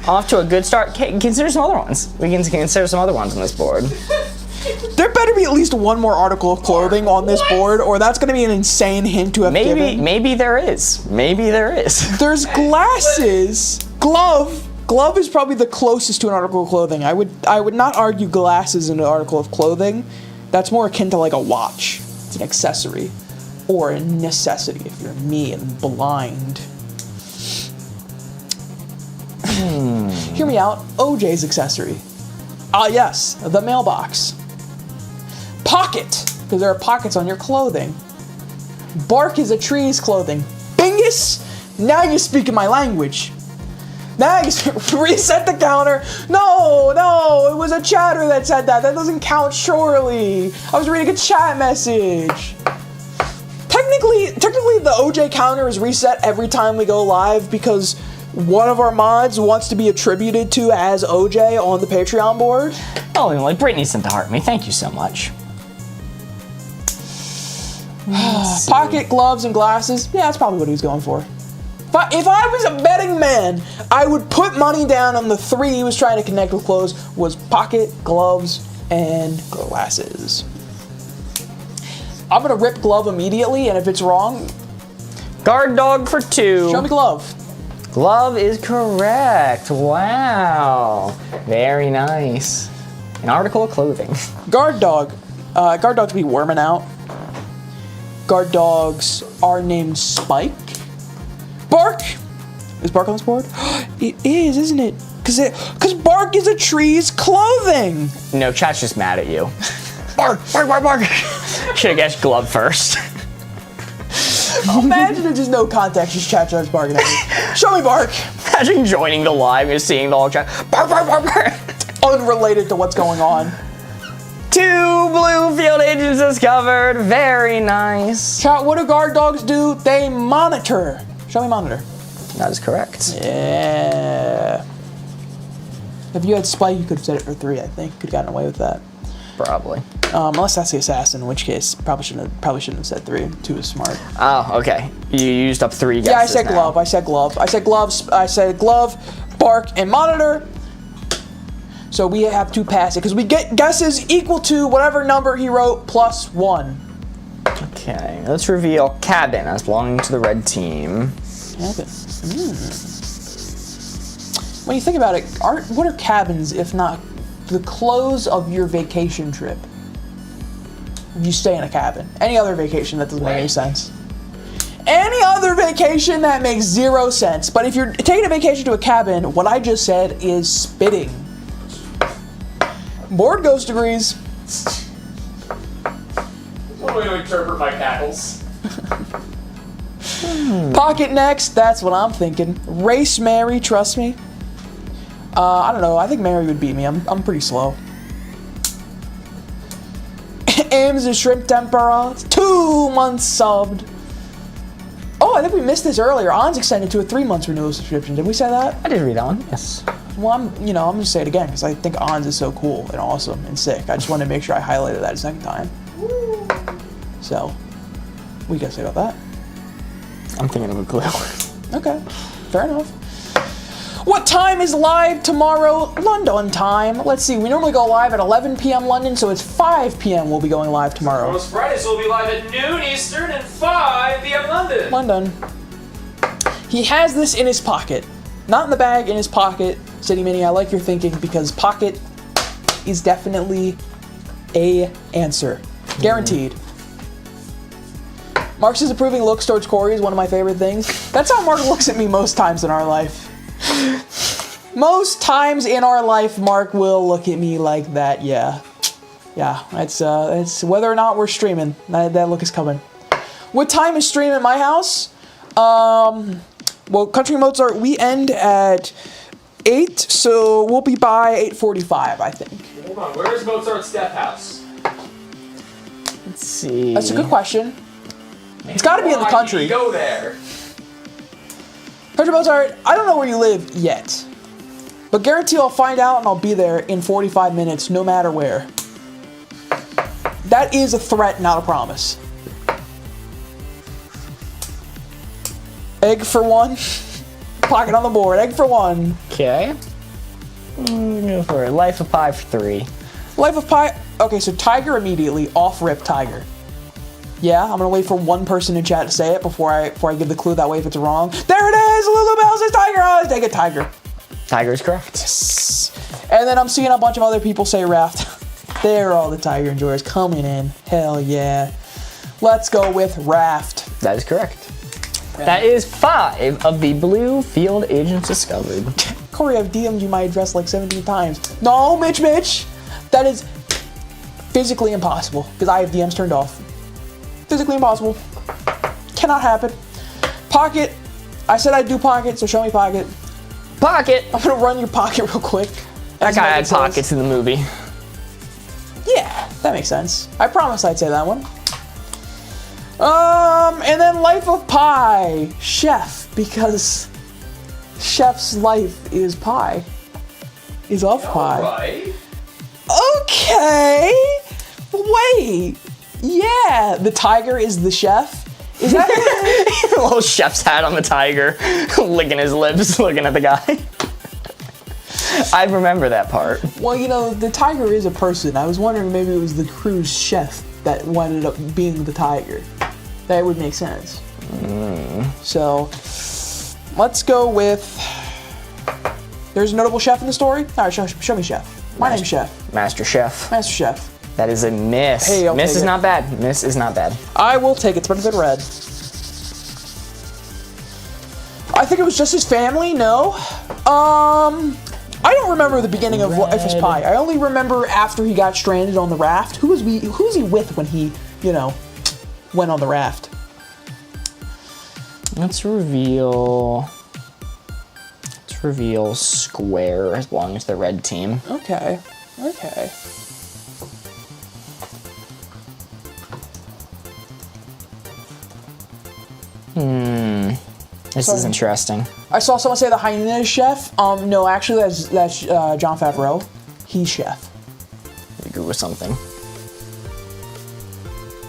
Off to a good start. Consider some other ones. We can consider some other ones on this board. There better be at least one more article of clothing on this board, or that's going to be an insane hint to have given. Maybe there is. Maybe there is. There's glasses. Glove. Glove is probably the closest to an article of clothing. I would not argue glasses in an article of clothing. That's more akin to like a watch. It's an accessory. Or a necessity if you're me and blind. Hear me out. OJ's accessory. Yes, the mailbox. Pocket, because there are pockets on your clothing. Bark is a tree's clothing. Bingus, now you're speaking my language. Now you reset the counter. No, it was a chatter that said that. That doesn't count, surely. I was reading a chat message. Technically, the OJ counter is reset every time we go live because one of our mods wants to be attributed to as OJ on the Patreon board. Oh, and like Brittany sent to heart me. Thank you so much. Pocket, gloves, and glasses. Yeah, that's probably what he was going for. If I was a betting man, I would put money down on the 3 he was trying to connect with clothes was pocket, gloves, and glasses. I'm gonna rip glove immediately, and if it's wrong, guard dog for 2. Show me glove. Glove is correct. Wow. Very nice. An article of clothing. Guard dog. Guard dogs be worming out. Guard dogs are named Spike. Bark. Is Bark on this board? It is, isn't it? Because bark is a tree's clothing. No, chat's just mad at you. Bark. Should have guessed glove first. Imagine if there's no context, just chat starts barking at me. Show me bark. Imagine joining the live and seeing the whole chat. Bark. Unrelated to what's going on. 2 blue field agents discovered. Very nice. Chat, what do guard dogs do? They monitor. Show me monitor. That is correct. Yeah. If you had Spike, you could have said it for 3, I think. Could have gotten away with that. Probably. Unless that's the assassin, in which case probably shouldn't have said 3. 2 is smart. Oh, okay. You used up 3 guesses. Yeah, I said now. glove. I said glove. I said gloves. I said glove. Bark, and Monitor. So we have to pass it because we get guesses equal to whatever number he wrote plus 1. Okay, let's reveal cabin as belonging to the red team. Cabin. When you think about it, what are cabins if not the close of your vacation trip? If you stay in a cabin. Any other vacation, that doesn't make any sense. Any other vacation, that makes 0 sense. But if you're taking a vacation to a cabin, what I just said is spitting. Board Ghost degrees. One way to interpret my cackles. Pocket next, that's what I'm thinking. Race Mary, trust me. I don't know, I think Mary would beat me. I'm pretty slow. Ames is Shrimp Tempura. 2 months subbed. Oh, I think we missed this earlier. On's extended to a 3 months renewal subscription. Did we say that? I did read that one, yes. Well, I'm gonna say it again because I think On's is so cool and awesome and sick. I just wanted to make sure I highlighted that a second time. So, what you guys say about that? I'm thinking of a clue. Okay, fair enough. What time is live tomorrow? London time. Let's see, we normally go live at 11 p.m. London, so it's 5 p.m. we'll be going live tomorrow. Most Fridays will be live at noon Eastern and 5 p.m. London. London. He has this in his pocket. Not in the bag, in his pocket. City Mini, I like your thinking because pocket is definitely a answer. Guaranteed. Mark's disapproving looks towards Corey is one of my favorite things. That's how Mark looks at me most times in our life. Most times in our life, Mark will look at me like that, yeah. Yeah, it's whether or not we're streaming, that look is coming. What time is stream at my house? Well, Country Mozart, we end at 8, so we'll be by 8:45, I think. Hold on, where is Mozart's death house? Let's see. That's a good question. It's got to be in the Why country. did you go there. Country Mozart, I don't know where you live yet, but guarantee I'll find out and I'll be there in 45 minutes, no matter where. That is a threat, not a promise. Egg for 1. Pocket on the board. Egg for 1. Okay. Go for it. Life of Pi for 3. Life of Pi. Okay, so Tiger immediately. Off rip Tiger. Yeah, I'm gonna wait for one person in chat to say it before I give the clue. That way, if it's wrong, there it is. Lulu Bell says Tiger. Oh, take it, Tiger. Tiger's correct. Yes. And then I'm seeing a bunch of other people say Raft. They're all the Tiger enjoyers coming in. Hell yeah. Let's go with Raft. That is correct. That is 5 of the blue field agents discovered. Corey, I've DM'd you my address like 17 times. No, Mitch. That is physically impossible because I have DMs turned off. Physically impossible. Cannot happen. Pocket. I said I'd do Pocket, so show me Pocket. Pocket! I'm gonna run your Pocket real quick. That guy had pockets in the movie. Yeah, that makes sense. I promised I'd say that one. And then Life of Pi. Chef, because Chef's life is pie. Is of pie. Right. Okay. Wait. Yeah, the tiger is the chef. Is that A little chef's hat on the tiger, licking his lips, looking at the guy. I remember that part. Well, you know, the tiger is a person. I was wondering maybe it was the cruise chef that ended up being the tiger. That would make sense. So, let's go with... There's a notable chef in the story? Alright, show me chef. My name's Chef. Master Chef. Master Chef. That is a miss. Hey, I'll miss take is it. not bad. Miss is not bad. I will take it. It's better than red. I think it was just his family. No. I don't remember the beginning of Life is Pi. I only remember after he got stranded on the raft. Who was he with when he, went on the raft? Let's reveal square as long as the red team. Okay. This is interesting. I saw someone say the hyena is chef. No, actually that's Jon Favreau. He's chef. We Google something.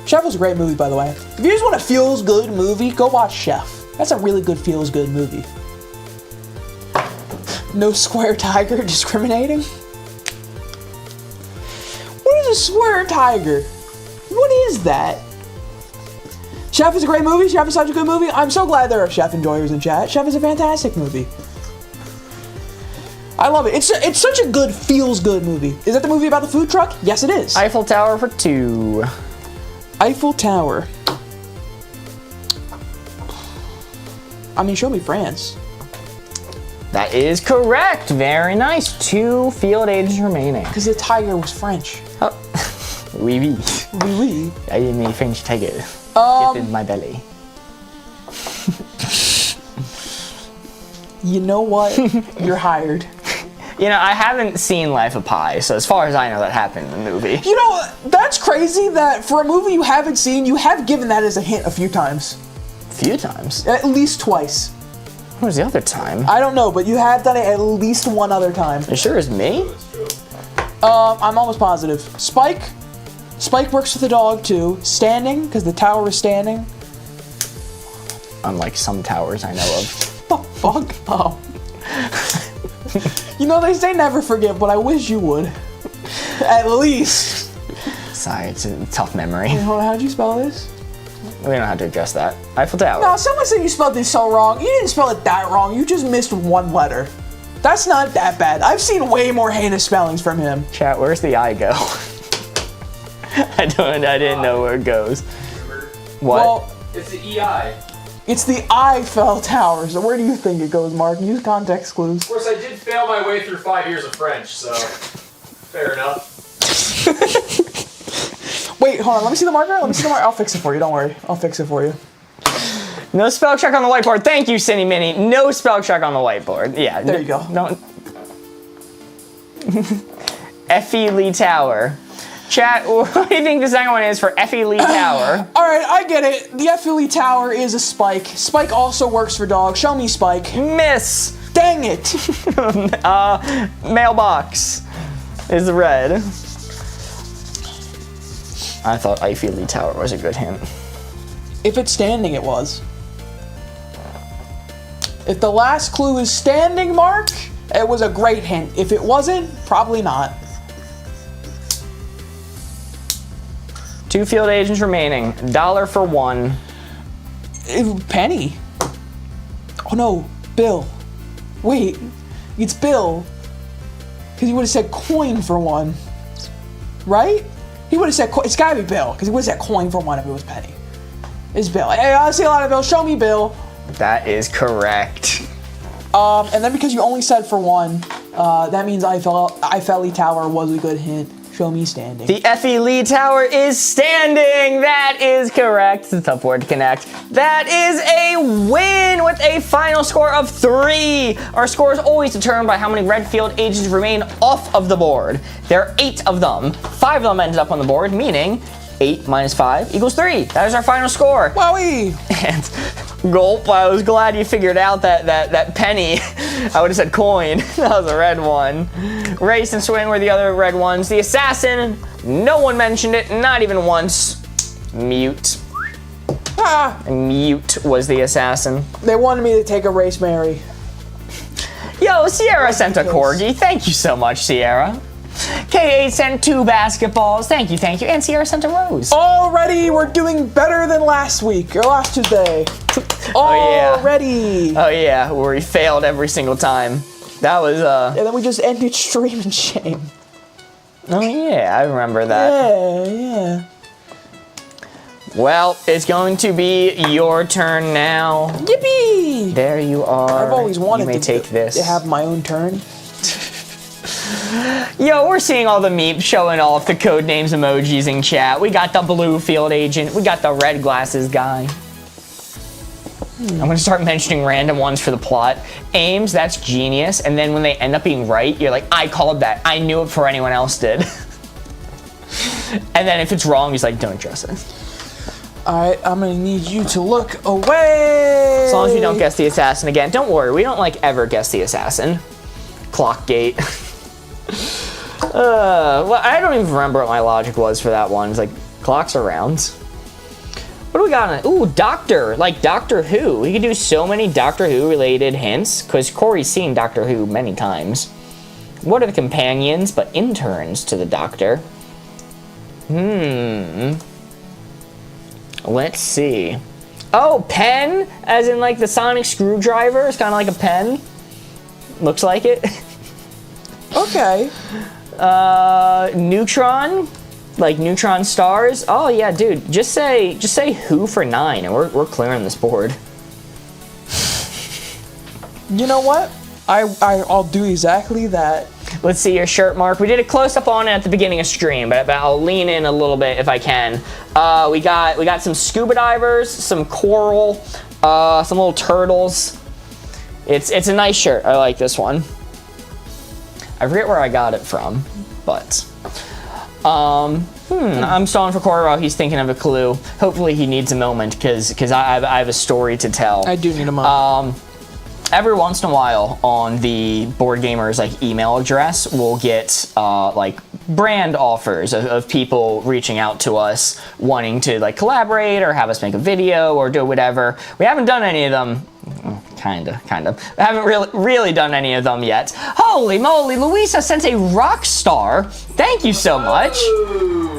Chef was a great movie, by the way. If you just want a feels good movie, go watch Chef. That's a really good feels good movie. No square tiger discriminating? What is a square tiger? What is that? Chef is a great movie. Chef is such a good movie. I'm so glad there are Chef enjoyers in chat. Chef is a fantastic movie. I love it. It's such a good, feels good movie. Is that the movie about the food truck? Yes, it is. Eiffel Tower for 2. Eiffel Tower. I mean, show me France. That is correct. Very nice. 2 field agents remaining. Because the tiger was French. Oh. Oui, oui. Oui, oui. I am a French tiger. Get in my belly. You know what? You're hired. You know, I haven't seen Life of Pi, so as far as I know, that happened in the movie. You know, that's crazy that for a movie you haven't seen, you have given that as a hint a few times. A few times? At least twice. What was the other time? I don't know, but you have done it at least one other time. It sure is me? I'm almost positive. Spike. Spike works with the dog too. Standing, because the tower is standing. Unlike some towers I know of. The fuck up. You know, they say never forget, but I wish you would. At least. Sorry, it's a tough memory. Hold on, how'd you spell this? We don't have to address that. Eiffel Tower. No, someone said you spelled this so wrong. You didn't spell it that wrong. You just missed one letter. That's not that bad. I've seen way more heinous spellings from him. Chat, where's the I go? I didn't know where it goes. What? Well, It's the EI. it's the Eiffel Tower. So where do you think it goes, Mark? Use context clues. Of course, I did fail my way through 5 years of French, so fair enough. Wait, hold on. Let me see the marker. Let me see the marker. I'll fix it for you. Don't worry. I'll fix it for you. No spell check on the whiteboard. Thank you, Cindy Minnie. No spell check on the whiteboard. Yeah. There you go. Don't. Effie Lee Tower. Chat, what do you think the second one is for Effie Lee Tower? All right, I get it. The Eiffel Tower is a Spike. Spike also works for dogs. Show me Spike. Miss. Dang it. Mailbox is red. I thought Eiffel Lee Tower was a good hint. If it's standing, it was. If the last clue is standing, Mark, it was a great hint. If it wasn't, probably not. 2 field agents remaining. $1 for 1. Penny. Oh no, Bill. Wait, it's Bill. Because he would have said coin for 1. Right? He would have said, it's gotta be Bill. Because he would have said coin for 1 if it was Penny. It's Bill. Hey, I see a lot of Bill. Show me Bill. That is correct. And then because you only said for 1, that means Eiffel Tower was a good hint. Show me standing. The Effie Lee Tower is standing. That is correct. It's a tough word to connect. That is a win with a final score of 3. Our score is always determined by how many red field agents remain off of the board. There are 8 of them. 5 of them ended up on the board, meaning 8 minus 5 equals 3. That is our final score. Wowie! And gulp, I was glad you figured out that penny. I would have said coin. That was a red one. Race and swing were the other red ones. The assassin, no one mentioned it, not even once. Mute. Ah, Mute was the assassin. they wanted me to take a race, Mary. Yo, Sierra sent a corgi. Thank you so much, Sierra. K8 sent 2 basketballs. Thank you, thank you. And Sierra sent a rose. Already, we're doing better than last week, or last Tuesday. Oh, yeah. Already. Oh yeah, where we failed every single time. That was, And then we just ended stream in shame. Oh yeah, I remember that. Yeah. Well, it's going to be your turn now. Yippee! There you are. I've always wanted you may take this. to have my own turn. Yo, we're seeing all the memes showing off the code names emojis in chat. We got the blue field agent. We got the red glasses guy. I'm gonna start mentioning random ones for the plot. Ames, that's genius. And then when they end up being right, you're like, I called that. I knew it before anyone else did. And then if it's wrong, he's like, don't address it. Alright, I'm gonna need you to look away! As long as you don't guess the assassin again. Don't worry, we don't like ever guess the assassin. Clockgate. Well, I don't even remember what my logic was for that one. It's like, clocks are rounds. What What do we got? Ooh, Doctor, like Doctor Who. We could do so many Doctor Who related hints because Corey's seen Doctor Who many times. What are the companions but interns to the Doctor? Let's see. Oh, pen, as in like the sonic screwdriver. It's kind of like a pen. Looks like it. Okay. Neutron, like neutron stars. Oh yeah, dude. Just say Who for 9, and we're clearing this board. You know what? I'll do exactly that. Let's see your shirt, Mark. We did a close-up on it at the beginning of stream, but I'll lean in a little bit if I can. We got some scuba divers, some coral, some little turtles. It's a nice shirt. I like this one. I forget where I got it from, but I'm stalling for Corey while he's thinking of a clue. Hopefully he needs a moment because I have a story to tell. I do need a moment. Every once in a while on the Boardgamers like email address, we'll get like brand offers of people reaching out to us wanting to like collaborate or have us make a video or do whatever. We haven't done any of them. Kind of. I haven't really done any of them yet. Holy moly, Luisa sent a rock star. Thank you so much.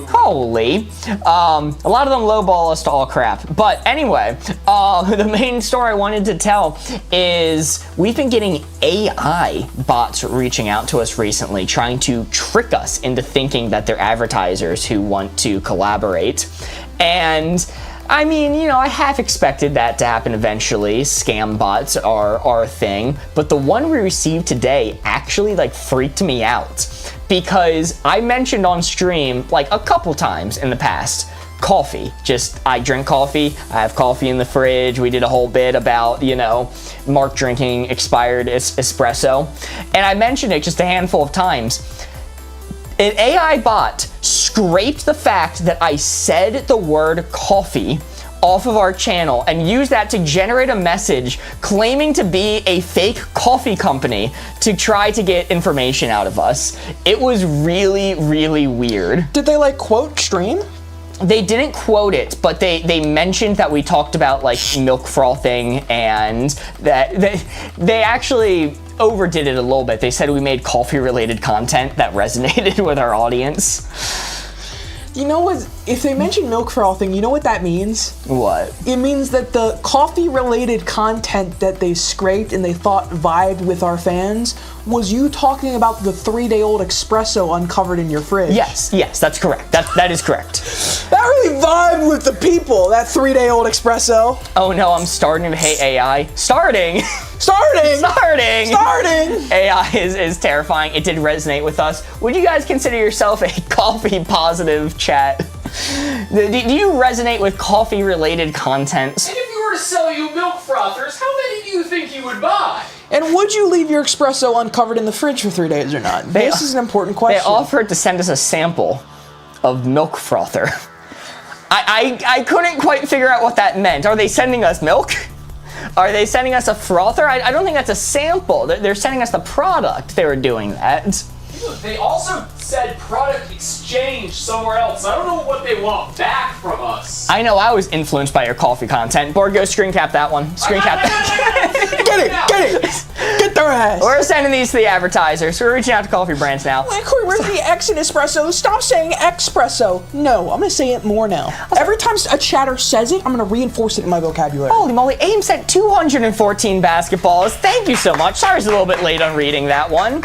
Holy. A lot of them lowball us to all crap. But anyway, the main story I wanted to tell is we've been getting AI bots reaching out to us recently, trying to trick us into thinking that they're advertisers who want to collaborate. And I mean, you know, I half expected that to happen eventually. Scam bots are a thing, but the one we received today actually like freaked me out because I mentioned on stream like a couple times in the past, coffee. Just, I drink coffee, I have coffee in the fridge. We did a whole bit about, you know, Mark drinking expired espresso. And I mentioned it just a handful of times. An AI bot scraped the fact that I said the word coffee off of our channel and used that to generate a message claiming to be a fake coffee company to try to get information out of us. It was really, really weird. Did they like quote stream? They didn't quote it, but they mentioned that we talked about like milk frothing and that they actually overdid it a little bit. They said we made coffee related content that resonated with our audience. You know what? If they mention milk frothing, you know what that means? What? It means that the coffee related content that they scraped and they thought vibed with our fans was you talking about the 3-day-old espresso uncovered in your fridge. Yes, that's correct. That is correct. That really vibed with the people, that 3-day-old espresso. Oh no, I'm starting to hate AI. Starting! AI is terrifying. It did resonate with us. Would you guys consider yourself a coffee positive chat? Do you resonate with coffee related content? And if you were to sell you milk frothers, how many do you think you would buy? And would you leave your espresso uncovered in the fridge for 3 days or not? This is an important question. They offered to send us a sample of milk frother. I couldn't quite figure out what that meant. Are they sending us milk? Are they sending us a frother? I don't think that's a sample. They're sending us the product. They were doing that. They also said product exchange somewhere else. I don't know what they want back from us. I know I was influenced by your coffee content. Board, go screen cap that one. Screen cap that. Get it! Get their ass! We're sending these to the advertisers. We're reaching out to coffee brands now. Wait, Corey, where's the X in espresso? Stop saying espresso. No, I'm gonna say it more now. Every time a chatter says it, I'm gonna reinforce it in my vocabulary. Holy moly, AIM sent 214 basketballs. Thank you so much. Sorry I was a little bit late on reading that one.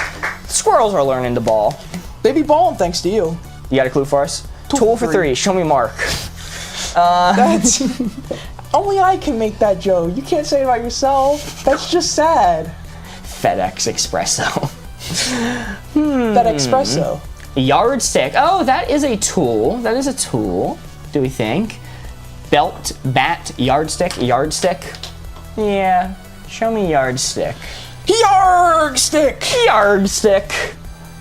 Squirrels are learning to ball. They be balling thanks to you. You got a clue for us? Tool for 3. Show me Mark. That's only I can make that joke. You can't say it about yourself. That's just sad. FedEx Espresso. That espresso. Yardstick. Oh, that is a tool. That is a tool. Do we think? Belt, bat, yardstick. Yeah. Show me yardstick. Yardstick.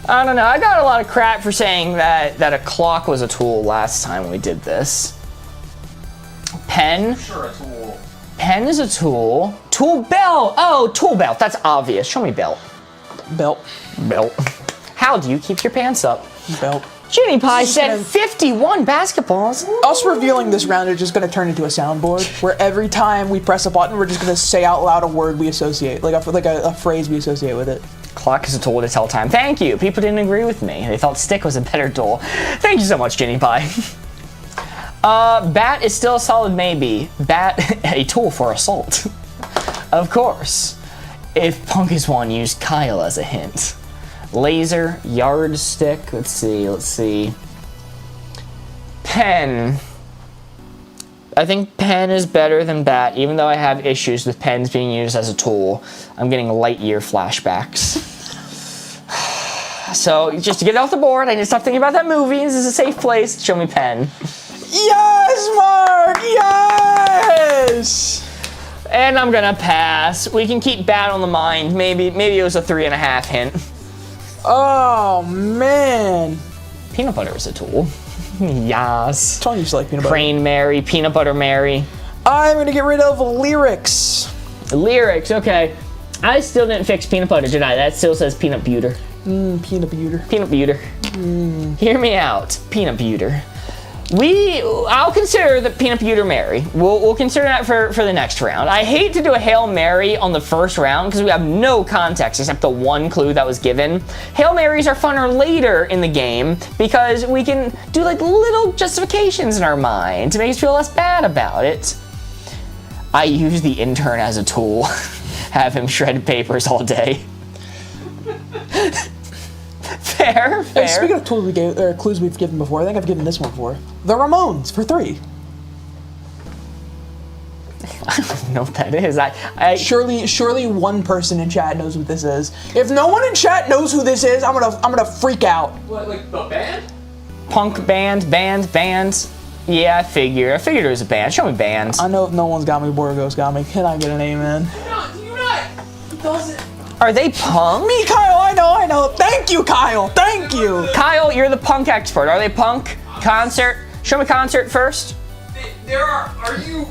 I don't know. I got a lot of crap for saying that a clock was a tool last time we did this. Pen. Sure, a tool. Pen is a tool. Tool belt. Oh, tool belt. That's obvious. Show me belt. Belt. How do you keep your pants up? Belt. Ginny Pie said 51 basketballs. Us revealing this round is just going to turn into a soundboard where every time we press a button, we're just going to say out loud a word we associate, like a phrase we associate with it. Clock is a tool to tell time. Thank you. People didn't agree with me. They thought stick was a better tool. Thank you so much, Ginny Pie. Bat is still a solid maybe. Bat, a tool for assault. Of course. If Punk is one, use Kyle as a hint. Laser, yardstick, let's see. Pen. I think pen is better than bat, even though I have issues with pens being used as a tool. I'm getting light year flashbacks. So, just to get it off the board, I need to stop thinking about that movie. This is a safe place. Show me pen. Yes, Mark! Yes! And I'm gonna pass. We can keep bat on the mind. Maybe it was a 3.5 hint. Oh, man. Peanut butter is a tool. Yes. Tony used to like peanut butter. Crane Mary, Peanut Butter Mary. I'm gonna get rid of lyrics. Lyrics, okay. I still didn't fix peanut butter, did I? That still says peanut butter. Peanut butter. Peanut butter. Hear me out, peanut butter. I'll consider the peanut butter Mary. We'll consider that for the next round. I hate to do a Hail Mary on the first round because we have no context except the one clue that was given. Hail Marys are funner later in the game because we can do like little justifications in our mind to make us feel less bad about it. I use the intern as a tool. Have him shred papers all day. Fair. Hey, speaking of tools clues we've given before, I think I've given this one before. The Ramones for 3. I don't know what that is. Surely one person in chat knows what this is. If no one in chat knows who this is, I'm gonna freak out. What, like the band? Punk band. Yeah, I figured it was a band. Show me bands. I know if no one's got me, Borgo's got me. Can I get an amen? Do you not? Does it? Are they punk? Me, Kyle, I know. Thank you, Kyle. Thank you. Kyle, you're the punk expert. Are they punk? Concert? Show me concert first. Are you?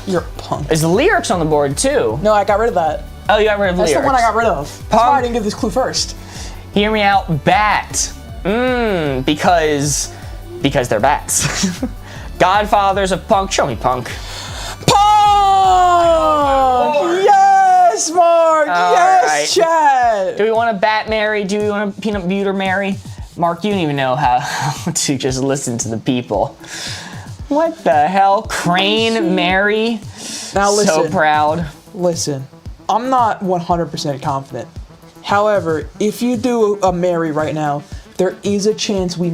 You're a punk. There's lyrics on the board too. No, I got rid of that. Oh, you got rid of That's lyrics. the one I got rid of. That's why I didn't give this clue first. Hear me out, bat. Because they're bats. Godfathers of punk. Show me punk. Punk! Yes, Mark! Yes, right. chat! Do we want a bat Mary? Do we want a peanut butter Mary? Mark, you don't even know how to just listen to the people. What the hell? Crane Mary? Now listen. So proud. Listen, I'm not 100% confident. However, if you do a Mary right now, there is a chance we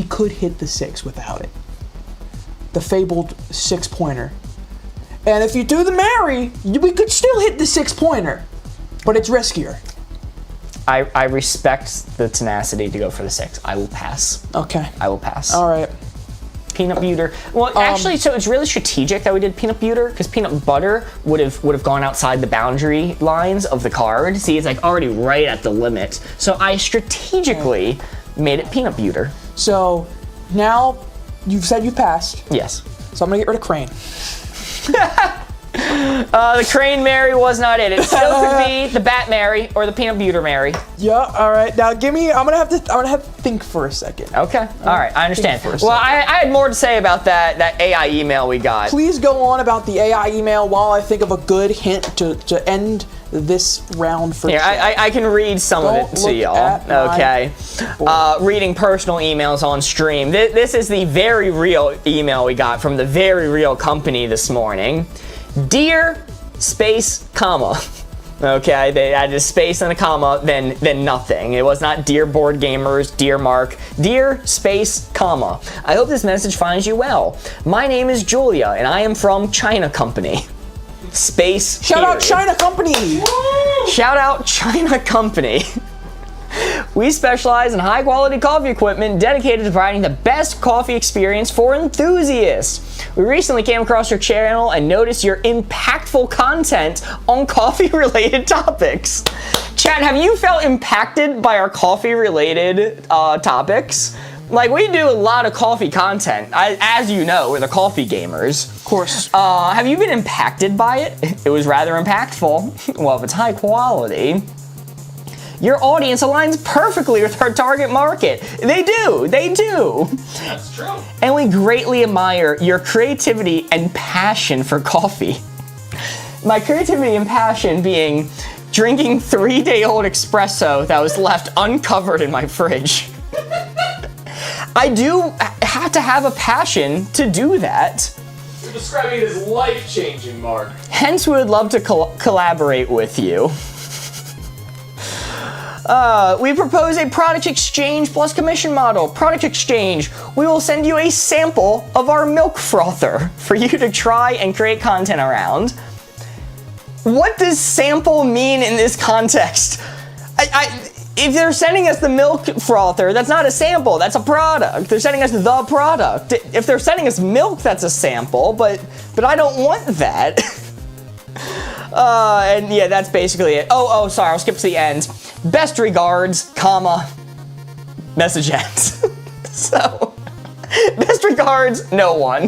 could hit the 6 without it. The fabled 6-pointer. And if you do the Mary, we could still hit the 6-pointer, but it's riskier. I respect the tenacity to go for the 6. I will pass. Okay. I will pass. All right. Peanut butter. Well, actually, so it's really strategic that we did peanut butter because peanut butter would have gone outside the boundary lines of the card. See, it's like already right at the limit. So I strategically made it peanut butter. So now you've said you passed. Yes. So I'm gonna get rid of Crane. The Crane Mary was not it. It still could be the Bat Mary or the Peanut Butter Mary. Yeah. All right. Now give me. I'm gonna have to think for a second. Okay. All right. I understand. Think for a Well, second. I had more to say about that AI email we got. Please go on about the AI email while I think of a good hint to end this round for. Here, chat. I can read some of it Don't to look y'all. at my Okay. Reading personal emails on stream. This is the very real email we got from the very real company this morning. Dear space comma. Okay, they added a space and a comma, then nothing. It was not dear board gamers, dear Mark, dear space comma. I hope this message finds you well. My name is Julia and I am from China Company. Space. Shout out period. China Company. Shout out China Company. We specialize in high quality coffee equipment dedicated to providing the best coffee experience for enthusiasts. We recently came across your channel and noticed your impactful content on coffee related topics. Chat, have you felt impacted by our coffee related topics? Like, we do a lot of coffee content. As you know, we're the coffee gamers. Of course. Have you been impacted by it? It was rather impactful. Well, if it's high quality. Your audience aligns perfectly with our target market. They do. That's true. And we greatly admire your creativity and passion for coffee. My creativity and passion being drinking 3-day-old espresso that was left uncovered in my fridge. I do have to have a passion to do that. You're describing it as life-changing, Mark. Hence, we would love to collaborate with you. We propose a product exchange plus commission model. Product exchange, we will send you a sample of our milk frother for you to try and create content around. What does sample mean in this context? If they're sending us the milk frother, that's not a sample, that's a product. They're sending us the product. If they're sending us milk, that's a sample, but I don't want that. And yeah, that's basically it. Oh, sorry, I'll skip to the end. Best regards, comma, message ends. So, best regards, no one.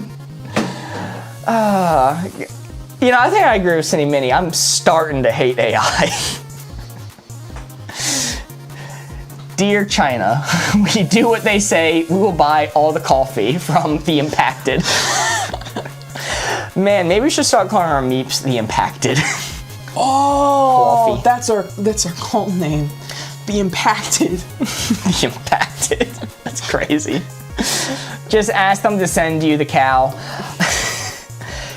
You know, I think I agree with Cindy Mini. I'm starting to hate AI. Dear China, we do what they say. We will buy all the coffee from the impacted. Man, maybe we should start calling our meeps the impacted. Oh, Coffee. that's our cult name. The Impacted. The impacted. That's crazy. Just ask them to send you the cow.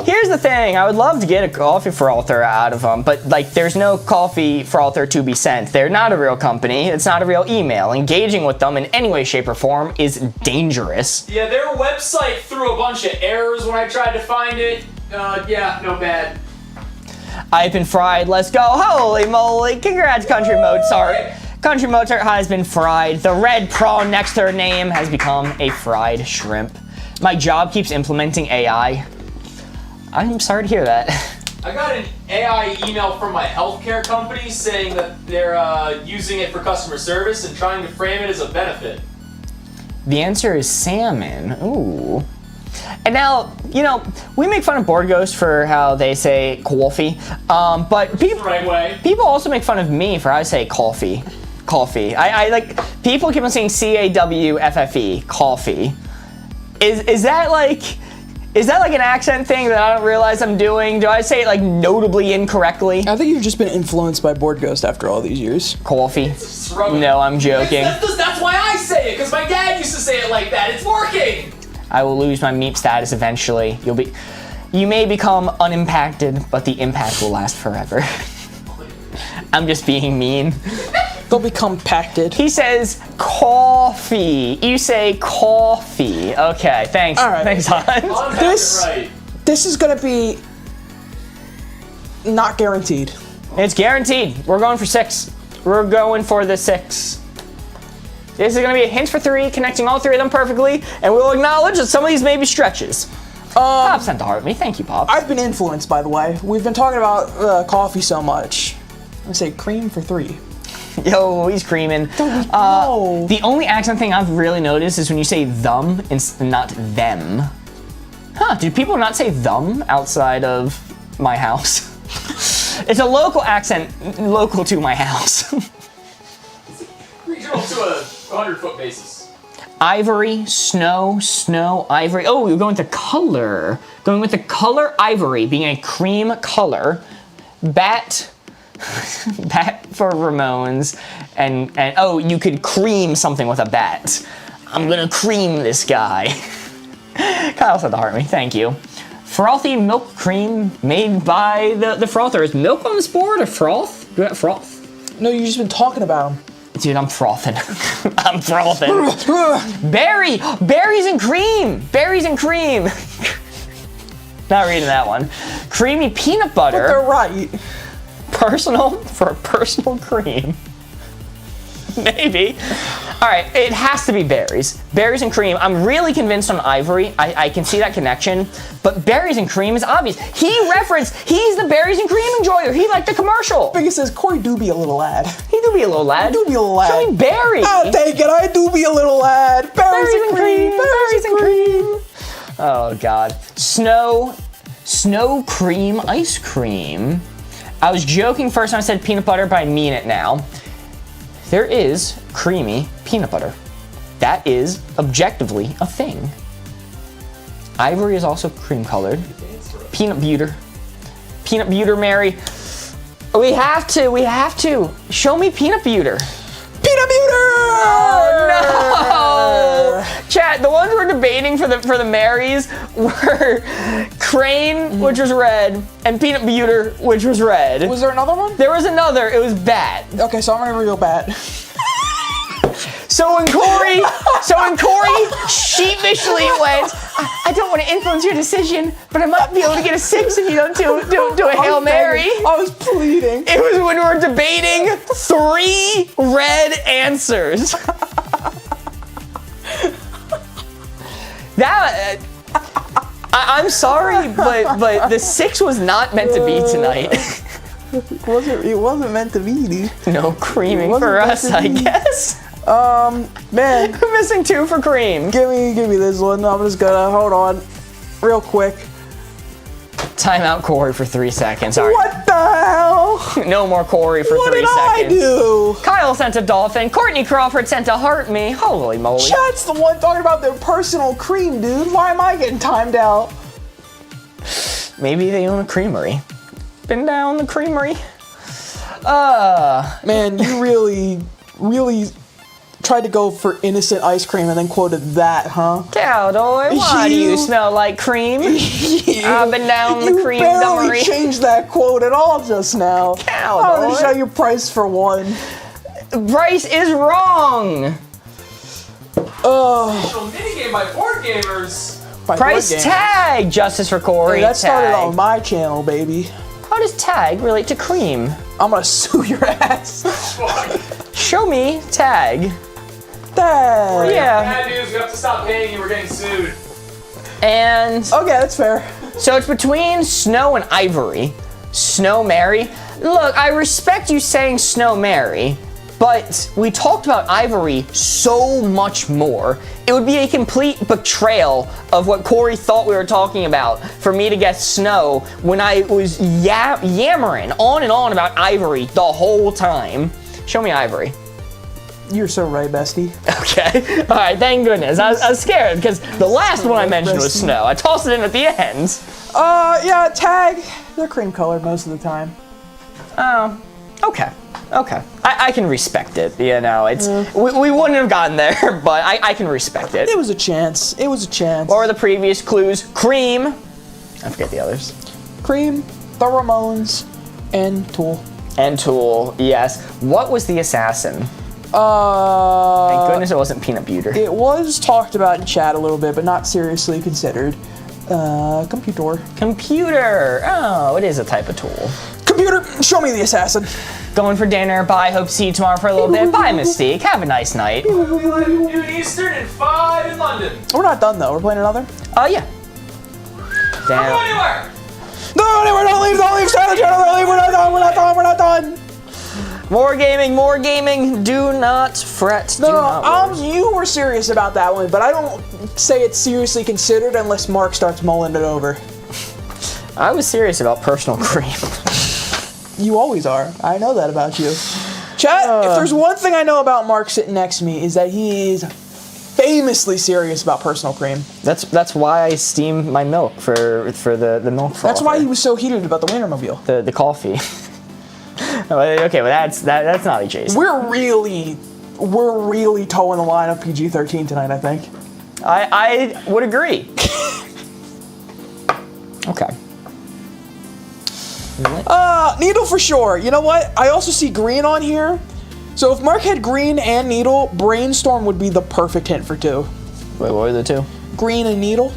Here's the thing, I would love to get a coffee frother out of them, but like there's no coffee frother to be sent. They're not a real company, it's not a real email. Engaging with them in any way, shape, or form is dangerous. Yeah, their website threw a bunch of errors when I tried to find it. Yeah, no bad. I've been fried, let's go. Holy moly, congrats Country Mozart. Country Mozart has been fried. The red prawn next to her name has become a fried shrimp. My job keeps implementing AI. I'm sorry to hear that. I got an AI email from my healthcare company saying that they're using it for customer service and trying to frame it as a benefit. The answer is salmon. Ooh. And now, you know, we make fun of Board Ghost for how they say coffee, but The right way. people also make fun of me for how I say coffee. Coffee. I like, people keep on saying C-A-W-F-F-E, coffee. Is that like an accent thing that I don't realize I'm doing? Do I say it like notably incorrectly? I think you've just been influenced by Board Ghost after all these years. Coffee. Throw it. No, I'm joking. That's why I say it, because my dad used to say it like that. It's working. I will lose my meep status eventually. You may become unimpacted, but the impact will last forever. I'm just being mean. They'll become pacted. He says coffee. You say coffee. Okay, thanks. All right. Thanks, Hans. This is gonna be not guaranteed. It's guaranteed. We're going for 6. We're going for the 6. This is gonna be a hint for 3, connecting all 3 of them perfectly, and we'll acknowledge that some of these may be stretches. Pop sent to heart me. Thank you, Pop. I've been influenced, by the way. We've been talking about coffee so much. I say cream for 3. Yo, he's creaming. No. The only accent thing I've really noticed is when you say them and not them. Huh, do people not say them outside of my house? It's a local accent, local to my house. Regional to a 100-foot basis. Ivory, snow, ivory. Oh, you're going with the color. Going with the color ivory, being a cream color. Bat for Ramones, and oh, you could cream something with a bat. I'm gonna cream this guy. Kyle said to heart me, thank you. Frothy milk cream made by the frother. Is milk on this board or froth? Do you have froth? No, you've just been talking about them. Dude, I'm frothing. I'm frothing. Berries and cream. Berries and cream. Not reading that one. Creamy peanut butter. But they're right. Personal cream. Maybe. All right, it has to be berries. Berries and cream. I'm really convinced on ivory. I can see that connection, but berries and cream is obvious. He's the berries and cream enjoyer. He liked the commercial. Biggie says, Corey do be a little lad. He do be a little lad. Do be a little lad. Show me berry. I'll take it. I do be a little lad. Berries and cream. Berries and cream. Oh, God. Snow cream ice cream. I was joking first when I said peanut butter, but I mean it now. there is creamy peanut butter. That is objectively a thing. Ivory is also cream colored. Peanut butter. Peanut butter, Mary. We have to. Show me peanut butter. Peanut butter! Oh no! Chat, the ones we're debating for the Marys were Crane, which was red, and peanut butter, which was red. Was there another one? There was another, it was bat. Okay, so I'm gonna reveal bat. So when Corey sheepishly went, I don't want to influence your decision, but I might be able to get a 6 if you don't do a Hail Mary. I was pleading. It was when we were debating 3 red answers. That I'm sorry, but the 6 was not meant to be tonight. It wasn't meant to be, dude. No creaming for us, I guess. Man. I'm missing 2 for cream. Give me this one. I'm just gonna hold on real quick. Time out Corey for 3 seconds. All right. What the hell? No more Corey for 3 seconds. What did I do? Kyle sent a dolphin. Courtney Crawford sent a heart me. Holy moly. Chat's the one talking about their personal cream, dude. Why am I getting timed out? Maybe they own a creamery. Been down the creamery. Man, you really tried to go for innocent ice cream and then quoted that, huh? Cowboy, why do you smell like cream? I've been down the cream You barely dummery. changed that quote at all just now. Cowboy. I'm gonna show you price for 1. Price is wrong. Official minigame by Boardgamers. By Price Board Games. tag. Justice for Corey. Hey, that started Tag. on my channel, baby. How does tag relate to cream? I'm gonna sue your ass. Fuck. Show me tag. Dang. Yeah. Bad news, we have to stop paying you, we're getting sued. And Okay, that's fair. so it's between Snow and Ivory. Snow Mary. Look, I respect you saying Snow Mary, but we talked about Ivory so much more. It would be a complete betrayal of what Corey thought we were talking about for me to guess Snow when I was yammering on and on about Ivory the whole time. Show me Ivory. You're so right, bestie. Okay. All right. Thank goodness. I was scared because the last one I mentioned was Snow. I tossed it in at the end. Yeah, tag. They're cream colored most of the time. Oh. Okay. Okay. I can respect it. You know, it's we wouldn't have gotten there, but I can respect it. It was a chance. It was a chance. What were the previous clues? Cream. I forget the others. Cream, the Ramones, and Tool. And Tool. Yes. What was the assassin? Thank goodness it wasn't peanut butter. It was talked about in chat a little bit, but not seriously considered. Computer. Computer. Oh, it is a type of tool. Computer, show me the assassin. Going for dinner. Bye. Hope to see you tomorrow for a little bit. Bye, Mystique. Have a nice night. 11 noon Eastern and 5 in London. We're not done though. We're playing another. Yeah. Don't go Damn. anywhere. No, don't leave, start the channel, don't leave, we're not done. More gaming. Do not fret. Do No, not worry. you were serious about that one, but I don't say it's seriously considered unless Mark starts mulling it over. I was serious about personal cream. You always are. I know that about you. Chat, if there's one thing I know about Mark sitting next to me is that he is famously serious about personal cream. That's why I steam my milk for the milk frother. That's why he was so heated about the Wienermobile. the coffee. Okay, well that's not adjacent. We're really towing the line of PG-13 tonight, I think. I would agree. Okay. Needle for sure. You know what? I also see green on here. So if Mark had green and needle, brainstorm would be the perfect hint for 2. Wait, what were the 2? Green and needle.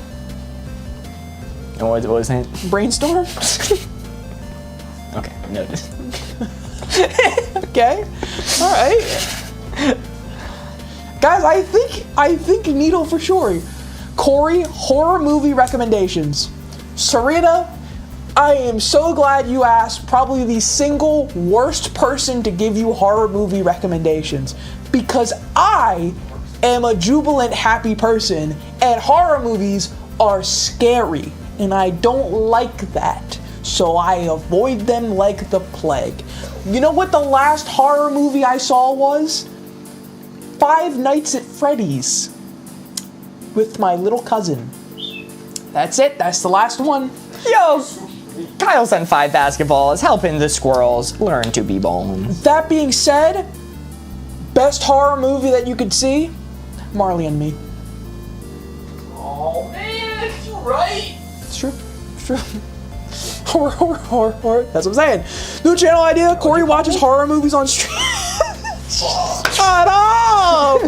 And what was the hint? Brainstorm. Okay, noted. Okay. All right. Guys, I think needle for sure. Corey, horror movie recommendations. Serena, I am so glad you asked probably the single worst person to give you horror movie recommendations, because I am a jubilant, happy person, and horror movies are scary, and I don't like that, so I avoid them like the plague. You know what the last horror movie I saw was? Five Nights at Freddy's. With my little cousin. That's it. That's the last one. Yo, Kyle's on 5 basketballs, helping the squirrels learn to be bone. That being said, best horror movie that you could see, Marley and Me. Oh man, you're right. It's true. It's true. Horror. That's what I'm saying. New channel idea. Corey watches horror movies on stream. Shut up!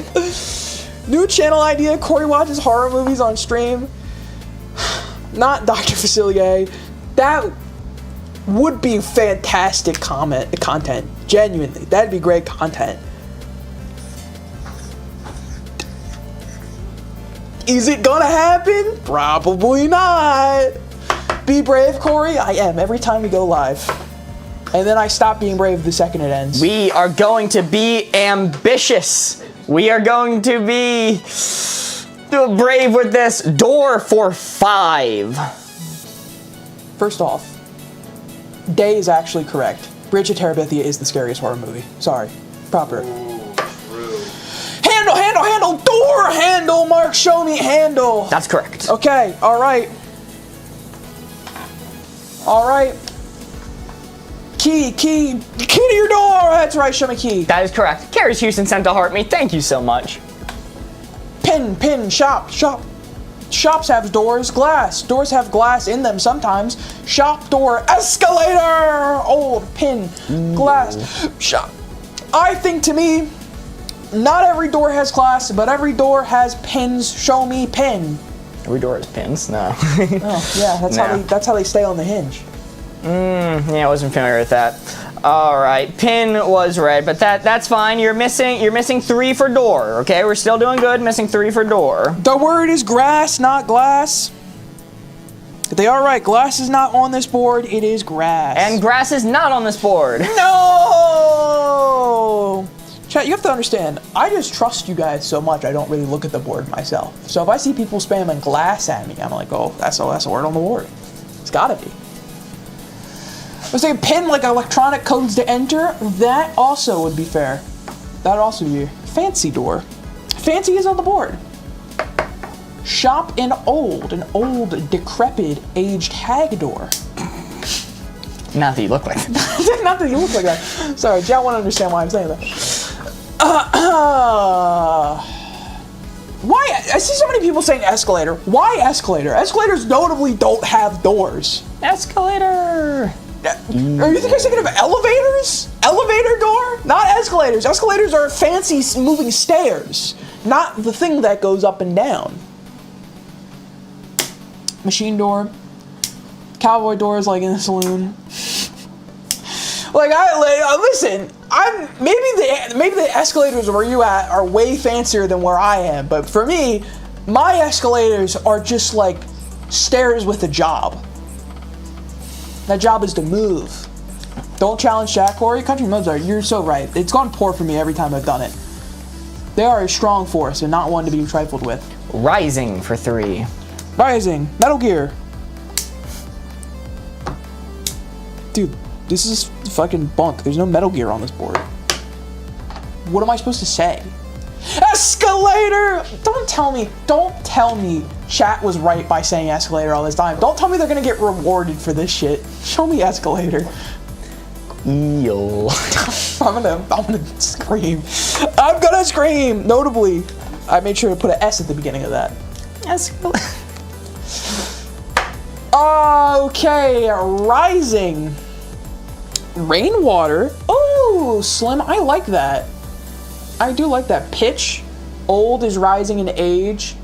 New channel idea. Corey watches horror movies on stream. Not Dr. Facilier. That would be fantastic content. Genuinely. That'd be great content. Is it gonna happen? Probably not. Be brave, Corey. I am every time we go live. And then I stop being brave the second it ends. We are going to be ambitious. We are going to be brave with this. Door for 5. First off, Day is actually correct. Bridge of Terabithia is the scariest horror movie. Sorry. Proper. Handle! Door handle, Mark! Show me handle! That's correct. Okay, alright. Alright. Key to your door! That's right, show me key. That is correct. Carrie's Houston sent to heart me. Thank you so much. Pin, shop. Shops have doors, glass. Doors have glass in them sometimes. Shop door, escalator! Old, pin, glass, shop. I think to me, not every door has glass, but every door has pins. Show me pin. Every door has pins? No. Oh, yeah, that's how they stay on the hinge. Yeah, I wasn't familiar with that. All right, pin was red, but that's fine. You're missing 3 for door. Okay, we're still doing good. Missing 3 for door. The word is grass, not glass. They are right. Glass is not on this board. It is grass. And grass is not on this board. No! Chat, you have to understand, I just trust you guys so much I don't really look at the board myself. So if I see people spamming glass at me, I'm like, oh, that's a word on the board. It's gotta be. I was thinking pin like electronic codes to enter. That also would be fair. That'd also be fancy door. Fancy is on the board. Shop an old, decrepit, aged hag door. Not that you look like that. Not that you look like that. Sorry, John won't understand why I'm saying that. Why? I see so many people saying escalator. Why escalator? Escalators notably don't have doors. Escalator. Are you think I'm thinking of elevators? Elevator door? Not escalators. Escalators are fancy moving stairs, not the thing that goes up and down. Machine door. Cowboy doors like in a saloon. Listen. Maybe the escalators where you at are way fancier than where I am, but for me, my escalators are just like stairs with a job. That job is to move. Don't challenge Jack Corey. Country Mozart, you're so right. It's gone poor for me every time I've done it. They are a strong force and not one to be trifled with. Rising for 3. Rising. Metal Gear. Dude, this is fucking bunk. There's no Metal Gear on this board. What am I supposed to say? Escalator! Don't tell me chat was right by saying escalator all this time. Don't tell me they're gonna get rewarded for this shit. Show me escalator. Eel. I'm gonna scream. I'm gonna scream! Notably, I made sure to put an S at the beginning of that. Escalator. Okay, rising. Rainwater. Oh, Slim, I like that. I do like that. Pitch. Old is rising in age.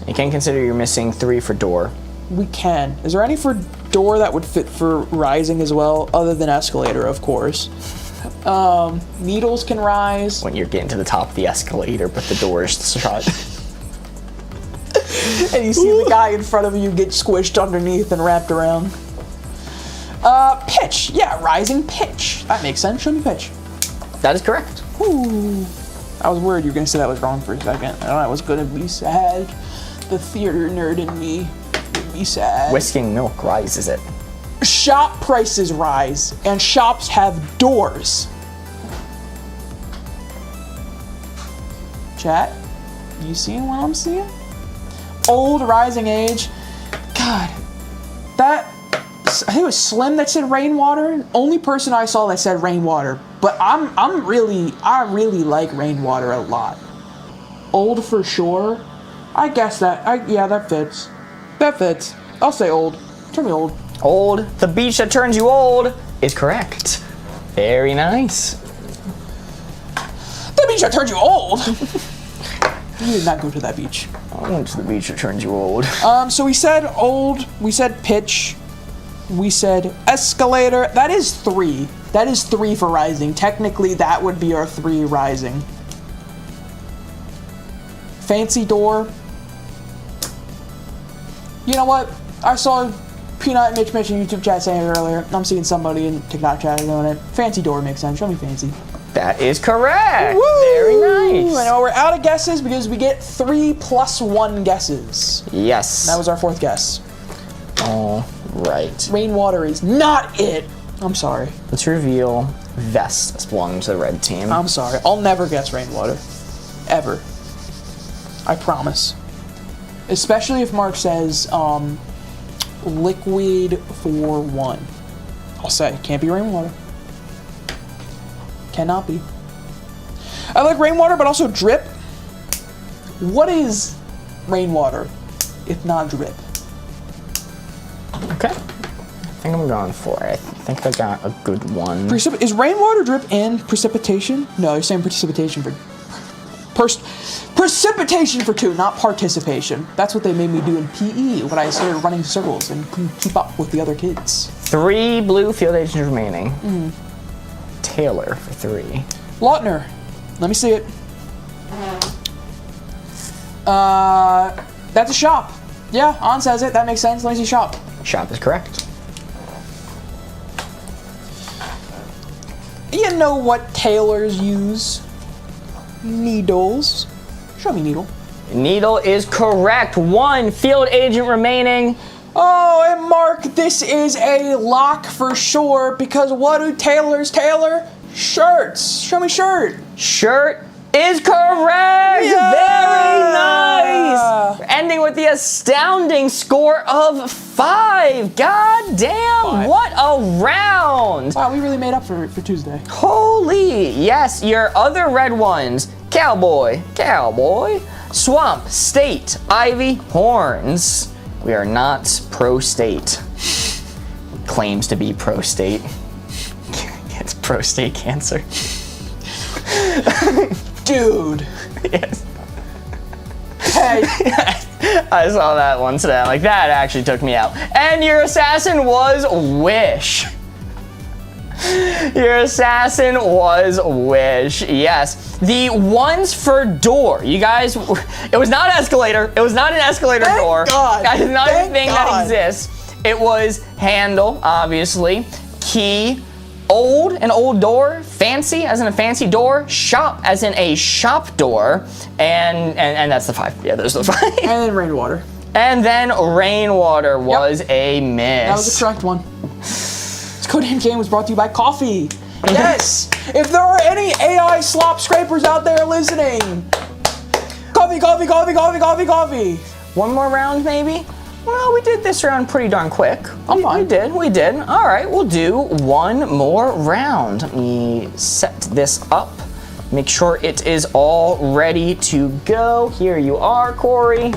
You can consider you're missing 3 for door. We can. Is there any for door that would fit for rising as well, other than escalator, of course? Needles can rise. When you're getting to the top of the escalator, but the door is shut. And you see the guy in front of you get squished underneath and wrapped around. Pitch. Yeah, rising pitch. That makes sense. Show me pitch. That is correct. Ooh. I was worried you were going to say that was wrong for a second. I know I was going to be sad. The theater nerd in me would be sad. Whisking milk rises it. shop prices rise and shops have doors. Chat, you seeing what I'm seeing? Old, rising age. God, that, I think it was Slim that said rainwater. Only person I saw that said rainwater. But I really like rainwater a lot. Old for sure. I guess that, yeah, that fits. That fits. I'll say old. Turn me old. Old. The beach that turns you old is correct. Very nice. The beach that turns you old. You did not go to that beach. I went to the beach that turns you old. So we said old, we said pitch, we said escalator. That is 3. That is 3 for rising. Technically, that would be our 3 rising. Fancy door. You know what? I saw Peanut and Mitch in YouTube chat saying it earlier. I'm seeing somebody in TikTok chat doing it. Fancy door makes sense. Show me fancy. That is correct. Woo! Very nice. I know we're out of guesses because we get 3 + 1 guesses. Yes. That was our 4th guess. All right. Rainwater is not it. I'm sorry. Let's reveal vest that's belonging to the red team. I'm sorry. I'll never guess rainwater. Ever. I promise. Especially if Mark says, liquid for 1. I'll say, can't be rainwater. Cannot be. I like rainwater, but also drip. What is rainwater if not drip? Okay. I think I'm going for it. I think I got a good one. Is rainwater drip and precipitation? No, you're saying precipitation for... Precipitation for 2, not participation. That's what they made me do in PE when I started running circles and couldn't keep up with the other kids. 3 blue field agents remaining. Taylor for 3. Lautner. Let me see it. That's a shop. Yeah, On says it. That makes sense. Let me see shop. Shop is correct. You know what tailors use? Needles. Show me needle. Needle is correct. 1 field agent remaining. Oh, and Mark, this is a lock for sure because what do tailors tailor? Shirts. Show me shirt. Shirt is correct. Yeah! Very nice. Ending with the astounding score of 5. God damn, 5. what a round. Wow, we really made up for Tuesday. Holy, yes, your other red ones. Cowboy, Swamp, State, Ivy, Horns. We are not pro-state. Claims to be pro-state. Gets prostate cancer. Dude. Yes. Hey. I saw that one today. I'm like, that actually took me out. And your assassin was Wish. Your assassin was Wish. Yes. The ones for door. You guys, it was not escalator. It was not an escalator Thank door. God. That is not Thank a thing God. that exists. It was handle, obviously. Key. Old, an old door. Fancy, as in a fancy door. Shop, as in a shop door. And that's the 5. Yeah, those are the 5. And then rainwater. And then rainwater was a miss. That was the correct one. This Codename game was brought to you by coffee. Yes! If there are any AI slop scrapers out there listening, coffee, coffee, coffee, coffee, coffee, coffee. One more round, maybe? Well, we did this round pretty darn quick. I'm fine. We did. All right, we'll do one more round. Let me set this up. Make sure it is all ready to go. Here you are, Corey.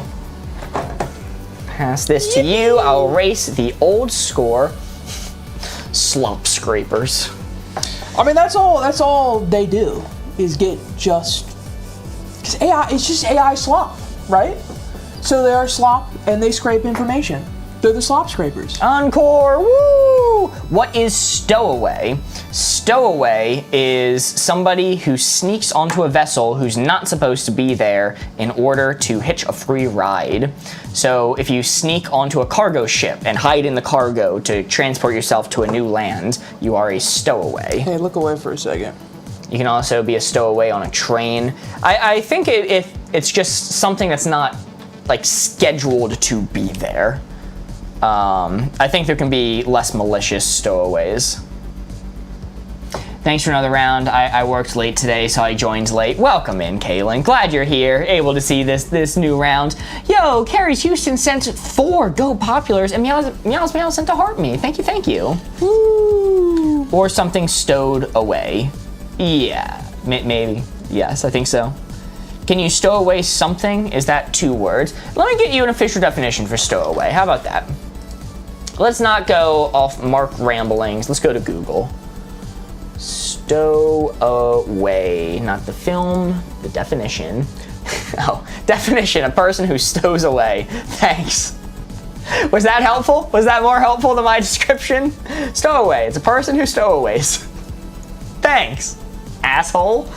Pass this to you. I'll erase the old score. Slump scrapers. I mean, that's all they do is get just, because AI, it's just AI slop, right? So they are slop and they scrape information. They're the slop scrapers. Encore, woo! What is stowaway? Stowaway is somebody who sneaks onto a vessel who's not supposed to be there in order to hitch a free ride. So if you sneak onto a cargo ship and hide in the cargo to transport yourself to a new land, you are a stowaway. Hey, look away for a second. You can also be a stowaway on a train. I think it's just something that's not like scheduled to be there. I think there can be less malicious stowaways. Thanks for another round. I worked late today, so I joined late. Welcome in, Kaylin. Glad you're here, able to see this new round. Yo, Carrie's Houston sent 4 Go Populars, and Meows Meow sent a heart me. Thank you. Woo. Or something stowed away. Yeah, maybe. Yes, I think so. Can you stow away something? Is that 2 words? Let me get you an official definition for stowaway. How about that? Let's not go off Mark ramblings. Let's go to Google. Stow away, not the film, the definition. Oh, definition, a person who stows away. Thanks. Was that helpful? Was that more helpful than my description? Stowaway, it's a person who stowaways. Thanks, asshole.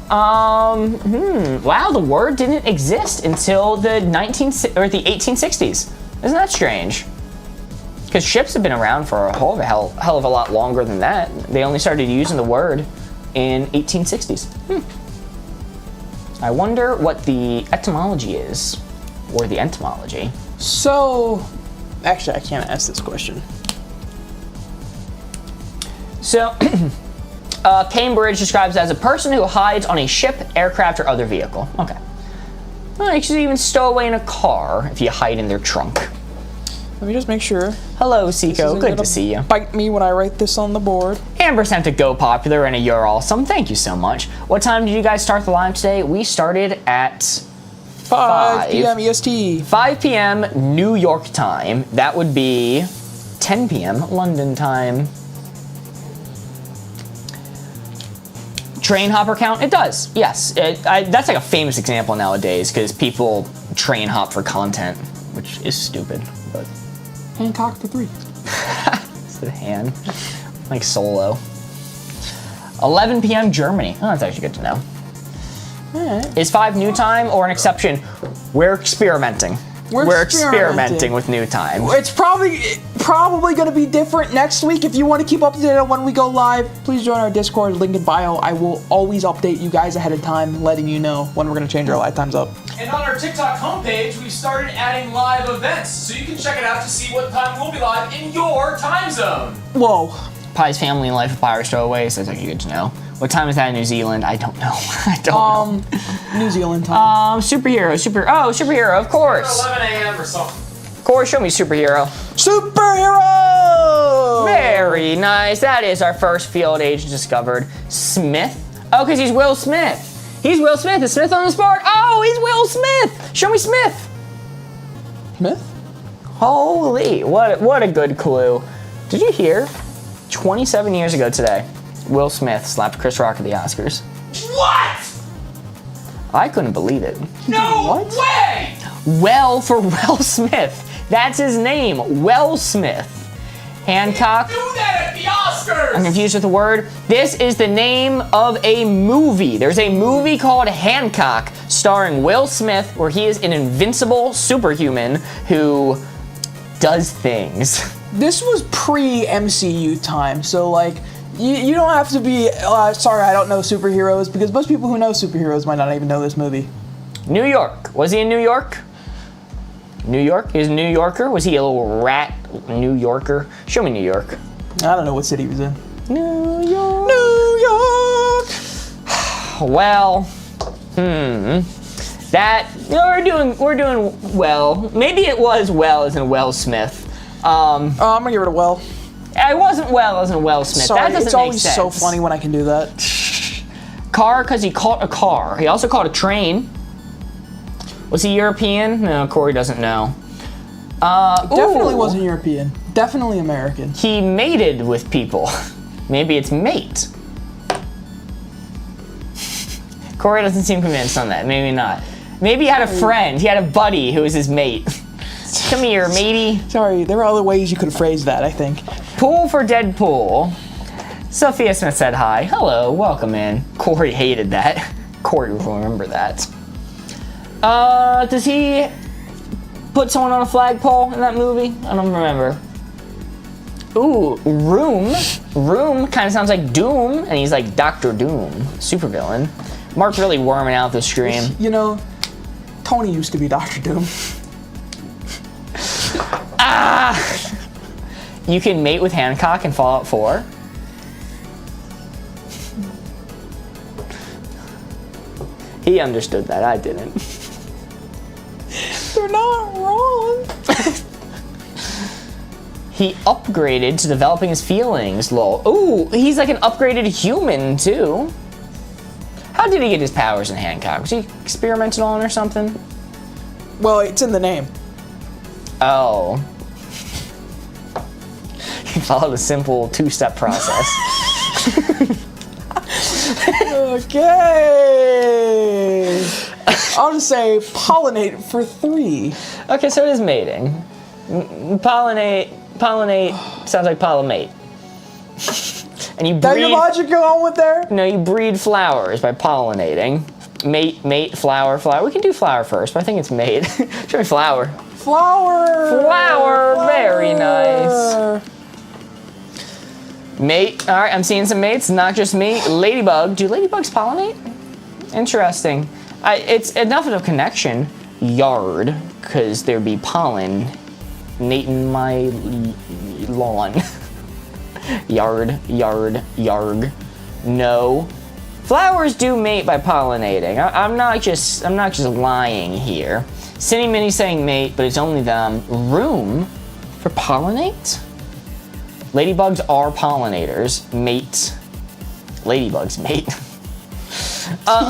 Wow, the word didn't exist until the 1860s. Isn't that strange? Because ships have been around for a hell of a lot longer than that. They only started using the word in 1860s. I wonder what the etymology is, or the entomology. So, actually, I can't ask this question. So, Cambridge describes as a person who hides on a ship, aircraft, or other vehicle. Okay. Well, you should even stow away in a car if you hide in their trunk. Let me just make sure. Hello, Seiko. Good to see you. Bite me when I write this on the board. Amber sent a Go Popular and a You're Awesome. Thank you so much. What time did you guys start the live today? We started at 5 p.m. EST. 5 p.m. New York time. That would be 10 p.m. London time. Train hopper count? It does, yes. That's like a famous example nowadays because people train hop for content, which is stupid, but. Hancock to 3. It's the hand. Like Solo. 11 p.m. Germany. Oh, that's actually good to know. Alright. Is 5 new time or an exception? We're experimenting. We're experimenting with new time. It's probably going to be different next week. If you want to keep up to date on when we go live, please join our Discord, link in bio. I will always update you guys ahead of time, letting you know when we're going to change our live times up. And on our TikTok homepage, we've started adding live events, so you can check it out to see what time we'll be live in your time zone. Whoa. Pie's Family and Life of Pi are stowaways. That's actually good to know. What time is that in New Zealand? I don't know. I don't know. New Zealand time. Superhero, superhero, of course. 11 a.m. or something. Corey, show me superhero. Superhero! Very nice. That is our first field agent discovered. Smith. Oh, because he's Will Smith. He's Will Smith. Is Smith on the spark? Oh, he's Will Smith. Show me Smith. Smith? Holy, what a good clue. Did you hear? 27 years ago today, Will Smith slapped Chris Rock at the Oscars. What? I couldn't believe it. No way! Well for Will Smith. That's his name, Will Smith. Hancock. Do that at the Oscars! I'm confused with the word. This is the name of a movie. There's a movie called Hancock starring Will Smith where he is an invincible superhuman who does things. This was pre-MCU time, so like, you don't have to be, sorry I don't know superheroes, because most people who know superheroes might not even know this movie. New York. Was he in New York? New York? He was a New Yorker? Was he a little rat New Yorker? Show me New York. I don't know what city he was in. New York. New York! Well, that, we're doing well. Maybe it was well as in Will Smith. I'm gonna give it a well. I wasn't well as in Will Smith. Sorry, that doesn't it's make always sense. so funny when I can do that. Car, because he caught a car. He also caught a train. Was he European? No, Corey doesn't know. Definitely Ooh. wasn't European. Definitely American. He mated with people. Maybe it's mate. Corey doesn't seem convinced on that. Maybe not. Maybe he had a friend. He had a buddy who was his mate. Come here, matey. Sorry, there are other ways you could have phrased that, I think. Pool for Deadpool. Sophia Smith said hi. Hello, welcome in. Corey hated that. Corey will remember that. Does he put someone on a flagpole in that movie? I don't remember. Ooh, Room. Room kind of sounds like Doom, and he's like Dr. Doom, supervillain. Mark's really worming out the stream. You know, Tony used to be Dr. Doom. You can mate with Hancock in Fallout 4. He understood that, I didn't. They're not wrong. He upgraded to developing his feelings, lol. Ooh, he's like an upgraded human, too. How did he get his powers in Hancock? Was he experimented on or something? Well, it's in the name. Oh. He followed a simple two-step process. Okay. I'll just say pollinate for 3. Okay, so it is mating. Pollinate sounds like pollinate. And you breed. That your logic going with there? No, you breed flowers by pollinating. Mate, flower. We can do flower first, but I think it's mate. Show me flower. Flower. Very nice. Mate. All right, I'm seeing some mates. Not just me. Ladybug. Do ladybugs pollinate? Interesting. It's enough of a connection. Yard, because there'd be pollen. Nating my lawn. Yarg. No. Flowers do mate by pollinating. I'm not just lying here. Cindy Minnie saying mate, but it's only them. Room for pollinate? Ladybugs are pollinators. Mate. Ladybugs mate.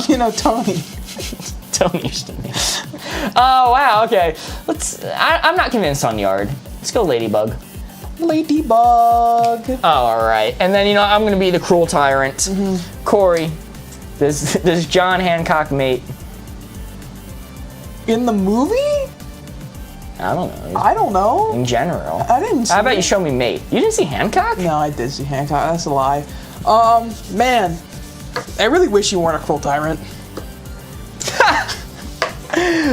You know, Tony. Tony used to mate. Oh wow, okay. I'm not convinced on yard. Let's go ladybug. Ladybug. All right, and then I'm gonna be the cruel tyrant. Corey, does John Hancock mate? In the movie? I don't know. I don't know. In general. I didn't see How about it. you show me mate? You didn't see Hancock? No, I did see Hancock. That's a lie. Man, I really wish you weren't a cruel tyrant.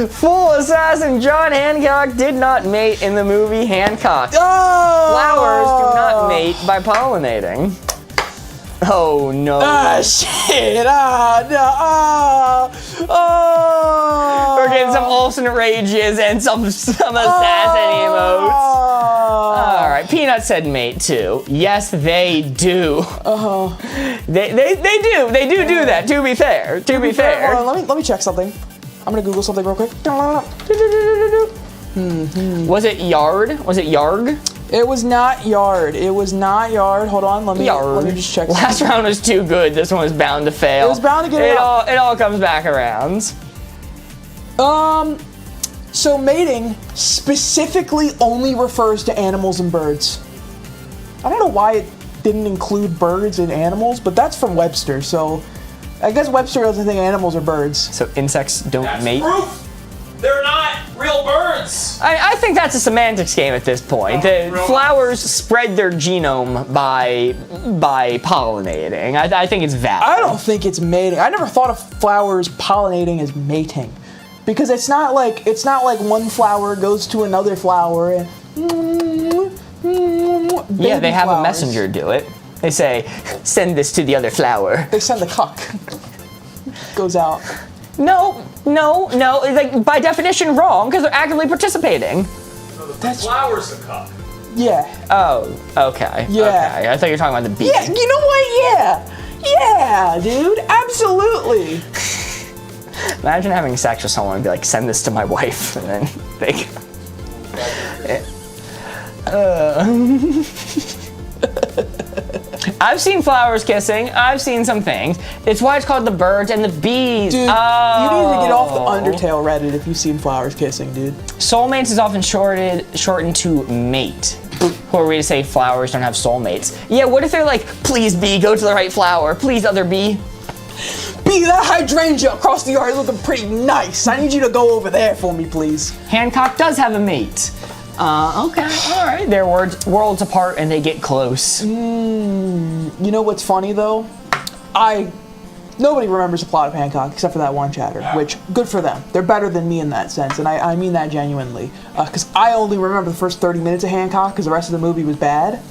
Full assassin John Hancock did not mate in the movie Hancock. Oh! Flowers do not mate by pollinating. Oh no. Shit. No. Oh. We're getting some Olsen rages and some assassin emotes. All right, Peanut said mate too. Yes, they do. They do that. To be fair. Hold on, let me check something. I'm gonna Google something real quick. Was it yard? Was it yarg? It was not yard. Hold on, let me just check. Last round was too good. This one was bound to fail. It was bound to get it up. It all comes back around. So mating specifically only refers to animals and birds. I don't know why it didn't include birds and animals, but that's from Webster, so I guess Webster doesn't think animals are birds. So insects don't mate? Proof! They're not real birds! I think that's a semantics game at this point. The flowers spread their genome by pollinating. I think it's valid. I don't think it's mating. I never thought of flowers pollinating as mating. Because it's not like one flower goes to another flower and yeah, they have flowers. a messenger do it. They say, send this to the other flower. They send the cuck. Goes out. No. It's like by definition wrong because they're actively participating. So the flower's the cup. Yeah. Oh, okay. Yeah. Okay. I thought you were talking about the bee. Yeah, you know what? Yeah, dude, absolutely. Imagine having sex with someone and be like, send this to my wife, and then they. I've seen flowers kissing. I've seen some things. It's why it's called the birds and the bees. Dude, you need to get off the Undertale Reddit if you've seen flowers kissing, dude. Soulmates is often shortened to mate. Who are we to say flowers don't have soulmates? Yeah, what if they're like, please bee, go to the right flower. Please, other bee. Bee, that hydrangea across the yard is looking pretty nice. I need you to go over there for me, please. Hancock does have a mate. Okay, all right. They're worlds apart and they get close. You know what's funny though? Nobody remembers the plot of Hancock except for that one chatter, which good for them. They're better than me in that sense, and I mean that genuinely. Because I only remember the first 30 minutes of Hancock because the rest of the movie was bad.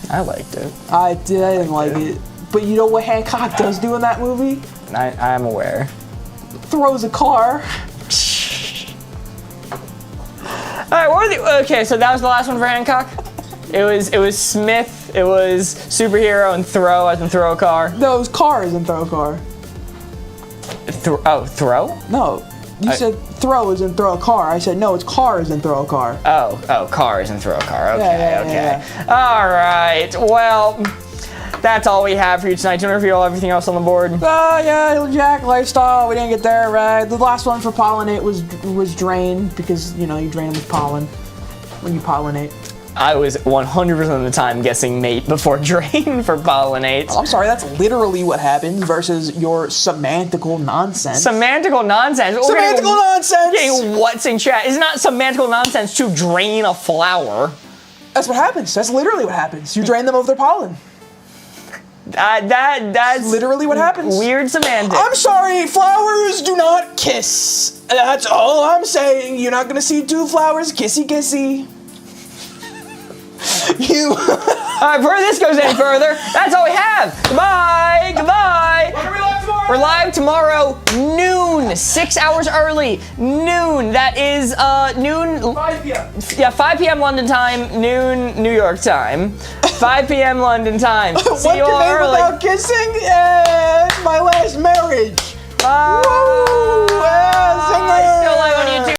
I liked it. I didn't like it. But you know what Hancock does do in that movie? I'm aware. Throws a car. right, what are the? Okay, so that was the last one for Hancock. It was Smith. It was superhero and throw, as in throw a car. No, it was cars and throw a car. Throw? No, you said throw as in throw a car. I said no, it's cars and throw a car. Oh, cars and throw a car. Okay, Yeah. All right. Well, that's all we have for you tonight. Do you want to reveal everything else on the board? Yeah, Jack, lifestyle. We didn't get there right. The last one for pollinate was drain because you drain them with pollen when you pollinate. I was 100% of the time guessing mate before drain for pollinate. I'm sorry, that's literally what happens versus your semantical nonsense. Semantical nonsense. Semantical nonsense. Okay, what's in chat? It's not semantical nonsense to drain a flower. That's what happens. That's literally what happens. You drain them of their pollen. That's literally what happens. Weird semantics. I'm sorry, flowers do not kiss. That's all I'm saying. You're not gonna see two flowers kissy kissy. You. All right, before this goes any further, that's all we have. Goodbye. Goodbye. When are we live tomorrow? We're live tomorrow, noon, 6 hours early, noon. That is noon. 5 p.m. Yeah, 5 p.m. London time, noon New York time. 5 p.m. London time. See What you all can they early. without kissing? My last marriage. Bye. Woo! I still like